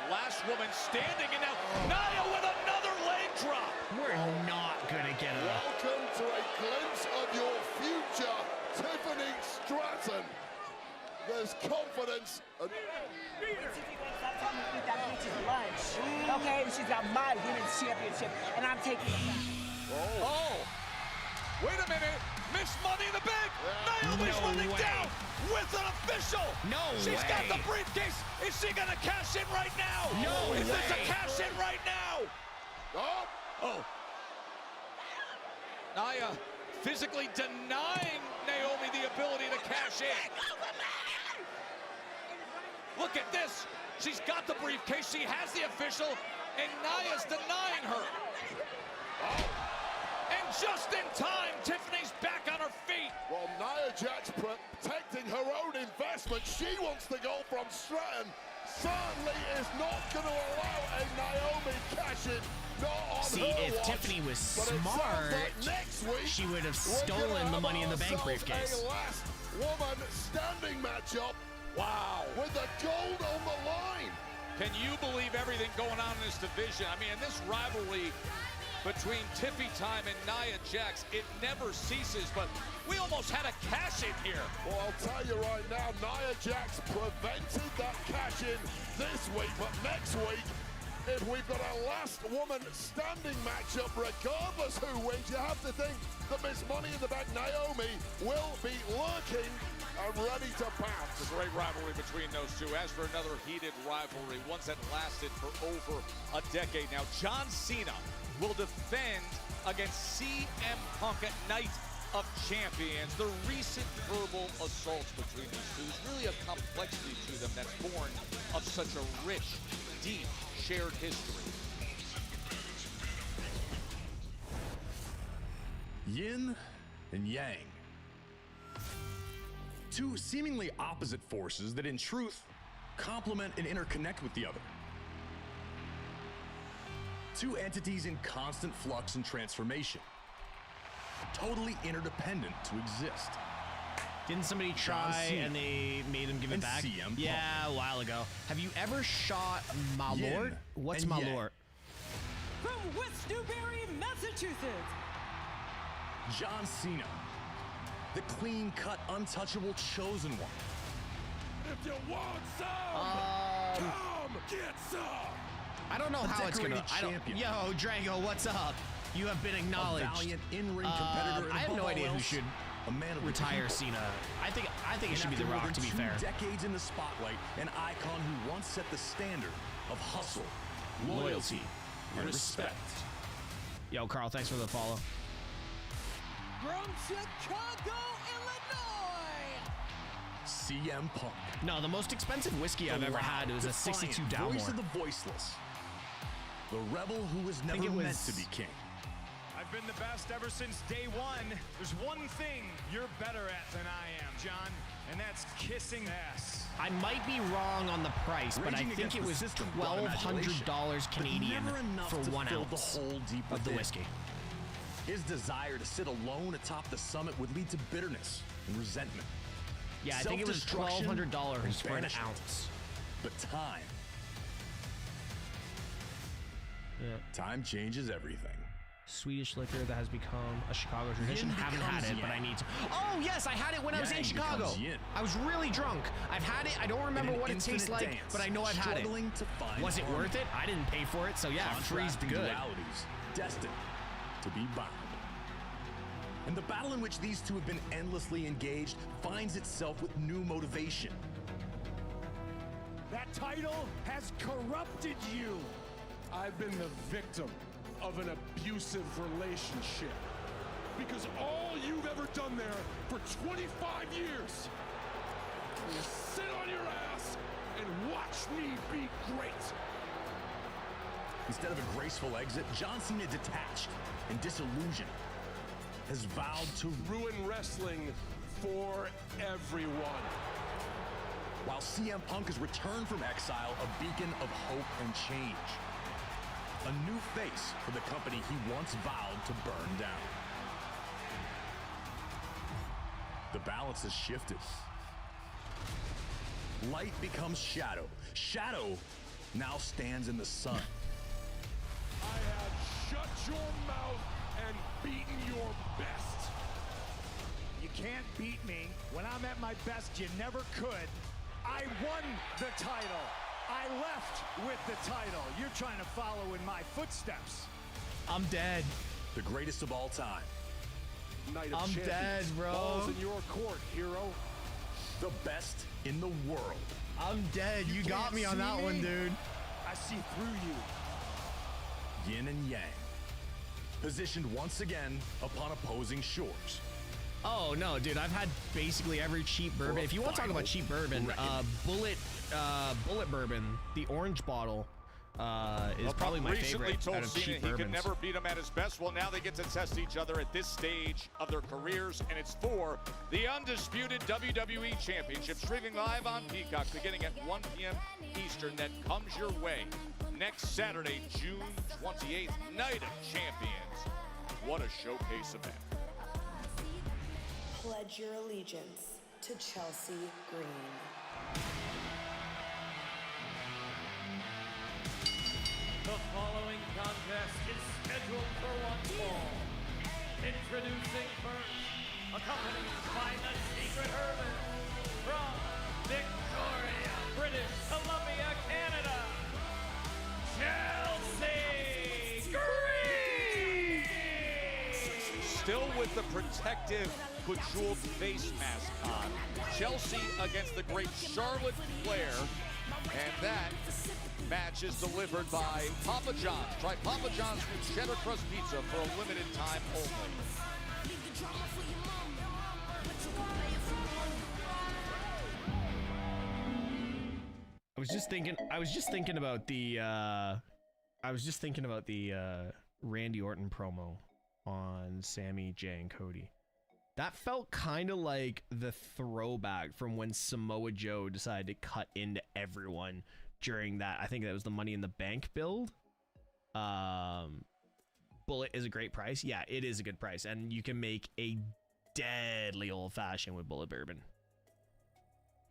S3: last woman standing, and now Nia with another leg drop.
S2: We're not gonna get a...
S5: Welcome to a glimpse of your future, Tiffany Stratton. There's confidence.
S22: Okay, she's got my women's championship, and I'm taking it back.
S3: Oh, wait a minute. Miss Money in the Bank. Naomi's running down with an official.
S2: No
S3: She's
S2: way.
S3: got the briefcase. Is she going to cash in right now?
S2: No
S3: Is this
S2: way.
S3: a cash in right now?
S5: Oh,
S3: physically denying Naomi the ability to cash in. Look at this. She's got the briefcase. She has the official, and Nia's denying her.
S5: Oh.
S3: And just in time, Tiffany's back on her feet.
S5: Well, Nia Jax protecting her own investment. She wants the goal from Stratton. Certainly is not going to allow a Naomi cash-in.
S2: See, if Tiffany was smart, she would have stolen the Money in the Bank briefcase.
S5: A last woman standing matchup. Wow. With the gold on the line.
S3: Can you believe everything going on in this division? I mean, this rivalry between Tiffy Time and Nia Jax, it never ceases, but we almost had a cash-in here.
S5: Well, I'll tell you right now, Nia Jax prevented that cash-in this week, but next week, if we've got a last woman standing matchup, regardless who wins, you have to think that Miss Money in the Bank Naomi will be lurking and ready to pounce.
S3: It's a great rivalry between those two. As for another heated rivalry, one that lasted for over a decade now, John Cena will defend against CM Punk at Night of Champions. The recent verbal assaults between these two is really a complexity to them that's born of such a rich, deep, shared history.
S1: Yin and Yang. Two seemingly opposite forces that in truth complement and interconnect with the other. Two entities in constant flux and transformation. Totally interdependent to exist.
S2: Didn't somebody try and they made him give it back?
S1: CM
S2: yeah, a while ago. Have you ever shot my lord? What's my lord?
S21: From West Newbury, Massachusetts,
S1: John Cena, the clean-cut, untouchable chosen one.
S16: If you want some, come get some.
S2: I don't know how it's gonna. Yo, Drago, what's up? You have been acknowledged.
S1: A valiant in-ring competitor.
S2: I have no idea who should
S1: a man of
S2: retire Cena. I think it should be The Rock. To be fair.
S1: Decades in the spotlight, an icon who once set the standard of hustle, loyalty, and respect.
S2: Yo, Carl, thanks for the follow.
S21: from Chicago, Illinois,
S1: CM Punk.
S2: No, the most expensive whiskey I've ever had was a 62 Dalmore.
S1: Voice of the voiceless. The rebel who was never meant to be king.
S8: I've been the best ever since day one. There's one thing you're better at than I am, John, and that's kissing ass.
S2: I might be wrong on the price, but I think it was $1,200 Canadian for 1 ounce of the whiskey.
S1: His desire to sit alone atop the summit would lead to bitterness and resentment.
S2: Yeah, I think it was $1,200 for an ounce.
S1: But time. Time changes everything.
S2: Swedish liquor that has become a Chicago tradition. Haven't had it, but I need to. Oh, yes, I had it when I was in Chicago. I was really drunk. I've had it. I don't remember what it tastes like, but I know I've had it. Was it worth it? I didn't pay for it, so yeah, free's good.
S1: Destined to be bound. And the battle in which these two have been endlessly engaged finds itself with new motivation.
S6: That title has corrupted you. I've been the victim of an abusive relationship. Because all you've ever done there for 25 years is sit on your ass and watch me be great.
S1: Instead of a graceful exit, John Cena, detached and disillusioned, has vowed to
S6: ruin wrestling for everyone.
S1: While CM Punk has returned from exile, a beacon of hope and change. A new face for the company he once vowed to burn down. The balance has shifted. Light becomes shadow. Shadow now stands in the sun.
S6: I have shut your mouth and beaten your best.
S8: You can't beat me. When I'm at my best, you never could. I won the title. I left with the title. You're trying to follow in my footsteps.
S2: I'm dead.
S1: The greatest of all time.
S6: Night of
S2: I'm dead, bro.
S6: Balls in your court, hero.
S1: The best in the world.
S2: I'm dead. You got me on that one, dude.
S8: I see through you.
S1: Yin and Yang. positioned once again upon opposing shores.
S2: Oh no, dude! I've had basically every cheap bourbon. If you want to talk about cheap bourbon, Bullet Bourbon, the orange bottle, is probably my
S3: recently
S2: favorite
S3: told
S2: out of
S3: Cena
S2: cheap
S3: he could
S2: bourbons.
S3: never beat him at his best. Well, now they get to test each other at this stage of their careers, and it's for the undisputed WWE Championship, streaming live on Peacock beginning at 1 p.m. Eastern. That comes your way next Saturday, June 28th, Night of Champions. What a showcase event.
S7: Pledge your allegiance to Chelsea Green.
S10: The following contest is scheduled for one fall. Introducing first, accompanied by the Secret Urban, from Victoria, British Columbia, Canada, Chelsea Green!
S3: Still with the protective bejeweled face mask on. Chelsea against the great Charlotte Flair. And that match is delivered by Papa John's. Try Papa John's with cheddar crust pizza for a limited time only.
S2: I was just thinking about the Randy Orton promo on Sammy, Jay, and Cody. That felt kind of like the throwback from when Samoa Joe decided to cut into everyone during that. I think that was the Money in the Bank build. Bullet is a great price. Yeah, it is a good price, and you can make a deadly old fashioned with Bullet Bourbon.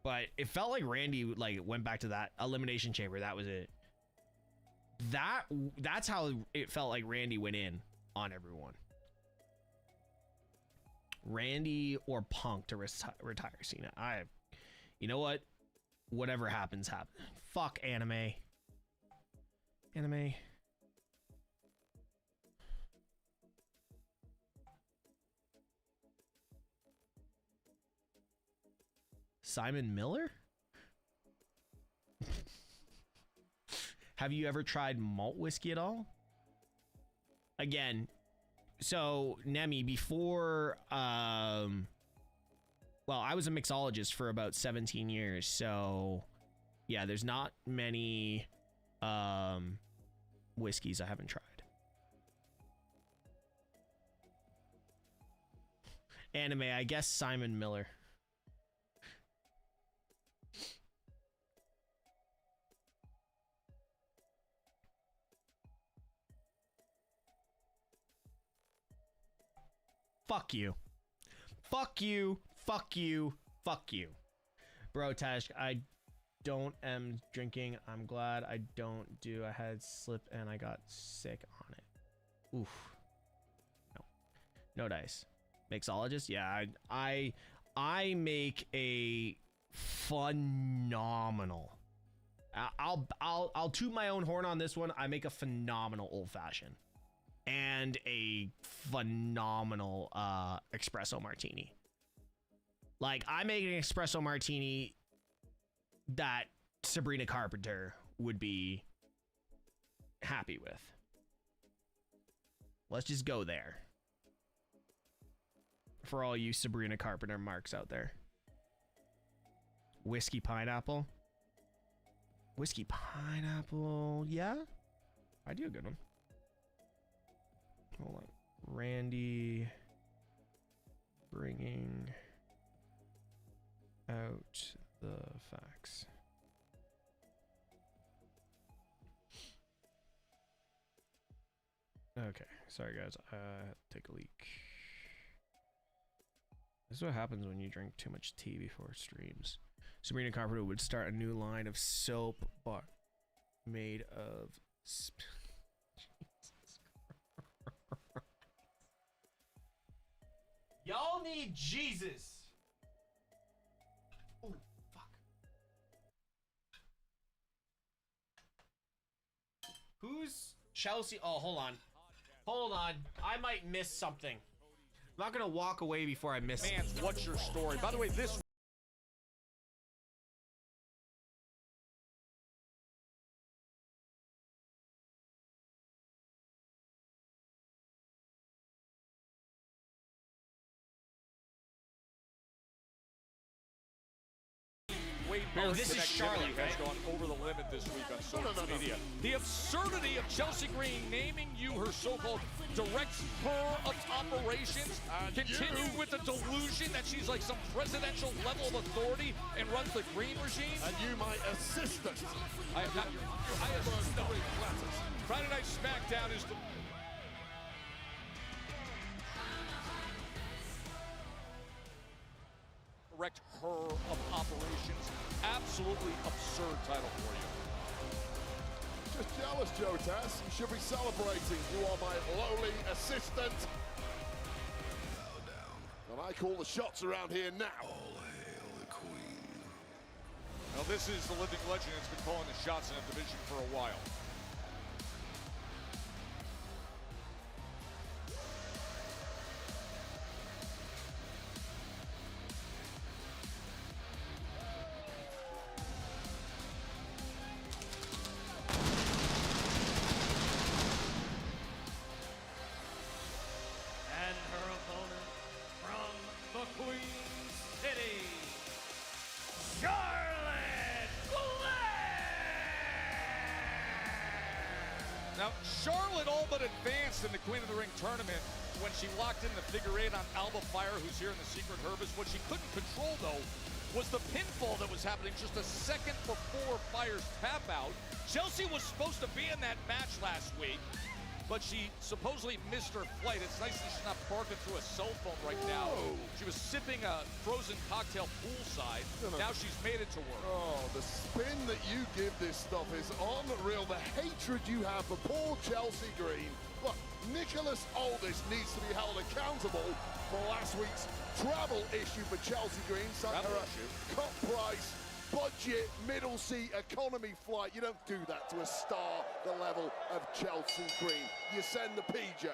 S2: But it felt like Randy went back to that Elimination Chamber. That was it. That's how it felt like Randy went in on everyone. Randy or Punk to retire Cena. You know what? Whatever happens, happen. Fuck anime. Anime. Simon Miller? Have you ever tried malt whiskey at all? Again, so Nemi, before well, I was a mixologist for about 17 years, so yeah, there's not many whiskeys I haven't tried. Anime, I guess Simon Miller. Fuck you. Fuck you. Fuck you. Fuck you. Bro, Tash, I don't am drinking. I'm glad I don't do. I had slip and I got sick on it. Oof. No. No dice. Mixologist? Yeah, I make a phenomenal. I'll toot my own horn on this one. I make a phenomenal old fashioned. And a phenomenal espresso martini. Like, I make an espresso martini that Sabrina Carpenter would be happy with. Let's just go there. For all you Sabrina Carpenter marks out there. Whiskey pineapple. Whiskey pineapple. Yeah? I do a good one. Hold on. Randy bringing out the facts. Okay, sorry guys, I had to take a leak. This is what happens when you drink too much tea before streams. Sabrina Carpenter would start a new line of soap bar made of Y'all need Jesus. Oh, fuck. Who's Chelsea? Oh, hold on. Hold on. I might miss something. I'm not going to walk away before I miss
S3: Man, what's your story? By the way, this Wade Barrett's
S2: this is
S3: connectivity
S2: Charlotte,
S3: has
S2: right?
S3: gone over the limit this week on social media. The absurdity of Chelsea Green naming you her so-called director of operations, continuing with the delusion that she's like some presidential level of authority and runs the green regime.
S5: And you, my assistant.
S3: I am not your no. Friday Night Smackdown is the direct her of operations. Absolutely absurd title for you.
S5: Just jealous, Joe Tess. You should be celebrating. You are my lowly assistant. And I call the shots around here now.
S16: All hail the queen.
S3: Now this is the living legend that's been calling the shots in a division for a while.
S10: And her opponent from the Queen City, Charlotte Flair!
S3: Now, Charlotte all but advanced in the Queen of the Ring tournament when she locked in the figure 8 on Alba Fire, who's here in the Secret Harvest. What she couldn't control, though, was the pinfall that was happening just a second before Fire's tap out. Chelsea was supposed to be in that match last week, but she supposedly missed her flight. It's nice that she's not barking through a cell phone right now. She was sipping a frozen cocktail poolside. Now she's made it to work.
S5: Oh, the spin that you give this stuff is unreal. The hatred you have for poor Chelsea Green. Look, Nicholas Aldis needs to be held accountable for last week's travel issue for Chelsea Green. Sent her a cut price, budget, middle seat, economy flight. You don't do that to a star the level of Chelsea Green. You send the PJ.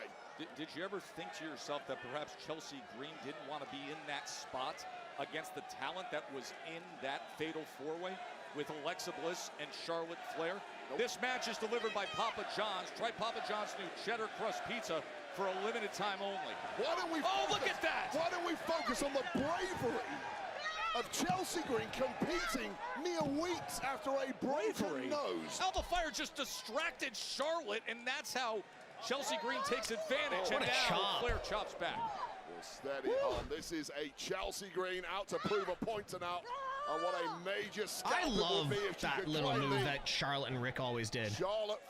S3: Did you ever think to yourself that perhaps Chelsea Green didn't want to be in that spot against the talent that was in that fatal four-way with Alexa Bliss and Charlotte Flair? This match is delivered by Papa John's. Try Papa John's new cheddar crust pizza for a limited time only.
S5: Why don't we
S3: look at that!
S5: Why don't we focus on the bravery of Chelsea Green competing mere weeks after a broken nose?
S3: Alba Fire just distracted Charlotte, and that's how Chelsea Green takes advantage.
S2: What
S3: and
S2: a
S3: now
S2: chop.
S3: Flair chops back.
S5: Well, steady on. This is a Chelsea Green out to prove a point tonight. And what a major scalp
S2: I
S5: it
S2: love
S5: would be if she
S2: that
S5: could
S2: little
S5: claim
S2: move
S5: the
S2: that Charlotte and Rick always did.
S5: Charlotte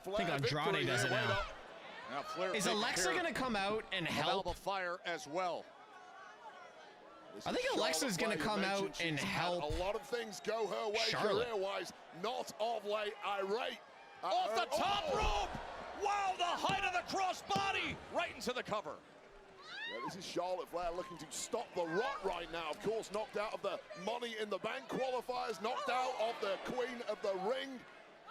S5: Flair
S2: I think Andrade
S5: victory
S2: does it
S5: here.
S2: now.
S5: Wait up.
S3: Now Flair
S2: Is
S3: taking
S2: Alexa
S3: care
S2: going to come out and
S3: of
S2: help?
S3: Alba Fire as well.
S5: This
S2: I
S5: is
S2: think Alexa's
S5: Charlotte
S2: going to
S5: Flair.
S2: come
S5: You
S2: out
S5: mentioned
S2: and
S5: she's had
S2: help
S5: a lot of things go her way
S2: Charlotte.
S5: career-wise. Not of late, irate.
S3: Off the top rope! Wow, the height of the crossbody! Right into the cover.
S5: Yeah, this is Charlotte Flair looking to stop the rot right now. Of course, knocked out of the Money in the Bank qualifiers, knocked out of the Queen of the Ring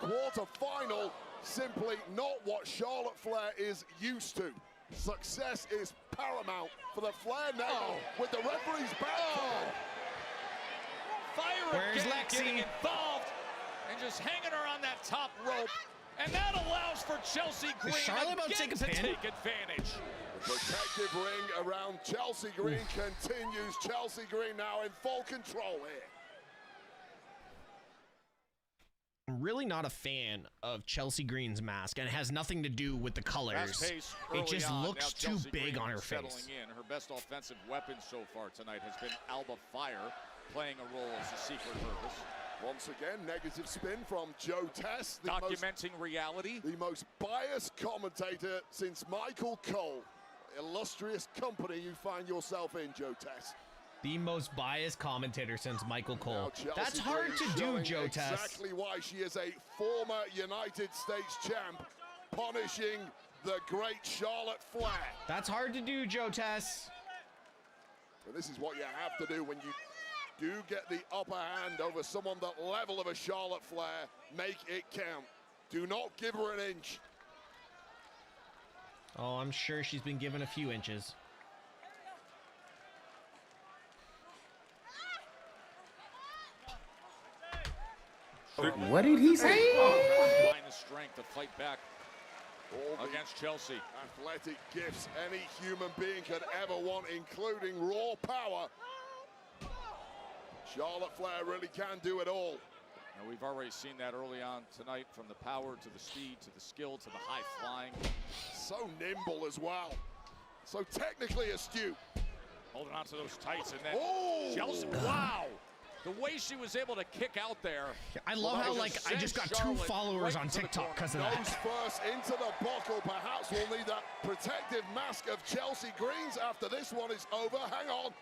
S5: quarterfinal. Simply not what Charlotte Flair is used to. Success is paramount for the Flair now with the referee's back.
S3: Fire
S2: Where's
S3: again,
S2: Lexi?
S3: getting involved and just hanging her on that top rope. And that allows for Chelsea Green
S2: Charlotte about to
S3: again
S2: take a
S3: to
S2: pin?
S3: take advantage.
S5: Protective ring around Chelsea Green continues. Chelsea Green now in full control here.
S2: I'm really not a fan of Chelsea Green's mask, and it has nothing to do with the colors.
S3: Fast pace
S2: It
S3: early
S2: just
S3: on.
S2: looks
S3: Now
S2: too
S3: Chelsea
S2: big
S3: Green
S2: on her
S3: settling
S2: face.
S3: in. Her best offensive weapon so far tonight has been Alba Fire, playing a role as a secret purpose.
S5: Once again, negative spin from Joe Tess.
S3: Documenting reality.
S5: The most biased commentator since Michael Cole. Illustrious company you find yourself in, Joe Tess.
S2: The most biased commentator since Michael
S5: Now
S2: Cole.
S5: Chelsea
S2: That's hard
S5: Green
S2: to do,
S5: showing
S2: Joe Tess.
S5: exactly why she is a former United States champ, punishing the great Charlotte Flair.
S2: That's hard to do, Joe Tess.
S5: But this is what you have to do when you do get the upper hand over someone that level of a Charlotte Flair. Make it count. Do not give her an inch.
S2: Oh, I'm sure she's been given a few inches.
S3: What did he say? Find the strength to fight back against Chelsea.
S5: Athletic gifts any human being could ever want, including raw power. Charlotte Flair really can do it all.
S3: And we've already seen that early on tonight, from the power to the speed to the skill to the high flying.
S5: So nimble as well. So technically astute.
S3: Holding on to those tights, and then
S5: Chelsea.
S3: Wow. The way she was able to kick out there.
S2: I love how, like, I just got 2 followers on TikTok because of that.
S5: Nose first into the buckle. Perhaps we'll need that protective mask of Chelsea Green's after this one is over. Hang on.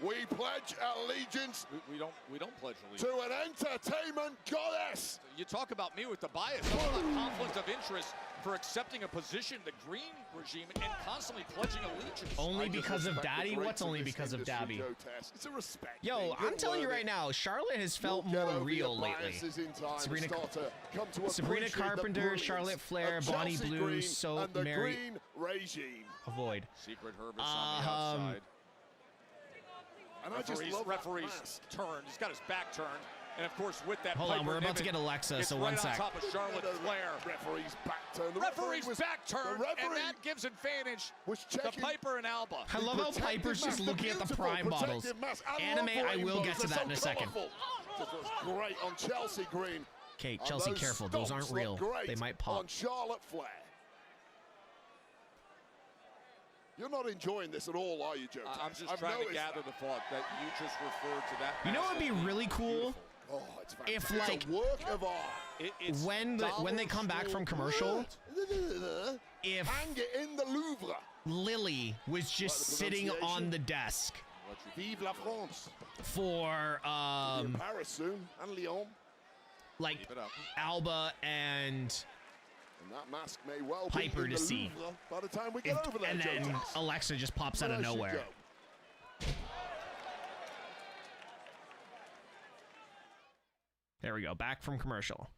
S5: We pledge allegiance.
S3: We don't pledge allegiance.
S5: To an entertainment goddess.
S3: You talk about me with the bias. Talk about conflict of interest for accepting a position, the Green regime, and constantly pledging allegiance.
S2: Only because of Daddy? What's only because of Dabby?
S5: It's a respect.
S2: Yo, I'm telling you right now, Charlotte has felt more real lately. Sabrina Carpenter, Charlotte Flair, Bonnie Blue, so Mary. Avoid.
S3: Secret Herbis on the outside.
S5: And I just love
S3: referee's turned. He's got his back turned. And of course, with that,
S2: hold on, we're about to get Alexa, so one sec.
S3: On top of Charlotte Flair.
S5: Referee's back turn.
S3: The referee's back turn, and that gives advantage to Piper and Alba.
S2: I love how Piper's just looking at the Prime bottles. Anime, I will get to that in a second.
S5: Great on Chelsea Green.
S2: Okay, Chelsea, careful. Those aren't real. They might pop.
S5: On Charlotte Flair. You're not enjoying this at all, are you, Joe?
S3: I'm just trying to gather the thought that you just referred to that.
S2: You know what would be really cool?
S5: Oh, it's
S2: if,
S5: it's
S2: like,
S5: a work of art.
S2: when they come back from commercial, if
S5: hang it in the Louvre.
S2: Lily was just sitting on the desk.
S5: Vive la France.
S2: For
S5: Paris soon and Lyon.
S2: Like Alba and
S5: that mask may well
S2: Piper
S5: be
S2: to see.
S5: By the time we get over there,
S2: and then Alexa just pops out of nowhere. There we go, back from commercial.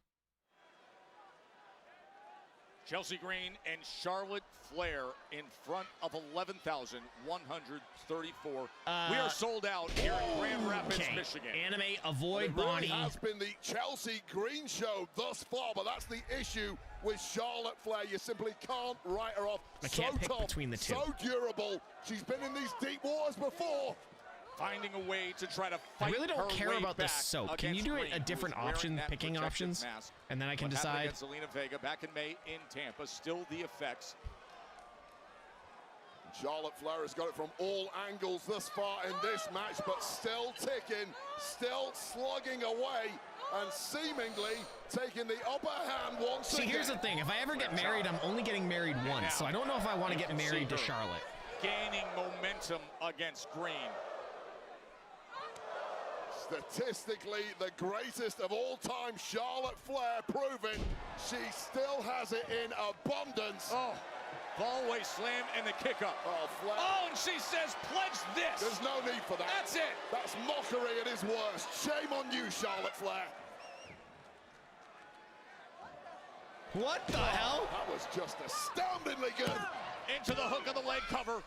S3: Chelsea Green and Charlotte Flair in front of 11,134. We are sold out here in Grand Rapids, Michigan.
S2: Anime, avoid Bonnie.
S5: It really has been the Chelsea Green show thus far, but that's the issue with Charlotte Flair. You simply can't write her off.
S2: I can't pick between the two.
S5: So durable. She's been in these deep waters before.
S3: Finding a way to try to fight.
S2: I really don't care about this soap. Can you do
S3: Green,
S2: a different option, picking options, and then I can decide?
S3: Against Zelina Vega back in May in Tampa, still the effects.
S5: Charlotte Flair has got it from all angles thus far in this match, but still ticking, still slugging away, and seemingly taking the upper hand once again.
S2: See, here's the thing. If I ever get married, I'm only getting married once, so I don't know if I want to get married to Charlotte.
S3: Gaining momentum against Green.
S5: Statistically, the greatest of all time, Charlotte Flair, proving she still has it in abundance.
S3: Oh, fallaway slam and the kick up.
S5: Oh, Flair.
S3: Oh, and she says, pledge this.
S5: There's no need for that.
S3: That's it.
S5: That's mockery at its worst. Shame on you, Charlotte Flair.
S2: What the hell?
S5: That was just astoundingly good.
S3: Into the hook of the leg cover.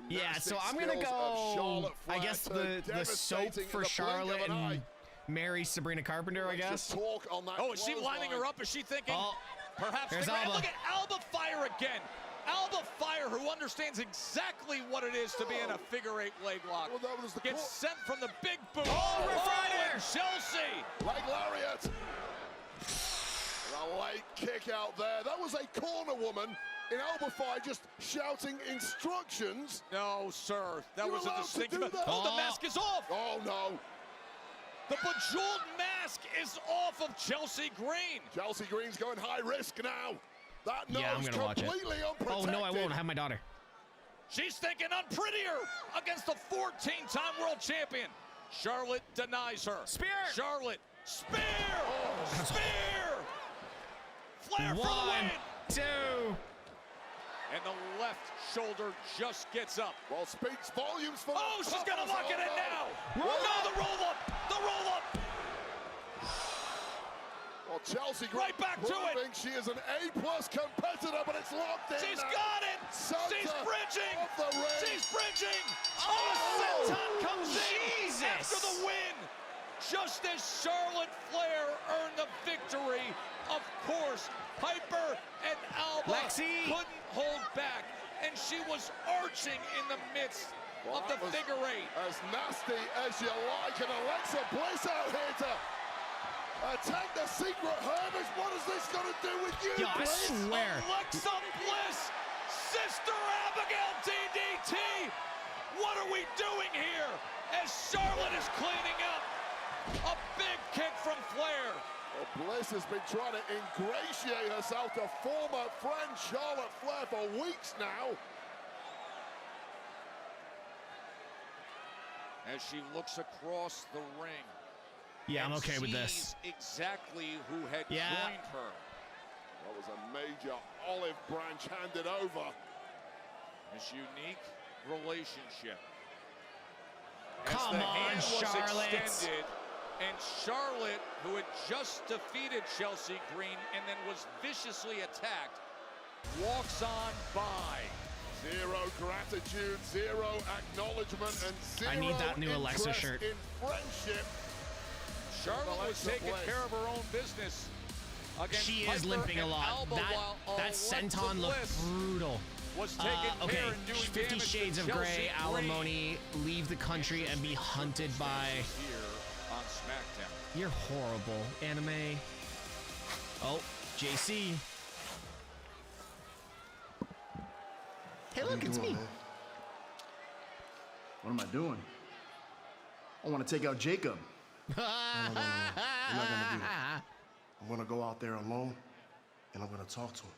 S2: Yeah, so I'm gonna go. I guess the soap for Charlotte and marry Sabrina Carpenter. I guess.
S5: Oh,
S3: is she lining her up? Is she thinking? Perhaps.
S2: There's Alba.
S3: Look at Alba fire again. Alba Fire, who understands exactly what it is to be in a figure-8 leg lock, gets sent from the big boot.
S2: Oh, Riff Rider!
S3: Chelsea.
S5: Leg lariat. A late kick out there. That was a corner woman in Alba Fire just shouting instructions.
S3: No, sir. That was a distinct.
S5: The
S3: mask is off.
S5: Oh, no.
S3: The bejeweled mask is off of Chelsea Green.
S5: Chelsea Green's going high risk now. That nose
S2: I'm gonna watch it.
S5: unprotected.
S2: Oh, no, I won't. I have my daughter.
S3: She's thinking unprettier against the 14-time world champion. Charlotte denies her.
S2: Spear.
S3: Charlotte. Spear. Oh. Spear. Flair for the win.
S2: 2.
S3: And the left shoulder just gets up.
S5: Well, speaks volumes for
S3: Oh, she's going to lock it in now. No, the roll up. The roll up.
S5: Well, Chelsea
S3: right back to it.
S5: She is an A+ competitor, but it's locked in.
S3: She's got it. She's bridging. She's bridging. Oh, Senton comes in after the win. Just as Charlotte Flair earned the victory, of course, Piper and Alba couldn't hold back, and she was arching in the midst of the figure eight.
S5: As nasty as you like, and Alexa Bliss out here to attack the secret Hermes. What is this going to do with you,
S2: Yo, I
S5: Bliss?
S2: swear.
S3: Alexa Bliss, Sister Abigail DDT. What are we doing here? As Charlotte is cleaning up. A big kick from Flair.
S5: Well, Bliss has been trying to ingratiate herself to former friend Charlotte Flair for weeks now.
S3: As she looks across the ring.
S2: Yeah, I'm okay with this.
S3: Exactly who had
S2: Yeah.
S3: joined her.
S5: That was a major olive branch handed over.
S3: This unique relationship.
S2: Come
S3: the
S2: on,
S3: hand was
S2: Charlotte.
S3: extended, and Charlotte, who had just defeated Chelsea Green and then was viciously attacked, walks on by.
S5: Zero gratitude, zero acknowledgement, and zero
S2: I need that new Alexa
S5: interest
S2: shirt.
S5: in friendship.
S3: Charlotte was
S5: Alexa
S3: taking
S5: Bliss.
S3: care of her own business against
S2: She
S3: Piper
S2: is limping a
S3: and
S2: lot.
S3: Alba, while
S2: That
S3: Alexa
S2: senton looked
S3: Bliss
S2: brutal.
S3: was taking
S2: Okay,
S3: care and doing
S2: 50
S3: damage
S2: Shades
S3: to
S2: of Grey,
S3: Chelsea Green.
S2: alimony, leave the country and be hunted by...
S3: Here on SmackDown.
S2: You're horrible, anime. Oh, JC. Hey, look, it's me.
S17: What am I doing? I want to take out Jacob. No. I'm not gonna do that. I'm gonna go out there alone, and I'm gonna talk to him.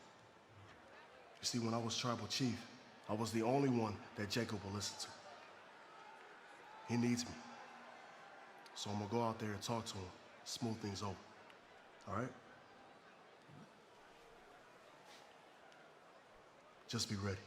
S17: You see, when I was tribal chief, I was the only one that Jacob will listen to. He needs me. So I'm gonna go out there and talk to him, smooth things over. All right? Just be ready.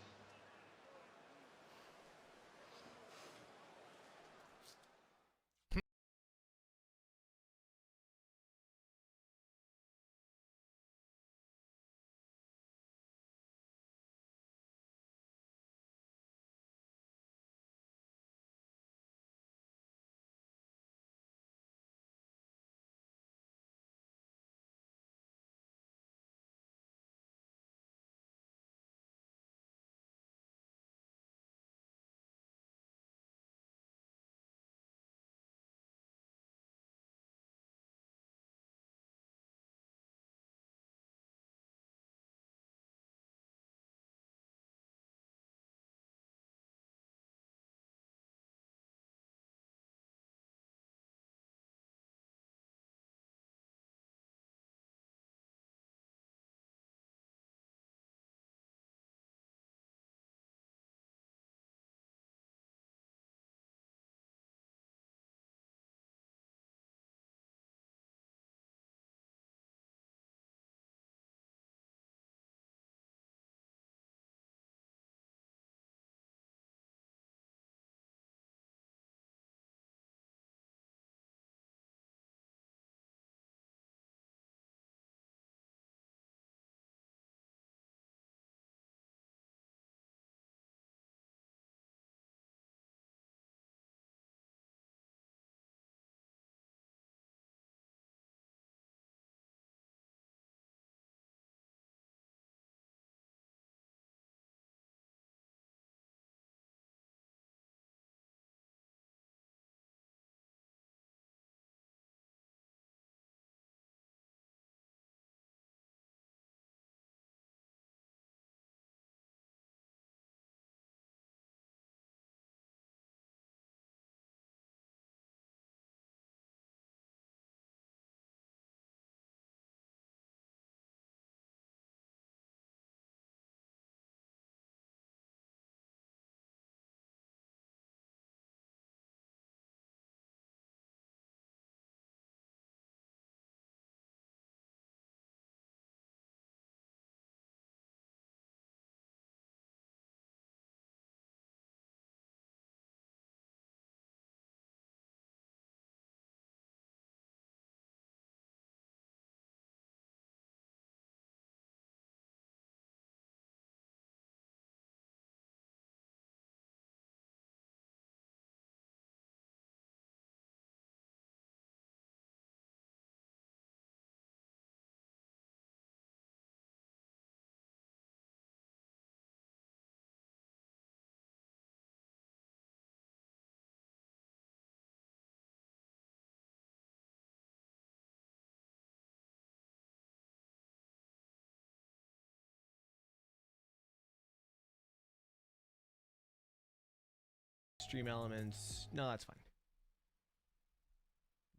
S2: Stream elements. No, that's fine.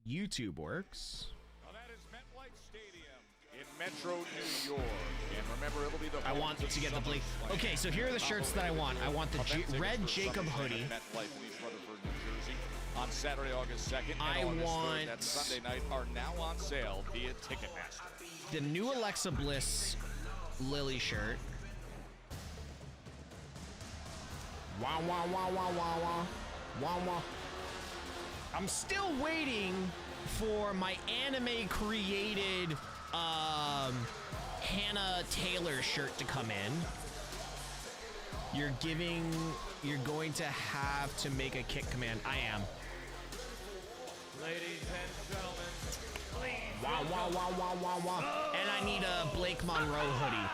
S2: YouTube works.
S3: Well, that is MetLife Stadium in Metro, New York. And remember, it'll be the
S2: I want to get the Blake. Okay, so here are the shirts that I want. I want the red Jacob hoodie.
S3: MetLife in East Rutherford, New Jersey, on Saturday, August 2nd.
S2: I
S3: and August
S2: want
S3: 3rd, that Sunday night, are now on sale via Ticketmaster.
S2: The new Alexa Bliss Lily shirt. Wah wah wah wah wah wah wah wah. I'm still waiting for my anime created Hannah Taylor shirt to come in. You're going to have to make a kick command. I am.
S10: Ladies and gentlemen, please.
S2: Wah wah wah wah wah wah. And I need a Blake Monroe hoodie.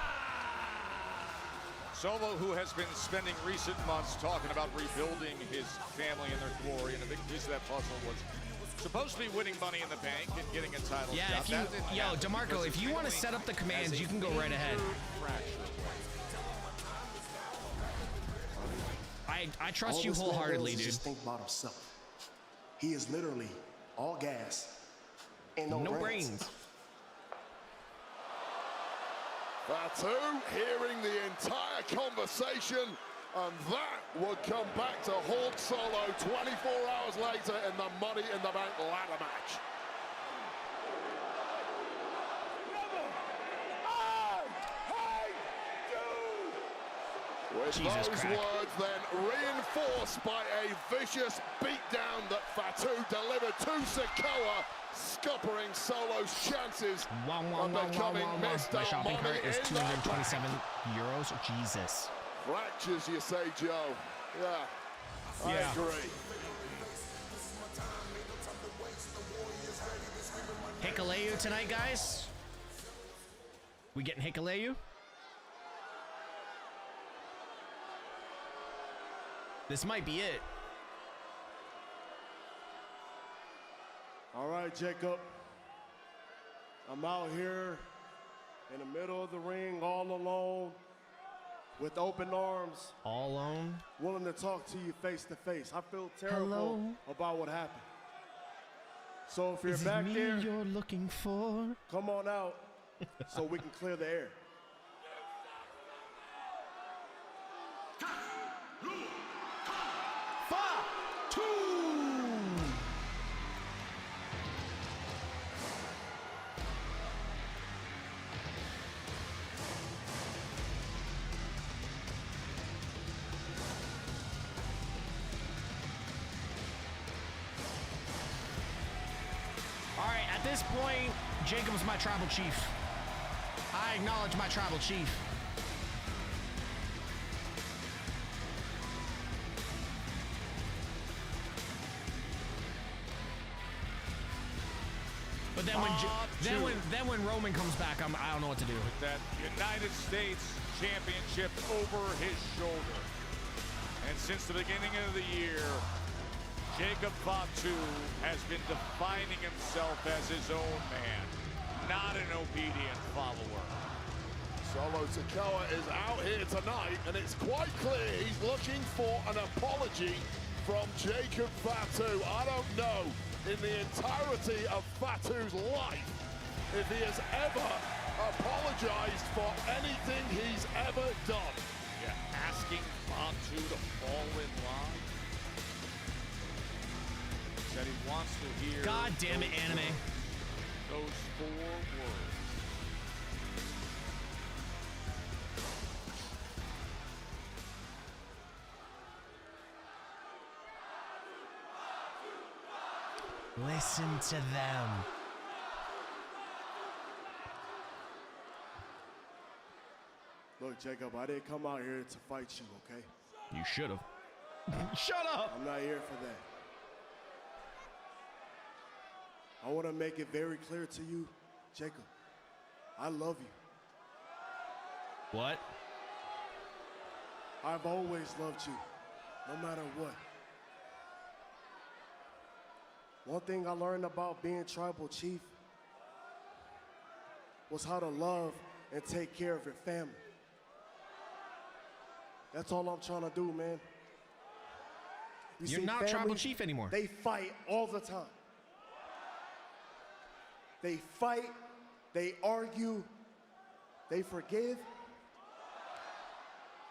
S3: Solo, who has been spending recent months talking about rebuilding his family and their glory, and a big piece of that puzzle was supposed to be winning Money in the Bank and getting a title
S2: Yeah,
S3: shot.
S2: if you, yo, DeMarco, if you want to set up the commands, you can go right ahead. I trust you wholeheartedly, dude.
S17: Just think about himself. He is literally all gas and no brains.
S5: Fatu hearing the entire conversation, and that would come back to haunt Solo 24 hours later in the Money in the Bank ladder match. With
S2: Jesus
S5: those
S2: crack.
S5: words then reinforced by a vicious beatdown that Fatu delivered to Sikoa, scuppering Solo's chances of becoming Mr.
S2: My shopping
S5: Money
S2: cart is
S5: in the Bank.
S2: 227 euros. Jesus.
S5: Fractures, you say, Joe? Yeah, I agree.
S2: Hikaleu tonight, guys. We getting Hikaleu? This might be it.
S17: All right, Jacob. I'm out here in the middle of the ring all alone with open arms.
S2: All alone?
S17: Willing to talk to you face to face. I feel terrible
S2: Hello?
S17: about what happened. So if you're
S2: Is
S17: back
S2: it me
S17: there,
S2: you're looking for?
S17: come on out so we can clear the air.
S2: At this point, Jacob's my tribal chief. I acknowledge my tribal chief. But then when Roman comes back, I don't know what to do.
S3: With that United States Championship over his shoulder. And since the beginning of the year, Jacob Fatu has been defining himself as his own man, not an obedient follower.
S5: Solo Sikoa is out here tonight, and it's quite clear he's looking for an apology from Jacob Fatu. I don't know in the entirety of Fatu's life if he has ever apologized for anything he's ever done.
S3: Yeah, asking Fatu to fall in line. That he wants to hear.
S2: God damn it, anime.
S3: Those 4 words.
S2: Listen to them.
S17: Look, Jacob, I didn't come out here to fight you, okay?
S2: You should have. Shut up.
S17: I'm not here for that. I want to make it very clear to you, Jacob, I love you.
S2: What?
S17: I've always loved you, no matter what. One thing I learned about being tribal chief was how to love and take care of your family. That's all I'm trying to do, man.
S2: You're not tribal chief anymore.
S17: They fight all the time. They fight, they argue, they forgive,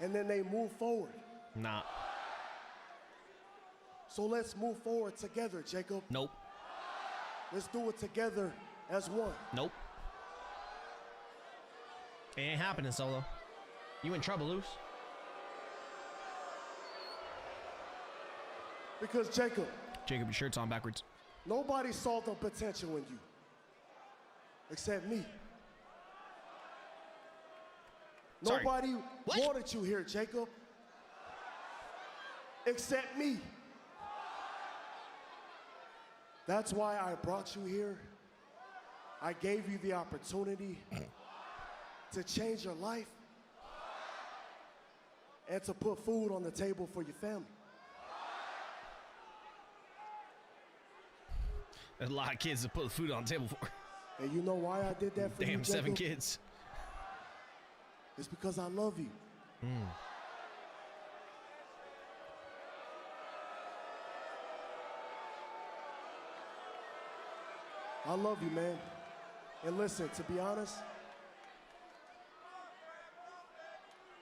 S17: and then they move forward.
S2: Nah.
S17: So let's move forward together, Jacob.
S2: Nope.
S17: Let's do it together as one.
S2: Nope. It ain't happening, Solo. You in trouble, Luce.
S17: Because Jacob,
S2: your shirt's on backwards.
S17: nobody saw the potential in you except me.
S2: Sorry.
S17: Nobody wanted you here, Jacob, except me. That's why I brought you here. I gave you the opportunity to change your life and to put food on the table for your family.
S2: There's a lot of kids to put food on the table for.
S17: And you know why I did that for you,
S2: Damn,
S17: Jacob?
S2: 7 kids.
S17: It's because I love you. I love you, man. And listen, to be honest,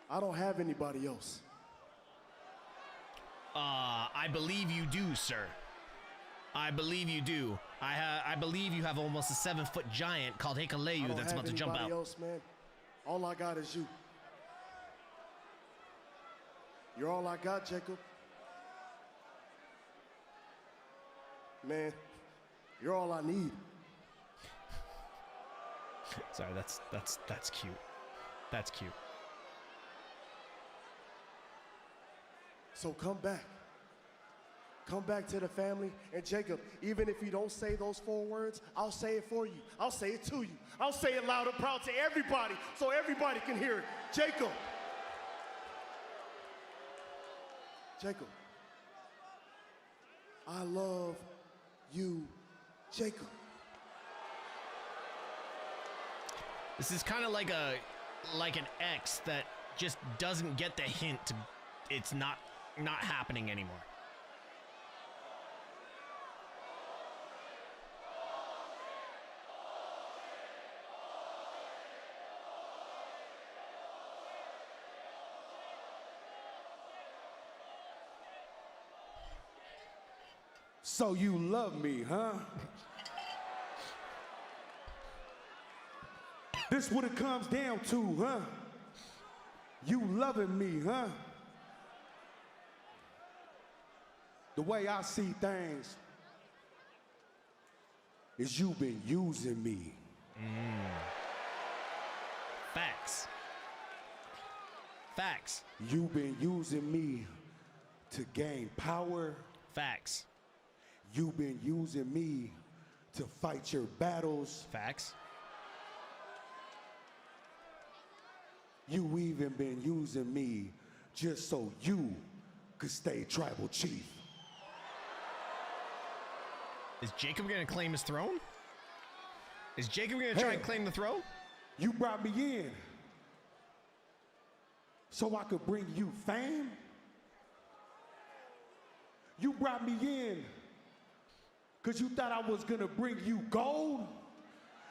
S17: I don't have anybody else.
S2: I believe you do, sir. I believe you do. I believe you have almost a 7-foot giant called Hikaleu that's about to jump out.
S17: I don't have anybody else, man. All I got is you. You're all I got, Jacob. Man, you're all I need.
S2: Sorry, that's cute. That's cute.
S17: So come back. Come back to the family. And Jacob, even if you don't say those 4 words, I'll say it for you. I'll say it to you. I'll say it loud and proud to everybody so everybody can hear it. Jacob. Jacob. I love you, Jacob.
S2: This is kind of like an ex that just doesn't get the hint. It's not happening anymore.
S4: So you love me, huh? This what it comes down to, huh? You loving me, huh? The way I see things is you been using me.
S2: Facts. Facts.
S4: You been using me to gain power.
S2: Facts.
S4: You've been using me to fight your battles.
S2: Facts.
S4: You even been using me just so you could stay tribal chief.
S2: Is Jacob gonna claim his throne? Is Jacob gonna try and claim the throne?
S4: You brought me in so I could bring you fame. You brought me in because you thought I was gonna bring you gold.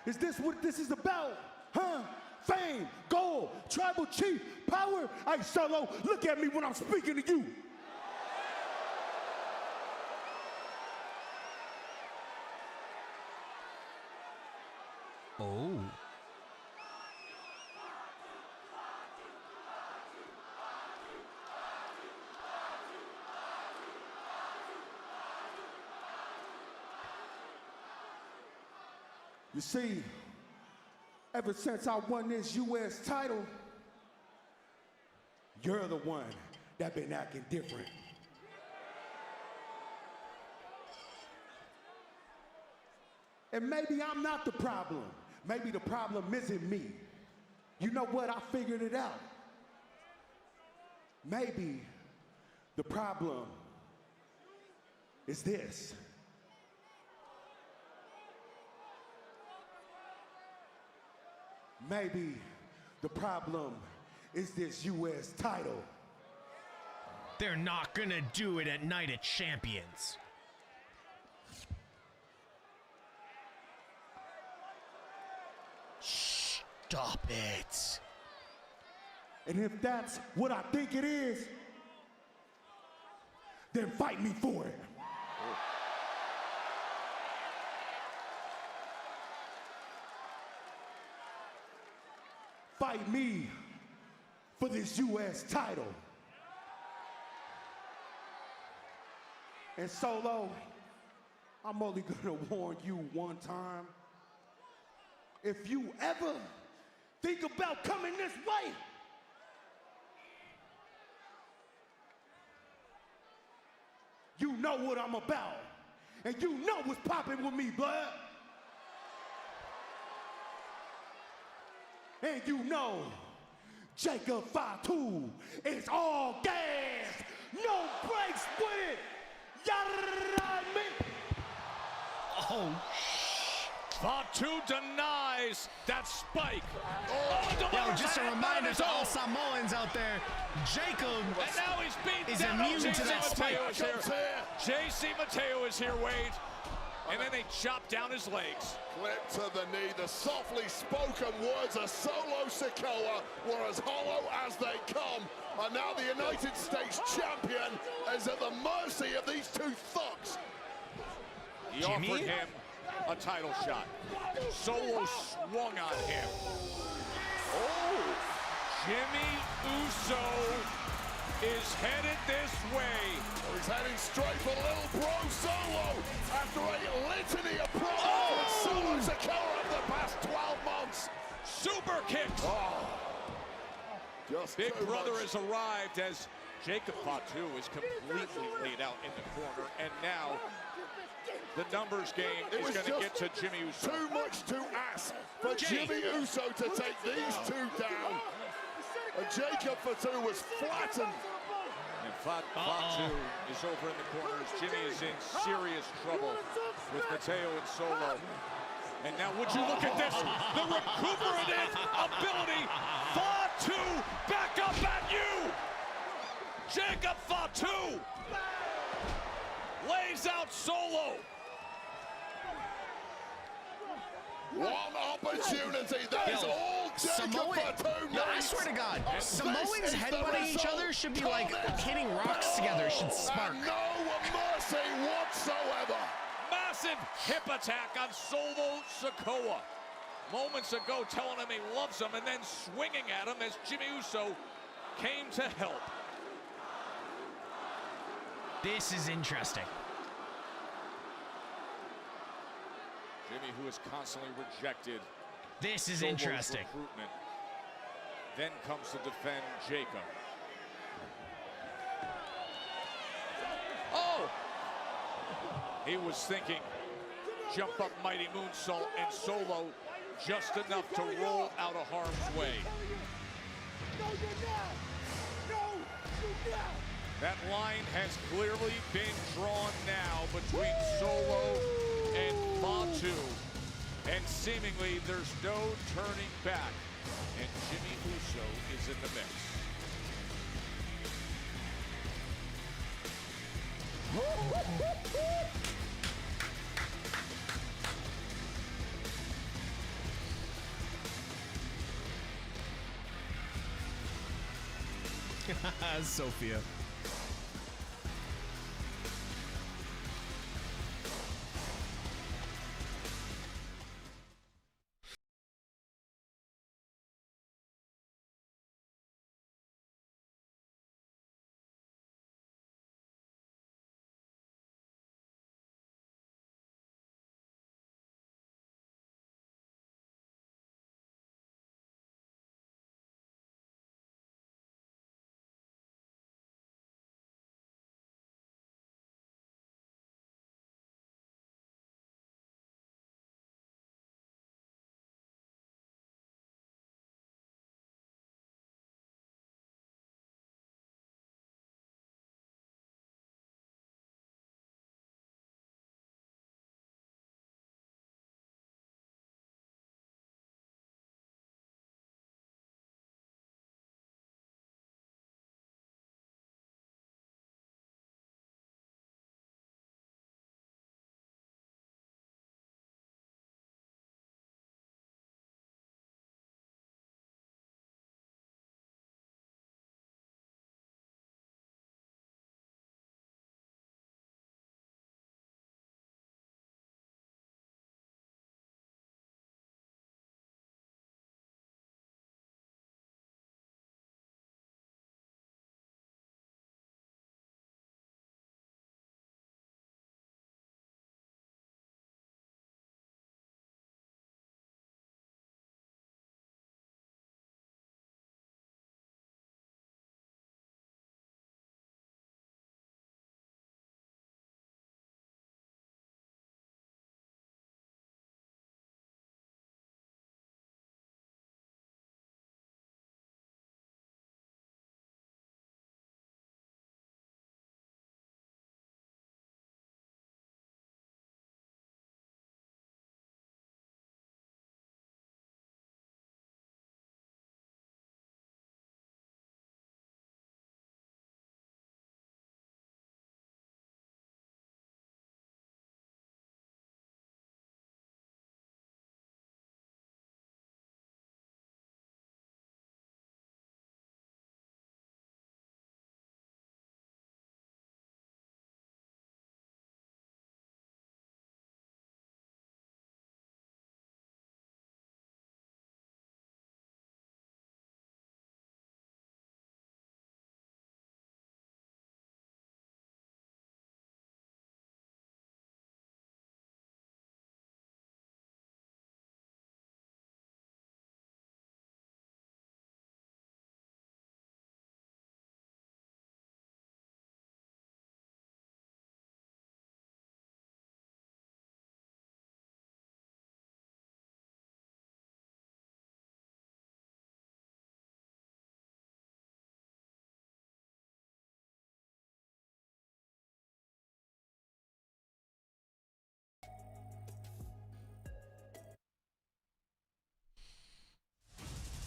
S4: Is this what this is about? Huh? Fame, gold, tribal chief, power. Hey, Solo, look at me when I'm speaking to you.
S2: Oh.
S4: You see, ever since I won this U.S. title, you're the one that been acting different. And maybe I'm not the problem. Maybe the problem isn't me. You know what? I figured it out. Maybe the problem is this. Maybe the problem is this U.S. title.
S2: They're not gonna do it at Night of Champions. Stop it.
S4: And if that's what I think it is, then fight me for it. Fight me for this U.S. title. And Solo, I'm only gonna warn you one time. If you ever think about coming this way, you know what I'm about. And you know what's popping with me, blood. And you know Jacob Fatu is all gas, no brakes with it. Yada me.
S2: Oh,
S3: Fatu denies that spike.
S2: Yo, just a reminder to all Samoans out there, Jacob
S3: and now he's beat
S2: is
S3: down.
S2: immune to that spike.
S3: JC Mateo is here, Wade. And then they chop down his legs.
S5: Clip to the knee. The softly spoken words of Solo Sikoa were as hollow as they come. And now the United States champion is at the mercy of these two thugs.
S3: He offered him a title shot. Solo swung on him. Oh, Jimmy Uso is headed this way.
S5: He's heading straight for little bro Solo after a litany of promos from Solo Sikoa over the past 12 months.
S3: Super kicks. Big Brother has arrived as Jacob Fatu is completely laid out in the corner, and now the numbers game is going to get to Jimmy Uso.
S5: Too much to ask for Jimmy Uso to take these two down. And Jacob Fatu was flattened.
S3: And Fatu is over in the corners. Jimmy is in serious trouble with Mateo and Solo. And now would you look at this, the recuperative ability. Fatu back up at you. Jacob Fatu lays out Solo.
S5: One opportunity, that is all Jacob Fatu needs.
S2: Yo, I swear to God, Samoans headbutting each other should be like hitting rocks together, should spark.
S5: And no mercy whatsoever.
S3: Massive hip attack on Solo Sikoa. Moments ago telling him he loves him and then swinging at him as Jimmy Uso came to help.
S2: This is interesting.
S3: Jimmy, who is constantly rejected.
S2: This is
S3: Solo's
S2: interesting.
S3: Recruitment. Then comes to defend Jacob. Oh! He was thinking jump up mighty moonsault, and Solo just enough to roll out of harm's way.
S4: No, you're not. No, you're not.
S3: That line has clearly been drawn now between Solo and Fatu. And seemingly there's no turning back. And Jimmy Uso is in the mix.
S2: Sophia.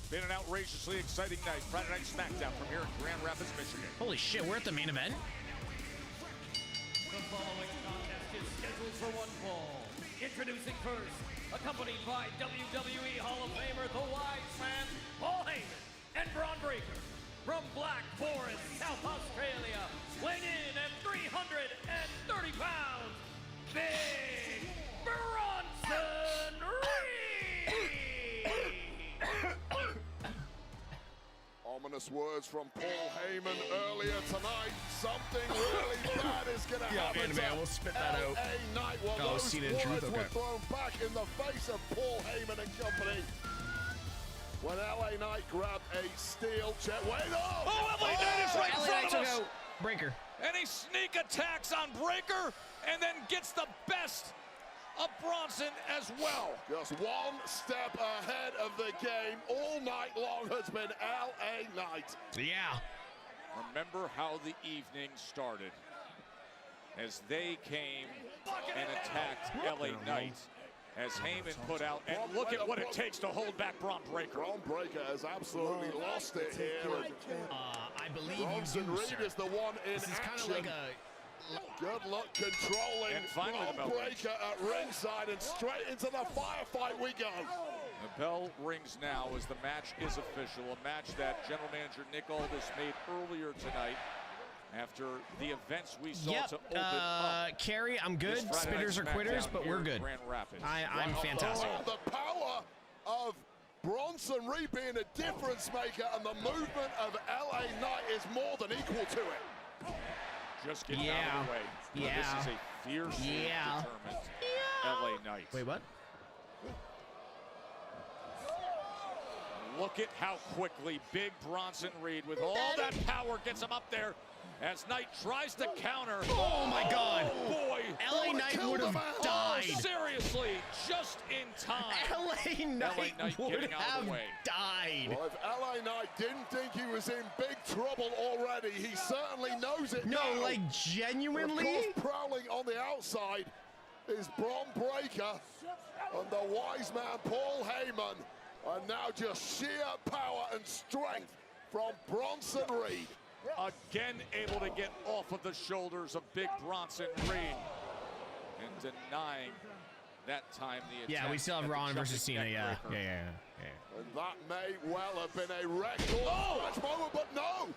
S3: Been an outrageously exciting night. Friday Night Smackdown from here in Grand Rapids, Michigan.
S2: Holy shit, we're at the main event.
S10: The following contest is scheduled for one fall. Introducing first, accompanied by WWE Hall of Famer, the Wise Man, Paul Heyman, and Braun Breaker. From Black Forest, South Australia, weighing in at 330 pounds, Big Bronson Reed!
S5: Ominous words from Paul Heyman earlier tonight. Something really bad is going to happen.
S2: Man, we'll spit that out.
S5: LA Knight. Well, those
S2: Cena
S5: words
S2: Truth, okay.
S5: were thrown back in the face of Paul Heyman and company. When LA Knight grabbed a steel chair. Wait up!
S3: Oh, LA Knight is right in front of us!
S2: Breaker.
S3: And he sneak attacks on Breaker and then gets the best of Bronson as well.
S5: Just one step ahead of the game all night long has been LA Knight.
S2: Yeah.
S3: Remember how the evening started as they came and attacked LA Knight. As Heyman put out, and look at what it takes to hold back Braun Breaker.
S5: Braun Breaker has absolutely lost it here.
S2: I believe
S5: Bronson
S2: you do,
S5: Reed
S2: sir.
S5: is the one in
S2: This is kind of
S5: action.
S2: like a...
S5: Good luck controlling
S3: And finally the
S5: Braun
S3: bell
S5: Breaker at ringside, and straight into the firefight we go.
S3: The bell rings now as the match is official. A match that General Manager Nick Aldis made earlier tonight after the events we saw to open up.
S2: Carrie, I'm good.
S3: this Friday
S2: Spitters are
S3: Night
S2: quitters,
S3: SmackDown
S2: but
S3: here
S2: we're
S3: in
S2: good.
S3: Grand Rapids.
S2: I'm fantastic.
S5: Oh, the power of Bronson Reed being a difference maker, and the movement of LA Knight is more than equal to it.
S3: Just getting out of the way.
S2: Yeah.
S3: This is a fiercely determined LA Knight.
S2: Wait, what?
S3: Look at how quickly Big Bronson Reed, with all that power, gets him up there as Knight tries to counter.
S2: Oh my God.
S3: Oh boy.
S2: LA Knight would have died.
S3: Oh, seriously, just in time.
S2: LA Knight would
S3: getting out of
S2: have
S3: the way.
S2: died.
S5: Well, if LA Knight didn't think he was in big trouble already, he certainly knows it
S2: No,
S5: now.
S2: like genuinely?
S5: Of course, prowling on the outside is Braun Breaker and the wise man Paul Heyman. And now just sheer power and strength from Bronson Reed.
S3: Again able to get off of the shoulders of Big Bronson Reed and denying that time the attempt.
S2: Yeah, we still have
S3: at the
S2: Ron versus
S3: jumping
S2: Cena.
S3: neck
S2: Yeah.
S3: breaker.
S5: And that may well have been a record match moment, but no!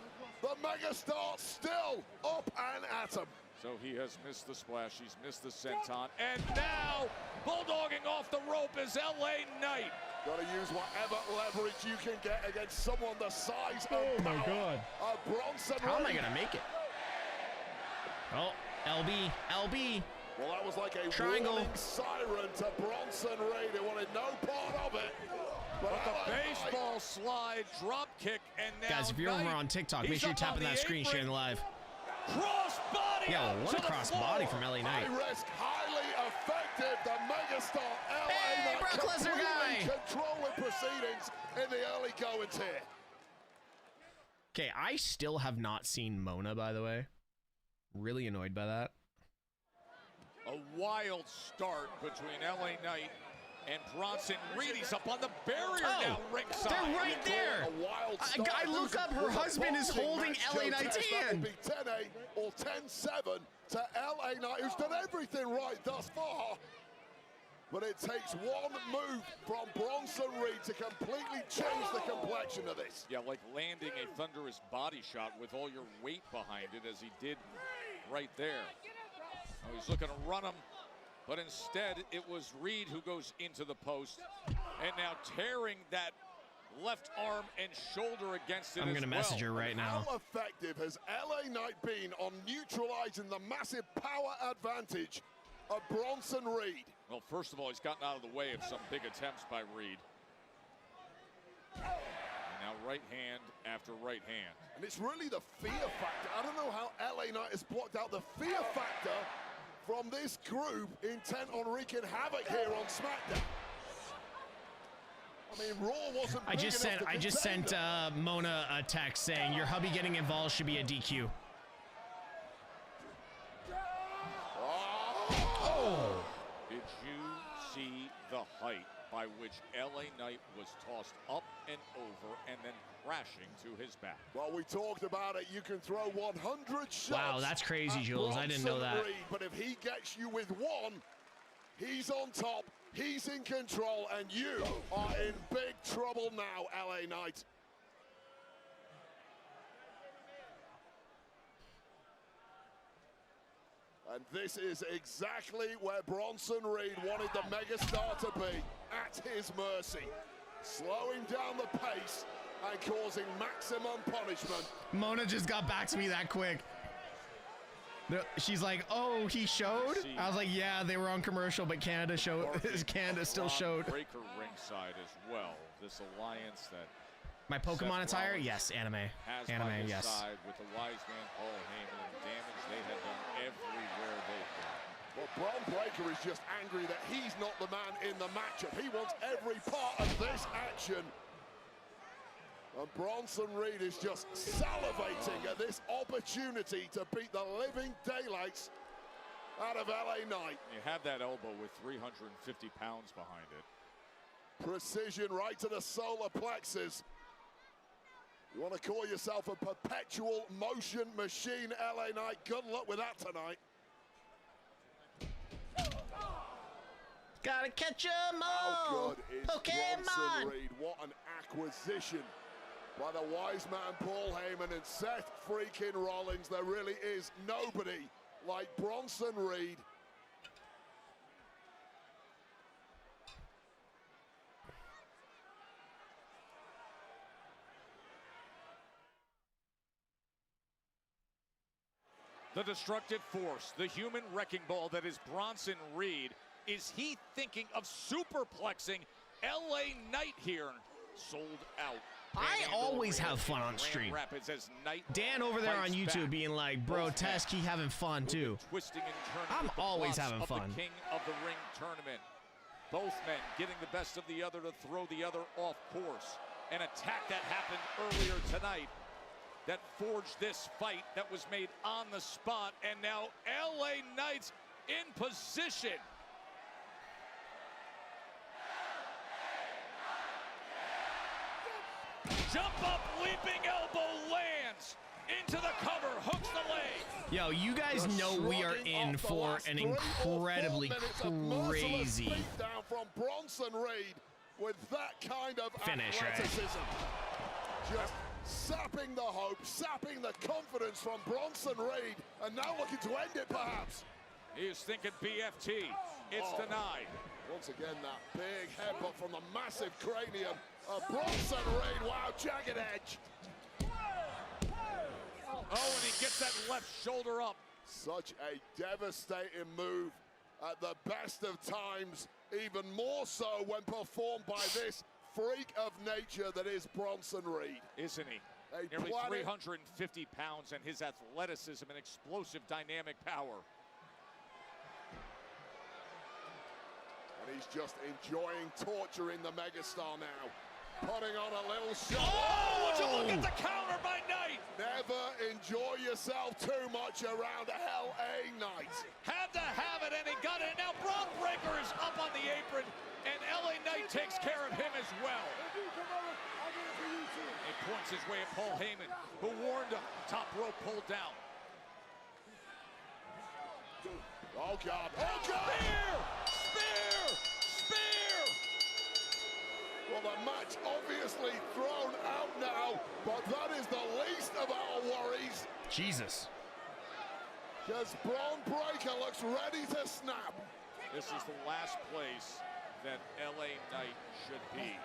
S5: The megastar still up and at him.
S3: So he has missed the splash, he's missed the senton, and now bulldogging off the rope is LA Knight.
S5: Got to use whatever leverage you can get against someone the size and power of Bronson Reed.
S2: How am I going to make it? Oh, LB.
S5: Well, that was like a
S2: triangle
S5: warning siren to Bronson Reed, who wanted no part of it.
S3: But the baseball slide, drop kick, and now
S2: Guys, if you're over
S3: Knight,
S2: on TikTok, make
S3: he's
S2: sure you're
S3: up on
S2: tapping that
S3: the
S2: screen,
S3: apron.
S2: sharing live.
S3: Cross body.
S2: Yeah,
S3: out
S2: what
S3: to
S2: a
S3: the
S2: cross
S3: floor.
S2: body from LA Knight.
S5: High risk, highly effective. The megastar LA
S2: Hey,
S5: Knight
S2: Brock Lesnar
S5: completely
S2: guy.
S5: controlling proceedings in the early goings here.
S2: Okay, I still have not seen Mona, by the way. Really annoyed by that.
S3: A wild start between LA Knight and Bronson Reed. He's up on the barrier now, ringside.
S2: They're right there.
S5: A wild start.
S2: I look up, her husband is holding LA Knight's hand.
S5: That would be 10-8 or 10-7 to LA Knight, who's done everything right thus far. But it takes one move from Bronson Reed to completely change the complexion of this.
S3: Yeah, like landing a thunderous body shot with all your weight behind it, as he did right there. Oh, he's looking to run him, but instead it was Reed who goes into the post, and now tearing that left arm and shoulder against it.
S2: I'm going to message her right now.
S5: How effective has LA Knight been on neutralizing the massive power advantage of Bronson Reed?
S3: Well, first of all, he's gotten out of the way of some big attempts by Reed. And now right hand after right hand.
S5: And it's really the fear factor. I don't know how LA Knight has blocked out the fear factor from this group intent on wreaking havoc here on SmackDown. I mean, Raw wasn't
S2: I just sent Mona a text saying your hubby getting involved should be a DQ.
S5: Oh!
S3: Did you see the height by which LA Knight was tossed up and over and then crashing to his back.
S5: Well, we talked about it. You can throw 100 shots.
S2: Wow, that's crazy,
S5: at
S2: Jules. I didn't know
S5: Bronson
S2: that.
S5: Reed, but if he gets you with one, he's on top, he's in control, and you are in big trouble now, LA Knight. And this is exactly where Bronson Reed wanted the megastar to be, at his mercy. Slowing down the pace and causing maximum punishment.
S2: Mona just got back to me that quick. She's like, oh, he showed? I was like, yeah, they were on commercial, but Canada still showed.
S3: Breaker ringside as well. This alliance that
S2: My Pokemon attire? Yes, anime.
S3: has
S2: Anime,
S3: by his
S2: yes.
S3: side with the wise man Paul Heyman and the damage they have done everywhere they've been.
S5: Well, Braun Breaker is just angry that he's not the man in the matchup. He wants every part of this action. And Bronson Reed is just salivating at this opportunity to beat the living daylights out of LA Knight.
S3: You have that elbow with 350 pounds behind it.
S5: Precision right to the solar plexus. You want to call yourself a perpetual motion machine, LA Knight. Good luck with that tonight.
S2: Gotta catch 'em
S5: How
S2: all!
S5: good is
S2: Pokemon!
S5: Bronson Reed? What an acquisition by the wise man Paul Heyman and Seth freaking Rollins. There really is nobody like Bronson Reed.
S3: The destructive force, the human wrecking ball that is Bronson Reed. Is he thinking of superplexing LA Knight here? Sold out.
S2: I always have fun on stream. Dan over there on YouTube being like, bro, Tess, keep having fun too.
S3: Twisting and turning
S2: I'm
S3: with the
S2: always
S3: plus
S2: having
S3: of
S2: fun.
S3: The king of the ring tournament. Both men getting the best of the other to throw the other off course. An attack that happened earlier tonight that forged this fight that was made on the spot, and now LA Knight's in position. Jump up, leaping elbow lands into the cover, hooks the leg.
S2: Yo, you guys know we are in for an incredibly crazy
S5: Down from Bronson Reed with that kind of
S2: finish, right?
S5: athleticism. Just sapping the hope, sapping the confidence from Bronson Reed, and now looking to end it perhaps.
S3: He is thinking BFT. It's denied.
S5: Once again, that big headbutt from the massive cranium of Bronson Reed. Wow, jagged edge.
S3: Oh, and he gets that left shoulder up.
S5: Such a devastating move at the best of times, even more so when performed by this freak of nature that is Bronson Reed.
S3: Isn't he? Nearly 350 pounds, and his athleticism and explosive dynamic power.
S5: And he's just enjoying torturing the megastar now. Putting on a little show.
S3: Oh, would you look at the counter by Knight?
S5: Never enjoy yourself too much around LA Knight.
S3: Had to have it, and he got it. Now Braun Breaker is up on the apron, and LA Knight takes care of him as well. He points his way at Paul Heyman, who warned him. Top rope pulled down.
S5: Oh, God. Oh, God.
S3: Spear! Spear! Spear!
S5: Well, the match obviously thrown out now, but that is the least of our worries.
S2: Jesus.
S5: Because Braun Breaker looks ready to snap.
S3: This is the last place that LA Knight should be.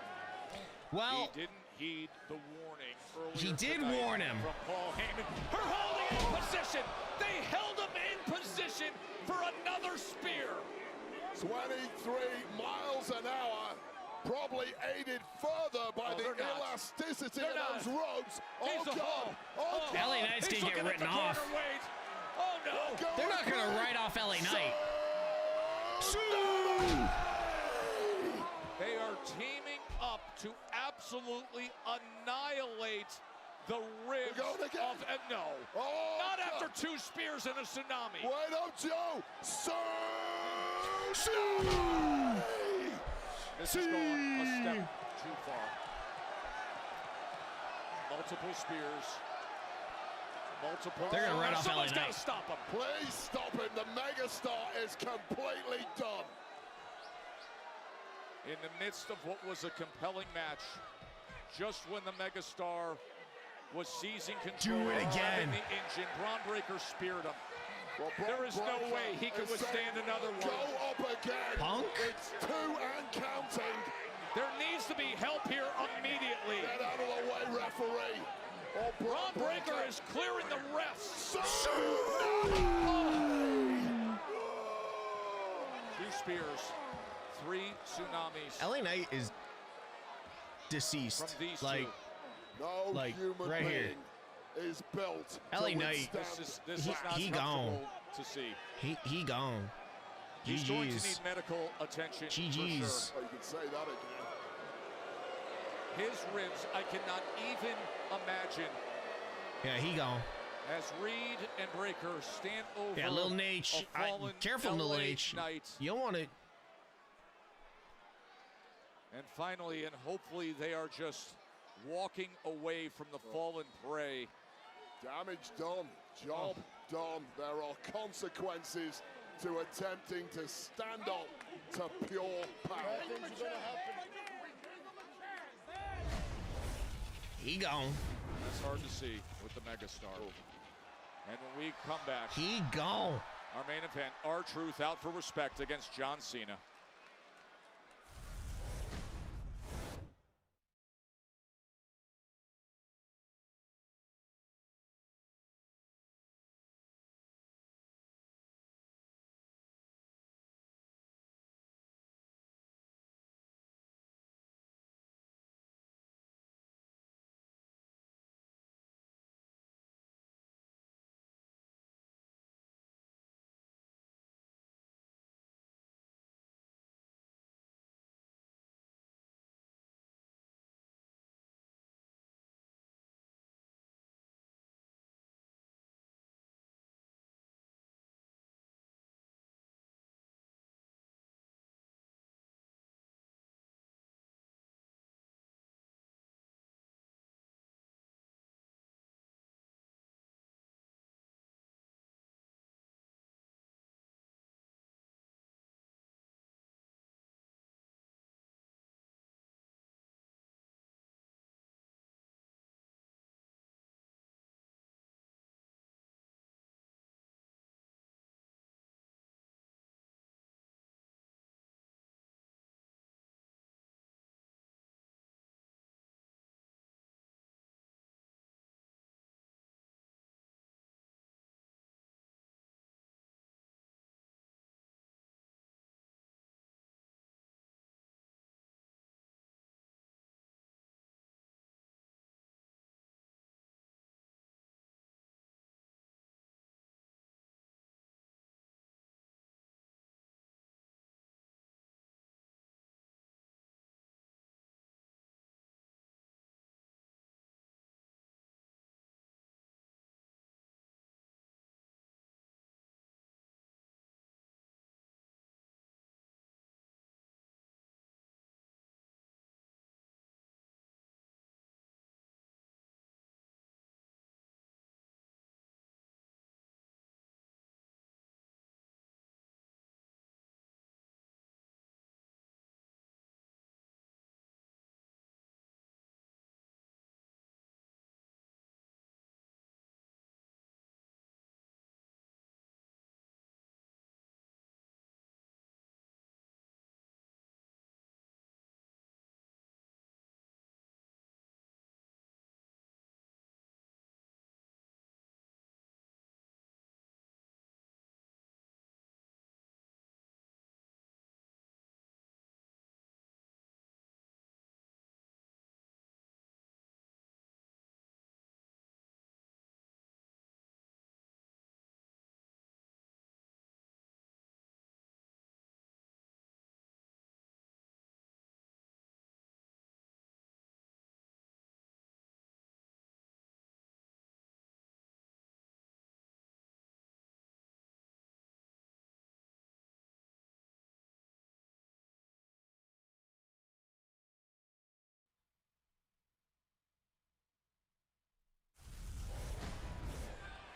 S2: Well,
S3: he didn't heed the warning earlier.
S2: He did
S3: tonight
S2: warn him.
S3: From Paul Heyman. Her holding it in position. They held him in position for another spear.
S5: 23 miles an hour, probably aided further by the elasticity of those ropes. Oh, God. Oh, God.
S2: LA Knight's gonna get written off.
S3: Oh, no.
S2: They're not gonna write off LA Knight.
S3: They are teaming up to absolutely annihilate the ribs of no.
S5: Oh,
S3: not after two spears and a tsunami.
S5: Wait up, Joe.
S3: This has gone a step too far. Multiple spears. Multiple.
S2: They're gonna run off
S3: Someone's
S2: LA
S3: got to
S2: Knight.
S3: stop him.
S5: Please stop him. The megastar is completely done.
S3: In the midst of what was a compelling match, just when the megastar was seizing control,
S2: Do it again.
S3: grabbing the engine, Braun Breaker speared him.
S5: Well,
S3: There is no way he can withstand another one.
S5: Go up again.
S2: Punk?
S5: It's 2 and counting.
S3: There needs to be help here immediately.
S5: Get out of the way, referee. Oh,
S3: Braun Breaker is clearing the refs. Two spears, 3 tsunamis.
S2: LA Knight is deceased.
S3: From these
S2: like,
S3: two.
S5: No
S2: like
S5: human
S2: right here.
S5: being is built.
S2: LA
S5: to
S2: Knight.
S5: withstand
S3: This is not
S2: he
S3: comfortable
S2: gone.
S3: to see.
S2: He gone.
S3: He's going to need
S2: GG's.
S3: medical attention for
S2: GG's.
S3: sure.
S5: Oh, you can say that again.
S3: His ribs, I cannot even imagine.
S2: Yeah, he gone.
S3: As Reed and Breaker stand over
S2: Yeah, little Nate.
S3: a fallen
S2: Careful, little
S3: LA
S2: Nate.
S3: Knight.
S2: You don't want it.
S3: And finally, and hopefully they are just walking away from the fallen prey.
S5: Damage done. Job done. There are consequences to attempting to stand up to pure power.
S2: He gone.
S3: That's hard to see with the megastar. And when we come back,
S2: He gone.
S3: our main event, R-Truth out for respect against John Cena.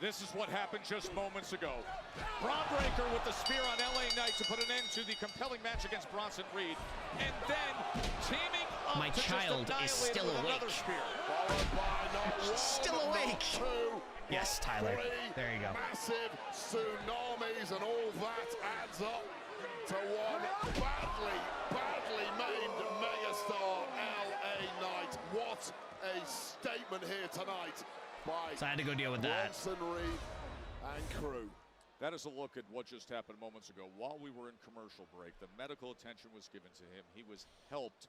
S3: This is what happened just moments ago. Braun Breaker with the spear on LA Knight to put an end to the compelling match against Bronson Reed. And then teaming up
S2: My
S3: to
S2: child
S3: just
S2: is still
S3: with
S2: awake.
S3: another spear.
S2: She's still awake. Yes, Tyler. There you go.
S5: Massive tsunamis, and all that adds up to one badly maimed megastar, LA Knight. What a statement here tonight by
S2: So I had to go deal with that.
S5: Bronson Reed and crew.
S3: That is a look at what just happened moments ago. While we were in commercial break, the medical attention was given to him. He was helped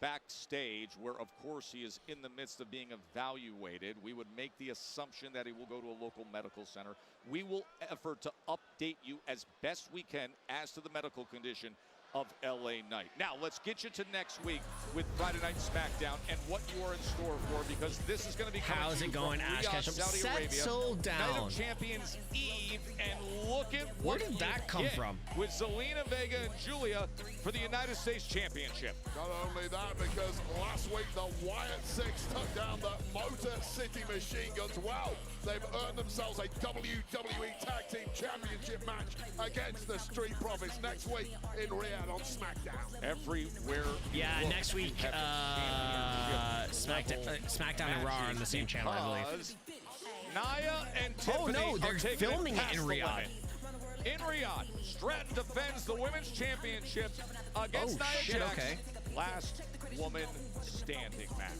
S3: backstage, where of course he is in the midst of being evaluated. We would make the assumption that he will go to a local medical center. We will effort to update you as best we can as to the medical condition of LA Knight. Now let's get you to next week with Friday Night Smackdown and what you are in store for, because this is going to be coming
S2: How's
S3: to
S2: it
S3: you
S2: going,
S3: from
S2: Ash
S3: Riyadh,
S2: Ketchum?
S3: Saudi Arabia.
S2: Settle
S3: Night
S2: down.
S3: of Champions Eve, and look at
S2: Where
S3: what
S2: did that
S3: you
S2: come
S3: get
S2: from?
S3: with Zelina Vega and Julia for the United States Championship.
S5: Not only that, because last week the Wyatt Six took down the Motor City Machine Guns. Well, they've earned themselves a WWE Tag Team Championship match against the Street Profits next week in Riyadh on SmackDown.
S3: Everywhere.
S2: Yeah,
S3: look,
S2: next week,
S3: you have
S2: SmackDown and Raw are on the same channel, I believe.
S3: because Nia and Tiffany
S2: Oh no,
S3: are
S2: they're
S3: taking
S2: filming it
S3: past
S2: in
S3: the
S2: Riyadh.
S3: limit. In Riyadh, Stratton defends the Women's Championship against
S2: Oh,
S3: Nia
S2: shit,
S3: Jax.
S2: okay.
S3: Last woman standing match.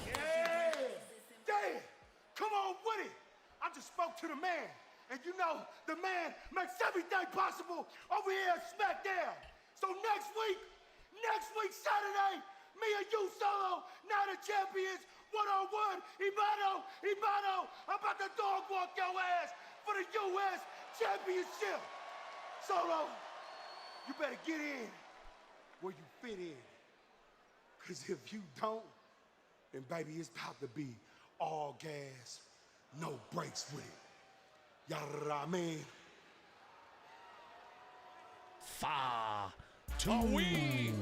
S4: Yeah! Damn! Come on with it! I just spoke to the man, and you know the man makes everything possible over here at Smackdown. So next week Saturday, me and you solo, Night of Champions, one-on-one, Ibano, I'm about to dog walk your ass for the U.S. Championship. Solo, you better get in where you fit in. Because if you don't, then baby, it's about to be all gas, no brakes with it. Y'all know what I mean?
S2: Fa.
S3: Oh, do you mean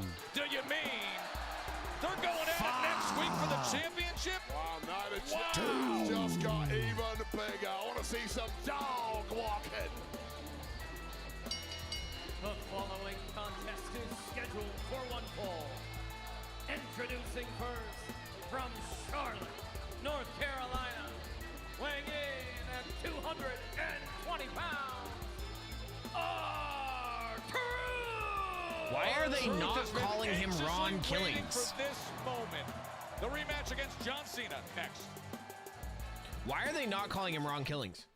S3: they're going at it next week for the championship?
S5: Wow, Night of Champions just got even bigger. I want to see some dog walking.
S10: The following contest is scheduled for one fall. Introducing first, from Charlotte, North Carolina, weighing in at 220 pounds,
S2: Why are they
S3: Truth
S2: not
S3: has been
S2: calling him
S3: anxiously
S2: Ron
S3: waiting
S2: Killings?
S3: For this moment. The rematch against John Cena next.
S2: Why are they not calling him Ron Killings?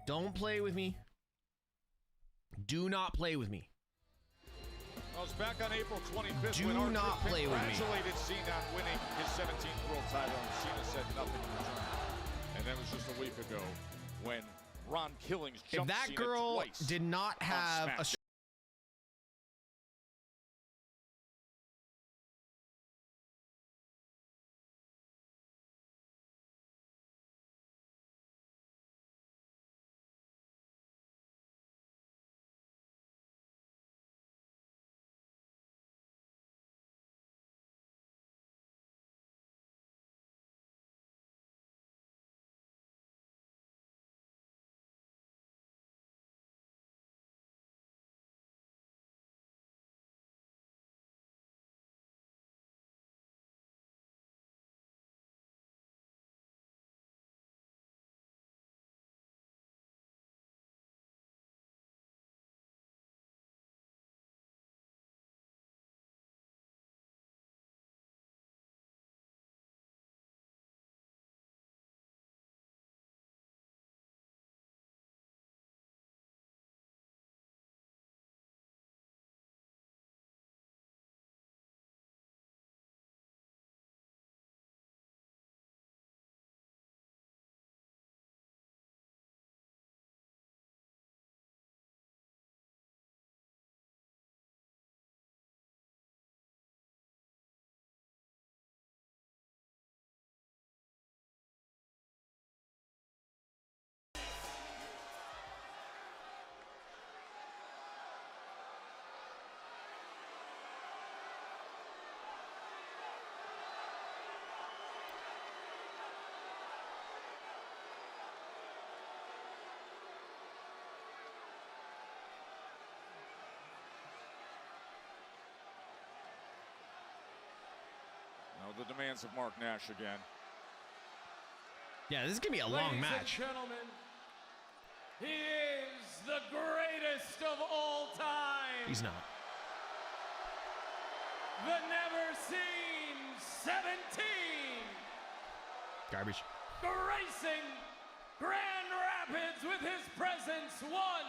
S2: Don't play with me. Do not play with me.
S3: I was back on April 25th
S2: Do
S3: when Orton
S2: not play with me.
S3: congratulated Cena on winning his 17th world title, and Cena said nothing in return. And that was just a week ago when Ron Killings jumped
S2: If that
S3: Cena
S2: girl
S3: twice
S2: did not have a
S3: SmackDown. Now the demands of Mark Nash again.
S2: Yeah, this is gonna be a long match.
S10: Ladies and gentlemen, he is the greatest of all time.
S2: He's not.
S10: The never seen 17.
S2: Garbage.
S10: Gracing Grand Rapids with his presence one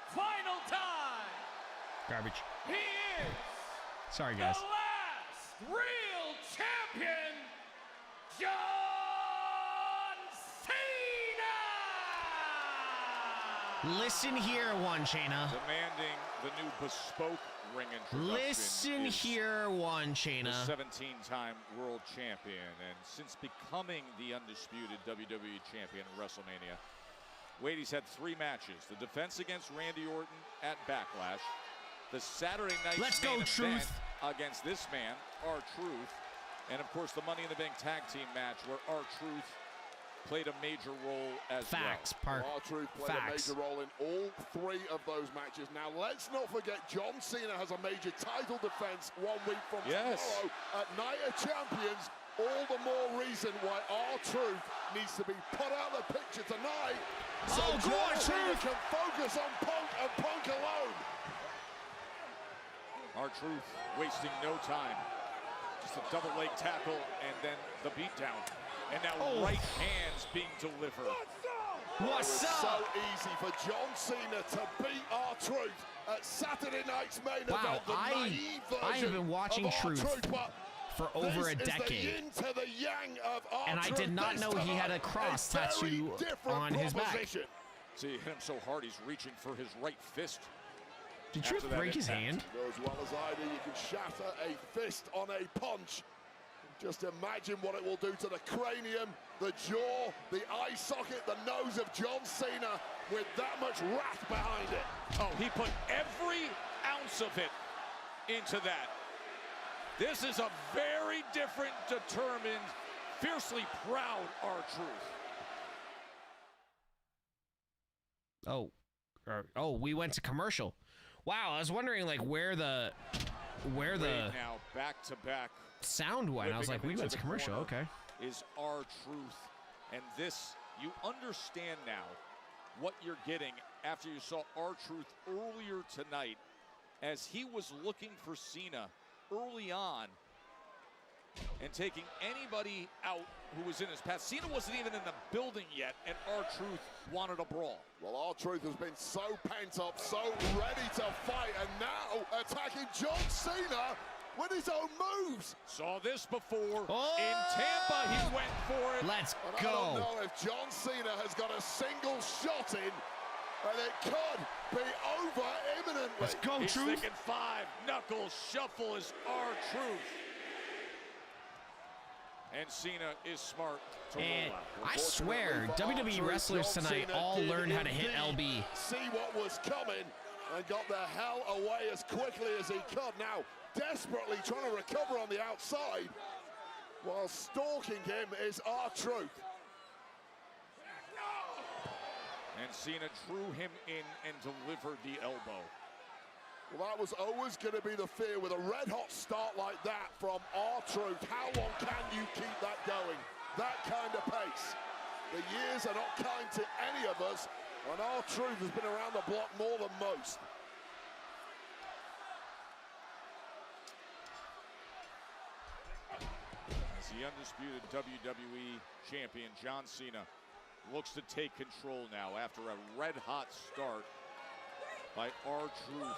S10: final time.
S2: Garbage.
S10: He is
S2: Sorry, guys.
S10: the last real champion, John Cena.
S2: Listen here, one Shayna.
S3: Demanding the new bespoke ring introduction.
S2: Listen
S3: is
S2: here, one
S3: the
S2: Shayna.
S3: 17-time world champion, and since becoming the undisputed WWE champion at WrestleMania, Wade's had 3 matches: the defense against Randy Orton at Backlash, the Saturday night
S2: Let's go,
S3: main
S2: Truth.
S3: event against this man, R-Truth, and of course the Money in the Bank tag team match where R-Truth played a major role as
S2: Facts,
S3: well.
S2: Park.
S5: R-Truth played
S2: Facts.
S5: a major role in all 3 of those matches. Now, let's not forget John Cena has a major title defense 1 week from tomorrow at Night of Champions. All the more reason why R-Truth needs to be put out of the picture tonight so
S2: Oh, go
S5: John
S2: on,
S5: Cena
S2: Truth.
S5: can focus on Punk and Punk alone.
S3: R-Truth wasting no time. Just a double leg tackle and then the beatdown. And now right hands being delivered.
S5: It was
S2: What's up?
S5: so easy for John Cena to beat R-Truth at Saturday night's main
S2: Wow,
S5: event. The naive
S2: I have been
S5: version
S2: watching
S5: of
S2: Truth
S5: R-Truth, but
S2: for over a
S5: this is the
S2: decade.
S5: yin to the yang of
S2: And I
S5: R-Truth.
S2: did not
S5: This
S2: know he had a
S5: time,
S2: cross
S5: very
S2: tattoo
S5: different
S2: on his back.
S5: proposition.
S3: See, he hit him so hard he's reaching for his right fist.
S2: Did
S3: After
S2: Truth
S3: that
S2: break his
S3: impact.
S2: hand?
S5: You know as well as I do, you can shatter a fist on a punch. Just imagine what it will do to the cranium, the jaw, the eye socket, the nose of John Cena with that much wrath behind it.
S3: Oh, he put every ounce of it into that. This is a very different, determined, fiercely proud R-Truth.
S2: Oh, we went to commercial. Wow, I was wondering like where the
S3: Wade now back to back.
S2: sound went. I was like, we went to commercial. Okay.
S3: Is R-Truth, and this you understand now what you're getting after you saw R-Truth earlier tonight, as he was looking for Cena early on. and taking anybody out who was in his path. Cena wasn't even in the building yet, and R-Truth wanted a brawl.
S5: Well, R-Truth has been so pent up, so ready to fight, and now attacking John Cena with his own moves.
S3: Saw this before. In Tampa, he went for it.
S2: Let's
S5: and
S2: go.
S5: I don't know if John Cena has got a single shot in, and it could be over imminently.
S2: Let's go,
S3: He's
S2: Truth.
S3: thinking 5 knuckles shuffle is R-Truth. And Cena is smart to
S2: And
S3: roll out.
S2: I swear, WWE wrestlers tonight all learned how to hit LB.
S5: See what was coming and got the hell away as quickly as he could. Now, desperately trying to recover on the outside, while stalking him is R-Truth.
S3: And Cena drew him in and delivered the elbow.
S5: Well, that was always going to be the fear with a red-hot start like that from R-Truth. How long can you keep that going? That kind of pace. The years are not kind to any of us, and R-Truth has been around the block more than most.
S3: As the undisputed WWE champion, John Cena, looks to take control now after a red-hot start by R-Truth.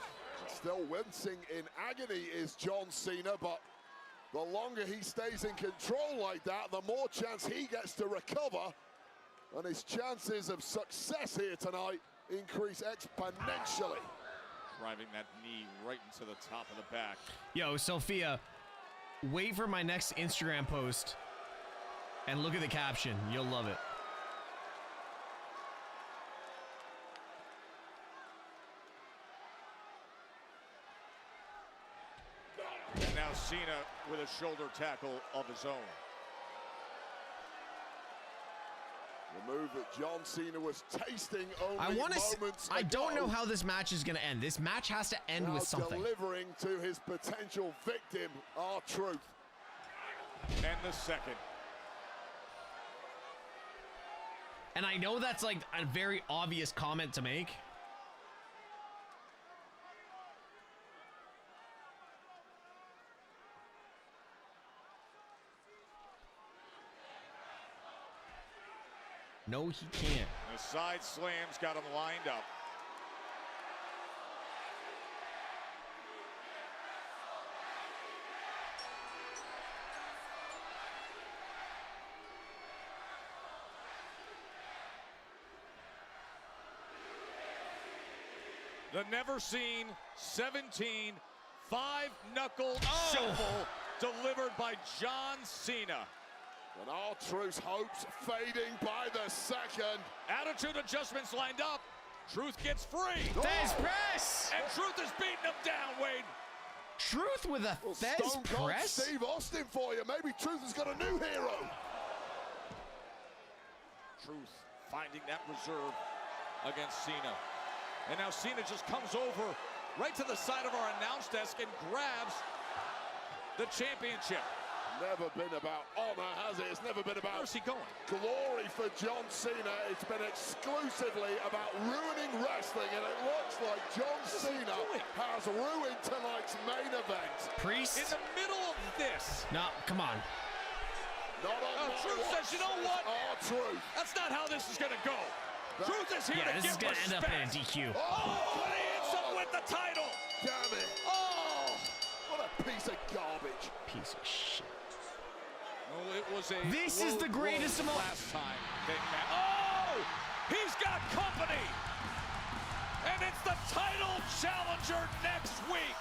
S5: Still wincing in agony is John Cena, but the longer he stays in control like that, the more chance he gets to recover, and his chances of success here tonight increase exponentially.
S3: Driving that knee right into the top of the back.
S2: Yo, Sophia, wait for my next Instagram post and look at the caption. You'll love it.
S3: And now Cena with a shoulder tackle of his own.
S5: The move that John Cena was tasting only moments
S2: I don't know
S5: ago.
S2: how this match is going to end. This match has to end
S5: Now
S2: with something.
S5: delivering to his potential victim, R-Truth.
S3: And the second.
S2: And I know that's like a very obvious comment to make. No, he can't.
S3: The side slams got him lined up. The never seen 17 5-knuckle shuffle delivered by John Cena.
S5: And R-Truth's hopes fading by the second.
S3: Attitude adjustments lined up. Truth gets free.
S2: Thesz press!
S3: And Truth is beating him down, Wade.
S2: Truth with a Thesz
S5: Stone Cold
S2: press?
S5: Steve Austin for you. Maybe Truth has got a new hero.
S3: Truth finding that reserve against Cena. And now Cena just comes over right to the side of our announce desk and grabs the championship.
S5: Never been about honor, has it? It's never been about
S3: Where's he going?
S5: Glory for John Cena. It's been exclusively about ruining wrestling, and it looks like John Cena has ruined tonight's main event.
S2: Priest?
S3: In the middle of this.
S2: No, come on.
S5: Not on my
S3: Truth
S5: watch.
S3: says, you know what?
S5: R-Truth.
S3: That's not how this is going to go. Truth is here
S2: Yeah,
S3: to
S2: this is
S3: get
S2: going to end up in a
S3: respect.
S2: DQ.
S3: Oh, but he hits him with the title.
S5: Damn it.
S3: Oh.
S5: What a piece of garbage.
S2: Piece of shit.
S3: Well, it was a
S2: This is the greatest of all.
S3: last time. Oh, he's got company. And it's the title challenger next week.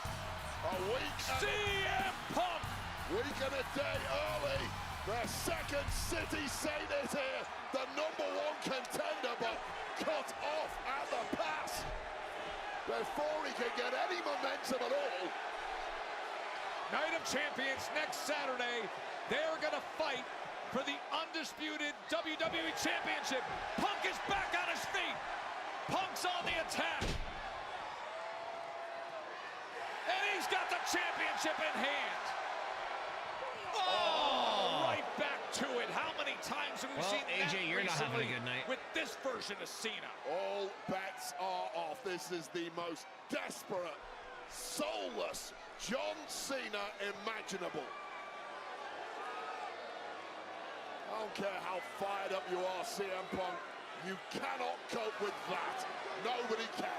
S5: A week
S3: CM Punk.
S5: Week and a day early. The second City Saint is here. The #1 contender, but cut off at the pass before he can get any momentum at all.
S3: Night of Champions next Saturday. They're going to fight for the undisputed WWE Championship. Punk is back on his feet. Punk's on the attack. And he's got the championship in hand. Oh, right back to it. How many times have we
S2: Well,
S3: seen
S2: AJ,
S3: that
S2: you're not having a
S3: recently
S2: good night.
S3: with this version of Cena?
S5: All bets are off. This is the most desperate, soulless John Cena imaginable. I don't care how fired up you are, CM Punk. You cannot cope with that. Nobody can.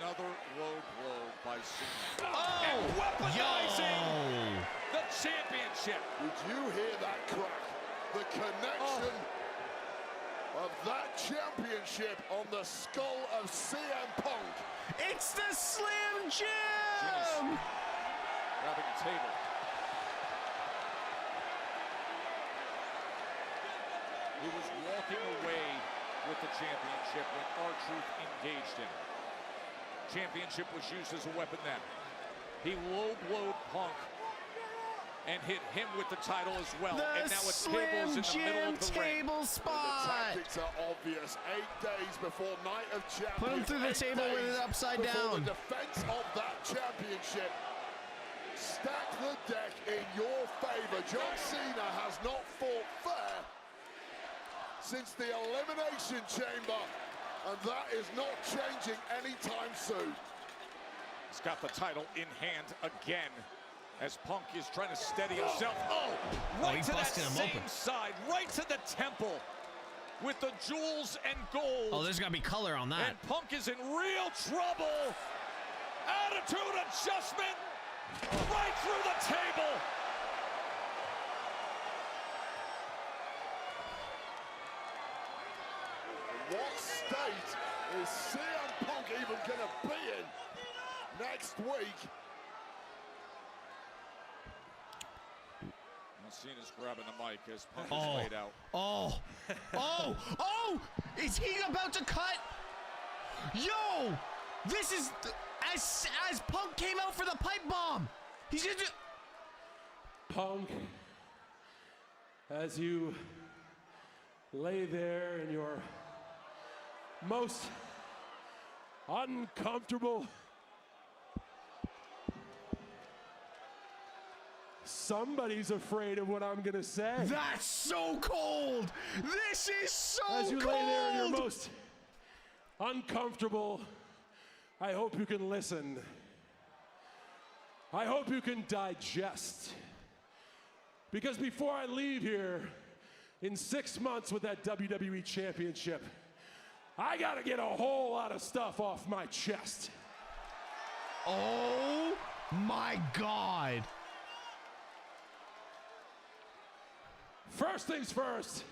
S3: Another low blow by Cena.
S2: Oh!
S3: And weaponizing the championship.
S5: Did you hear that crack? The connection of that championship on the skull of CM Punk.
S2: It's the Slim Jim!
S3: Grabbing a table. He was walking away with the championship when R-Truth engaged him. Championship was used as a weapon then. He low-blowed Punk and hit him with the title as well. And now a table's in the middle of the ring.
S2: Table spot.
S5: The tactics are obvious. 8 days before Night of Champions.
S2: Put him through the table with it upside down.
S5: The defense of that championship. Stack the deck in your favor. John Cena has not fought fair since the Elimination Chamber, and that is not changing anytime soon.
S3: He's got the title in hand again as Punk is trying to steady himself. Oh, right to that same side, right to the temple with the jewels and gold.
S2: Oh, there's got to be color on that.
S3: And Punk is in real trouble. Attitude adjustment right through the table.
S5: What state is CM Punk even gonna be in next week?
S3: Cena's grabbing the mic as Punk is laid out.
S2: Is he about to cut? Yo, this is as Punk came out for the pipe bomb. He's gonna do.
S9: Punk, as you lay there in your most uncomfortable, somebody's afraid of what I'm gonna say.
S2: That's so cold. This is so cold.
S9: As you lay there in your most uncomfortable, I hope you can listen. I hope you can digest. Because before I leave here in 6 months with that WWE Championship, I gotta get a whole lot of stuff off my chest.
S2: Oh my God.
S9: First things first,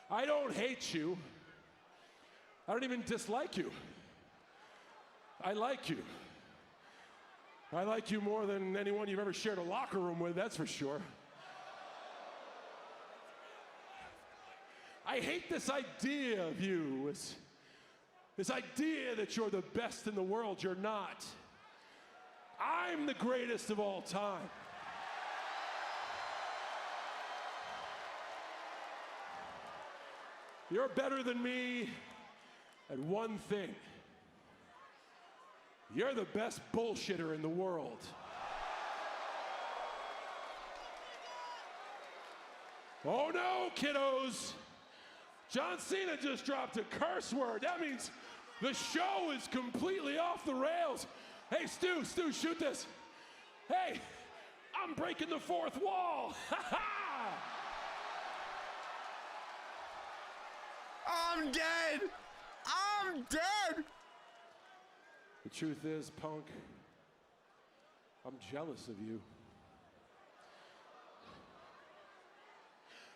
S9: I don't hate you. I don't even dislike you. I like you. I like you more than anyone you've ever shared a locker room with, that's for sure. I hate this idea of you, this idea that you're the best in the world. You're not. I'm the greatest of all time. You're better than me at one thing. You're the best bullshitter in the world. Oh no, kiddos. John Cena just dropped a curse word. That means the show is completely off the rails. Hey, Stu, shoot this. Hey, I'm breaking the fourth wall. Ha ha!
S2: I'm dead. I'm dead.
S9: The truth is, Punk, I'm jealous of you.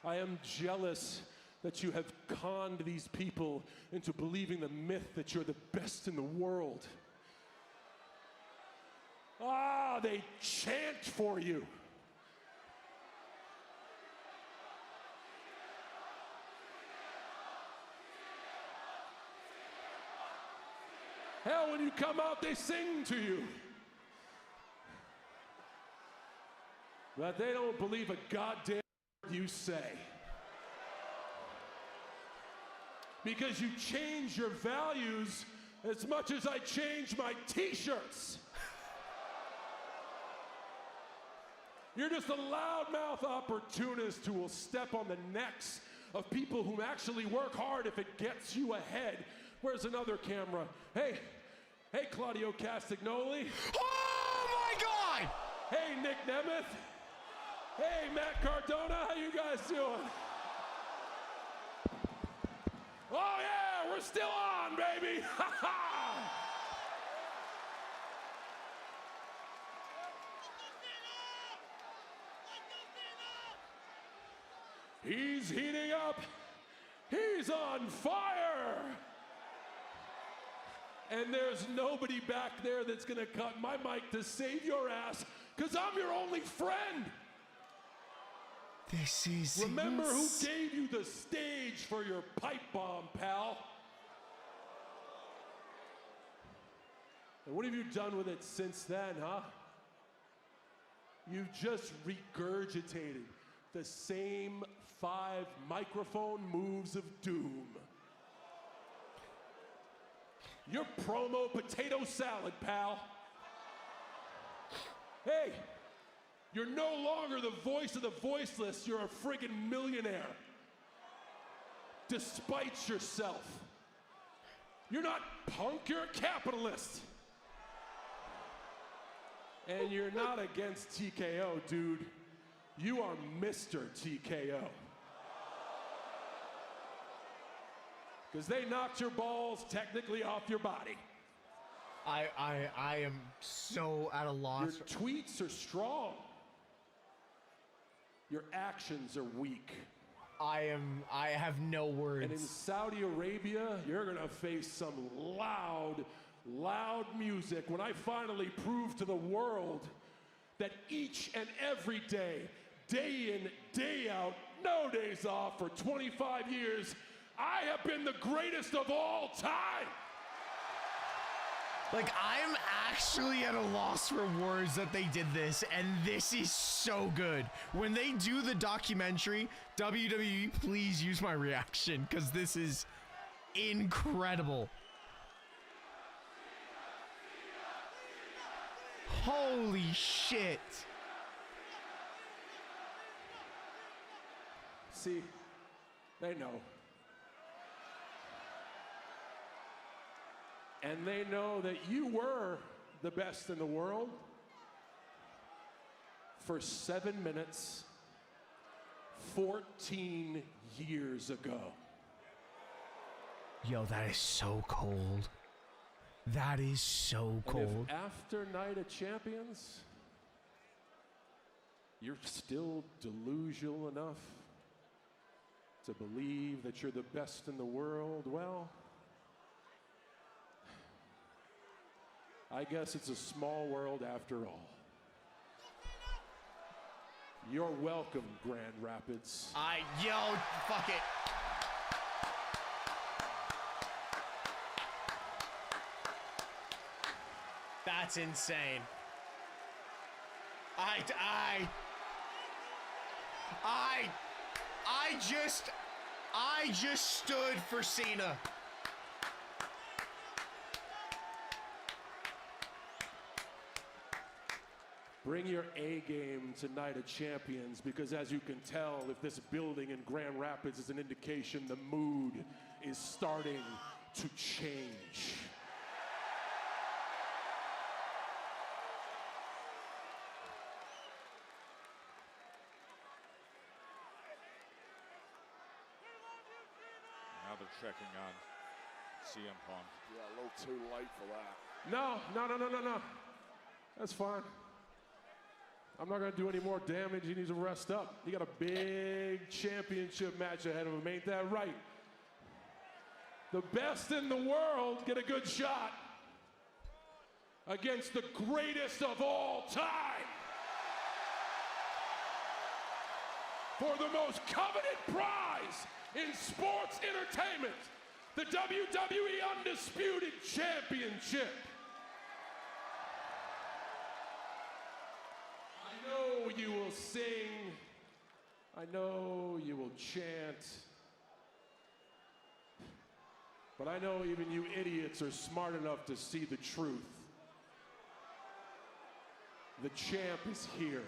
S9: I am jealous that you have conned these people into believing the myth that you're the best in the world. Ah, they chant for you. Hell, when you come out, they sing to you. But they don't believe a goddamn word you say. Because you change your values as much as I change my t-shirts. You're just a loudmouth opportunist who will step on the necks of people who actually work hard if it gets you ahead. Where's another camera? Hey, Claudio Castagnoli.
S2: Oh my God!
S9: Hey, Nick Nemeth. Hey, Matt Cardona, how you guys doing? we're still on, baby. Ha ha! He's heating up. He's on fire. And there's nobody back there that's gonna cut my mic to save your ass, because I'm your only friend.
S2: This is
S9: Remember who gave you the stage for your pipe bomb, pal? And what have you done with it since then, huh? You've just regurgitated the same 5 microphone moves of doom. You're promo potato salad, pal. Hey, you're no longer the voice of the voiceless. You're a friggin' millionaire. Despite yourself. You're not punk, you're a capitalist. And you're not against TKO, dude. You are Mr. TKO. Because they knocked your balls technically off your body.
S2: I am so at a loss.
S9: Your tweets are strong. Your actions are weak.
S2: I have no words.
S9: And in Saudi Arabia, you're gonna face some loud music when I finally prove to the world that each and every day, day in, day out, no days off for 25 years, I have been the greatest of all time.
S2: Like, I'm actually at a loss for words that they did this, and this is so good. When they do the documentary, WWE, please use my reaction, because this is incredible. Holy shit.
S9: See, they know. And they know that you were the best in the world for 7 minutes, 14 years ago.
S2: Yo, that is so cold. That is so cold.
S9: And if after Night of Champions, you're still delusional enough to believe that you're the best in the world, well, I guess it's a small world after all. You're welcome, Grand Rapids.
S2: Yo, fuck it. That's insane. I just stood for Cena.
S9: Bring your A game to Night of Champions, because as you can tell, if this building in Grand Rapids is an indication, the mood is starting to change.
S3: Now they're checking on CM Punk.
S5: Yeah, a little too late for that.
S9: No. That's fine. I'm not going to do any more damage. He needs to rest up. He got a big championship match ahead of him. Ain't that right? The best in the world get a good shot against the greatest of all time. For the most coveted prize in sports entertainment, the WWE Undisputed Championship. I know you will sing. I know you will chant. But I know even you idiots are smart enough to see the truth. The champ is here.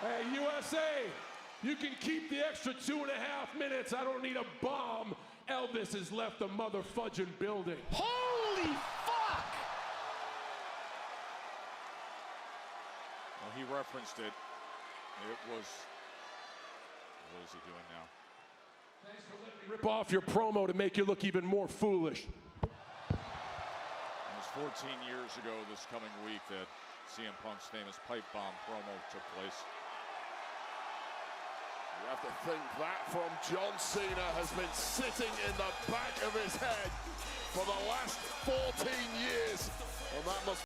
S9: Hey, USA, you can keep the extra 2.5 minutes. I don't need a bomb. Elvis has left the motherfudging building.
S2: Holy fuck!
S3: Well, he referenced it. It was, what is he doing now?
S9: Rip off your promo to make you look even more foolish.
S3: It was 14 years ago this coming week that CM Punk's famous pipe bomb promo took place.
S5: You have to think that from John Cena has been sitting in the back of his head for the last 14 years. And that must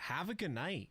S2: have a good night.